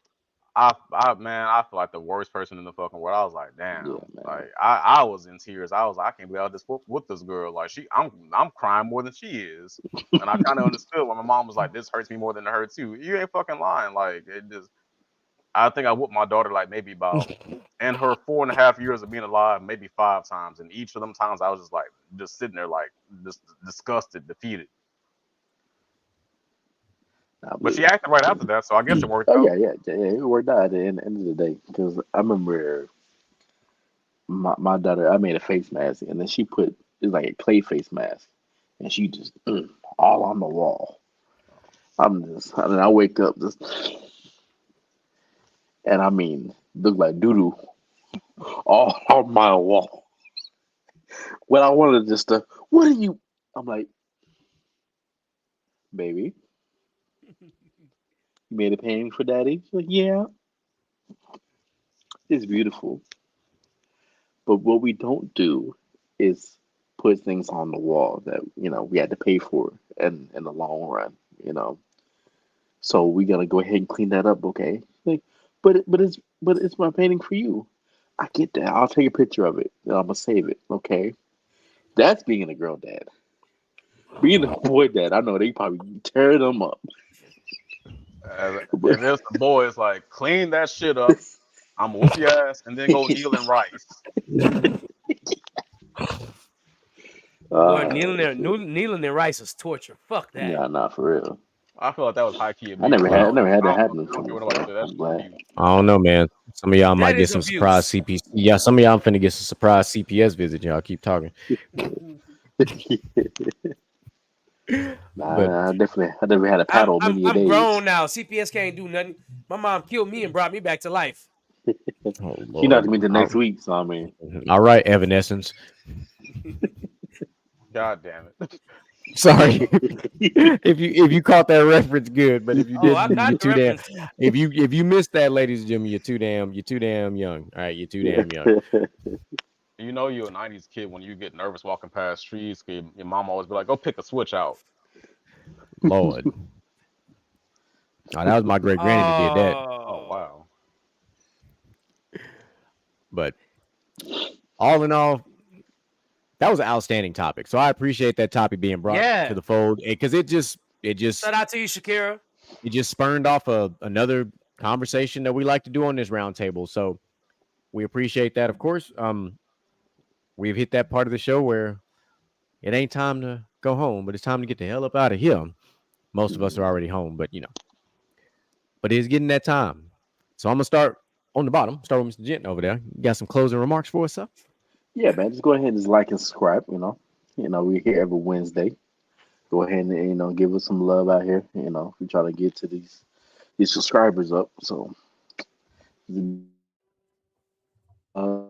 man, I feel like the worst person in the fucking world. I was like, damn, Yeah, man. like I was in tears. I was like, I can't believe I just with this girl. Like I'm crying more than she is, and I kind of understood when my mom was like, this hurts me more than it hurts you. You ain't fucking lying. Like it just, I think I whooped my daughter like maybe about in her 4.5 years of being alive, maybe 5 times, and each of them times I was just like, just sitting there like, just disgusted, defeated. But she acted right after that, so I guess it worked out. Yeah, it worked out at the end of the day. Because I remember my daughter, I made a face mask, and then she put it's like a clay face mask, and she just all on the wall. And then I wake up just, and I mean, look like doo all on my wall. When I wanted just to, what are you? I'm like, baby, you made a painting for daddy? She's like, yeah. It's beautiful. But what we don't do is put things on the wall that, we had to pay for in the long run. So we gotta go ahead and clean that up, okay? Like, but it's my painting for you. I get that. I'll take a picture of it and I'm gonna save it, okay? That's being a girl dad. Being a boy dad, I know they probably tear them up. If it's the boy, it's like, clean that shit up. I'm gonna whoop your ass and then go kneel in rice. Boy, kneeling in rice is torture. Fuck that. Yeah, nah, for real. I feel like that was high key abuse. I never had that happen. I don't know, man. Some of y'all might get some abuse. surprise CPS. Yeah, some of y'all finna get some surprise CPS visit. Y'all keep talking. I definitely had a paddle many days. I'm grown now. CPS can't do nothing. My mom killed me and brought me back to life. She not to me the next week, so I mean. All right, Evanescence. God damn it. Sorry. if you caught that reference, good. But if you didn't, you're too damn. If you missed that, ladies and gentlemen, you're too damn young. All right, you're too damn young. You know you're a 90s kid when you get nervous walking past trees. Your mom always be like, go pick a switch out. Lord. Oh, that was my great granny that did that. Oh, wow. But all in all, that was an outstanding topic. So I appreciate that topic being brought to the fold because it just shout out to you, Shakira. It just spurned off another conversation that we like to do on this roundtable. So we appreciate that. Of course, we've hit that part of the show where it ain't time to go home, but it's time to get the hell up out of here. Most of us are already home, but it's getting that time. So I'm gonna start on the bottom. Start with Mr. Gent over there. You got some closing remarks for us, sir? Yeah, man. Just go ahead and just like and subscribe. We're here every Wednesday. Go ahead and give us some love out here. We try to get to these subscribers up. So. Uh-oh.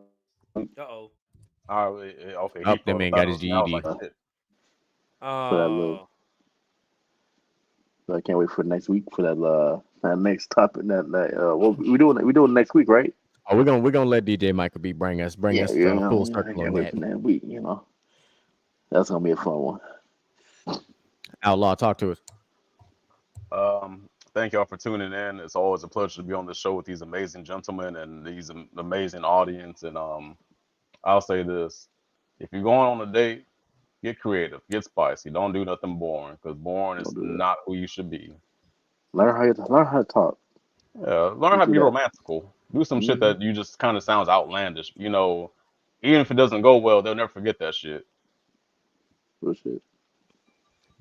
Okay. Oh, that man got his GED. I can't wait for next week for that next topic. What we doing next week, right? Oh, we're gonna let DJ Michael B bring us full circle on that. That week, that's gonna be a fun one. Outlaw, talk to us. Thank y'all for tuning in. It's always a pleasure to be on the show with these amazing gentlemen and these amazing audience. And I'll say this: if you're going on a date, get creative, get spicy. Don't do nothing boring because boring is not who you should be. Learn how to talk. Yeah, learn how to be romantical. Do some shit that you just kind of sounds outlandish. Even if it doesn't go well, they'll never forget that shit. Bullshit.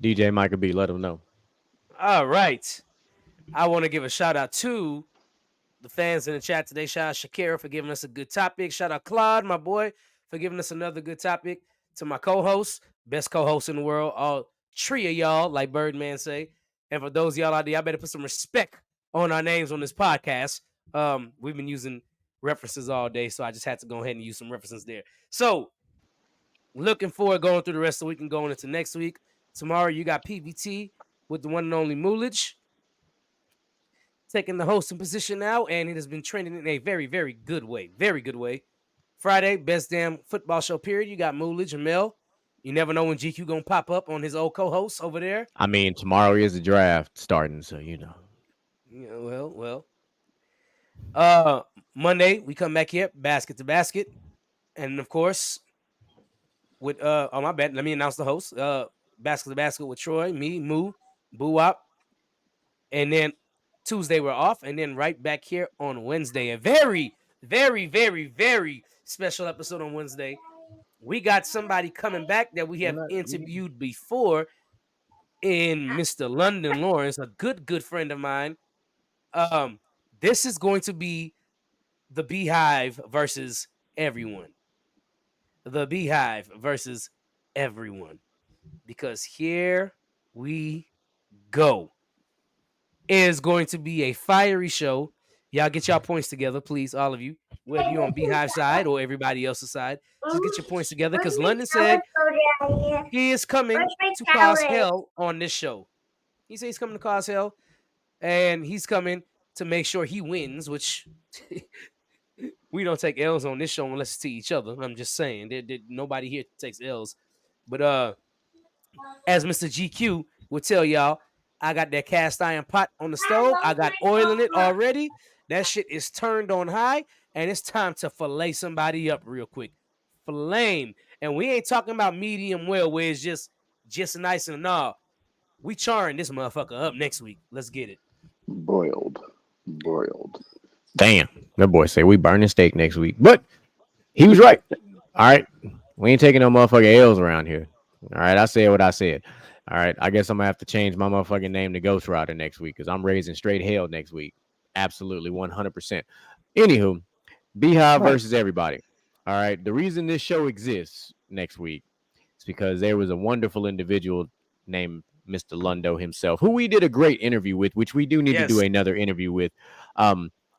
DJ Michael B, let them know. All right. I want to give a shout out to the fans in the chat today. Shout out Shakira for giving us a good topic. Shout out Claude, my boy, for giving us another good topic. To my co-hosts, best co-hosts in the world, all three of y'all, like Birdman say. And for those of y'all out there, y'all better put some respect on our names on this podcast. We've been using references all day, so I just had to go ahead and use some references there. So, looking forward going through the rest of the week and going into next week. Tomorrow, you got PVT with the one and only Moolage taking the hosting position now, and it has been trending in a very, very good way. Very good way. Friday, best damn football show period. You got Moolage and Mel. You never know when GQ gonna pop up on his old co-host over there. I mean, tomorrow is the draft starting, so Yeah, well. Monday we come back here, basket to basket, and of course, with oh my bad, let me announce the host. Basket to basket with Troy, me, Moo, Boo Wop, and then Tuesday we're off, and then right back here on Wednesday. A very, very, very, very special episode on Wednesday. We got somebody coming back that we have interviewed before in Mr. London Lawrence, a good friend of mine. This is going to be the Beehive versus everyone. The Beehive versus everyone. Because here we go. It is going to be a fiery show. Y'all get y'all points together, please, all of you. Whether you're on Beehive side or everybody else's side, just get your points together because London said he is coming to cause hell on this show. He said he's coming to cause hell, and he's coming to make sure he wins, which we don't take L's on this show unless it's to each other. I'm just saying. Nobody here takes L's. But as Mr. GQ will tell y'all, I got that cast iron pot on the stove. I got oil in it already. That shit is turned on high, and it's time to fillet somebody up real quick. Flame. And we ain't talking about medium well where it's just nice and all. We charring this motherfucker up next week. Let's get it. Broiled. Damn. That boy say we burning steak next week. But he was right. All right. We ain't taking no motherfucking L's around here. All right. I said what I said. All right. I guess I'm going to have to change my motherfucking name to Ghost Rider next week because I'm raising straight hell next week. Absolutely. 100%. Anywho, Beehive versus everybody. All right. The reason this show exists next week is because there was a wonderful individual named Mr. Lundo himself, who we did a great interview with, which we do need to do another interview with.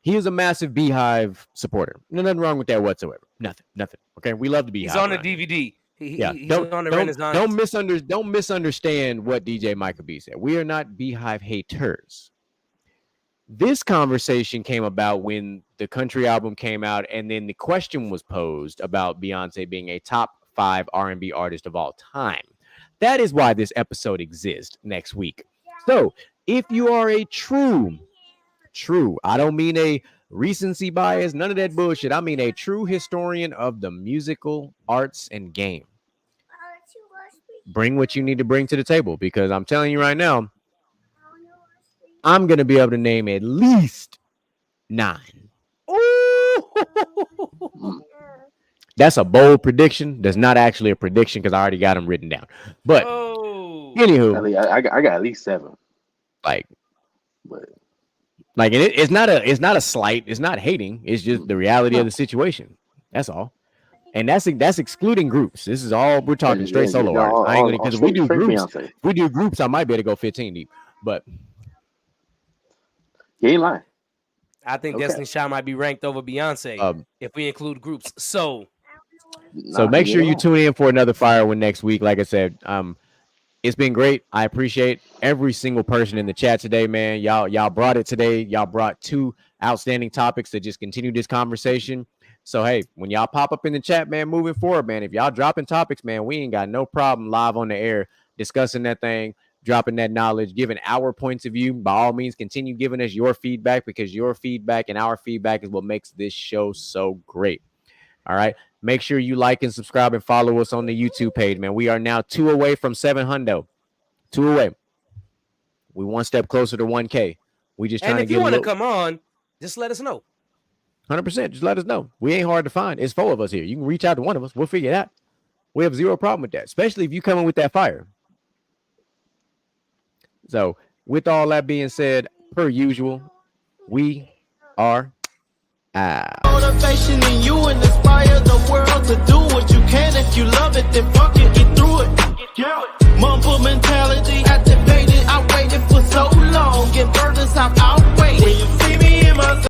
He is a massive Beehive supporter. Nothing wrong with that whatsoever. Nothing. Okay. We love the Beehive. He's on the DVD. He's on the Renaissance. Don't misunderstand what DJ Micah B said. We are not Beehive haters. This conversation came about when the country album came out, and then the question was posed about Beyonce being a top 5 R&B artist of all time. That is why this episode exists next week. So if you are a true, I don't mean a recency bias, none of that bullshit. I mean a true historian of the musical arts and game. Bring what you need to bring to the table, because I'm telling you right now, I'm going to be able to name at least 9. Ooh. That's a bold prediction. That's not actually a prediction because I already got them written down. But anywho, I got at least 7. It's not a slight. It's not hating. It's just the reality of the situation. That's all. And that's excluding groups. This is all we're talking straight solo art. I ain't gonna, because if we do groups, I might be able to go 15 deep. But you ain't lying. I think Destiny Child might be ranked over Beyonce if we include groups. So make sure you tune in for another fire one next week. Like I said, it's been great. I appreciate every single person in the chat today, man. Y'all brought it today. Y'all brought 2 outstanding topics to just continue this conversation. So, hey, when y'all pop up in the chat, man, moving forward, man, if y'all dropping topics, man, we ain't got no problem live on the air discussing that thing, dropping that knowledge, giving our points of view. By all means, continue giving us your feedback, because your feedback and our feedback is what makes this show so great. All right. Make sure you like and subscribe and follow us on the YouTube page, man. We are now 2 away from 700. 2 away. We one step closer to 1K. We just trying to get. And if you want to come on, just let us know. 100%. Just let us know. We ain't hard to find. It's 4 of us here. You can reach out to one of us. We'll figure it out. We have 0 problem with that, especially if you come in with that fire. So, with all that being said, per usual, we are out. Motivation in you and inspire the world to do what you can. If you love it, then fuck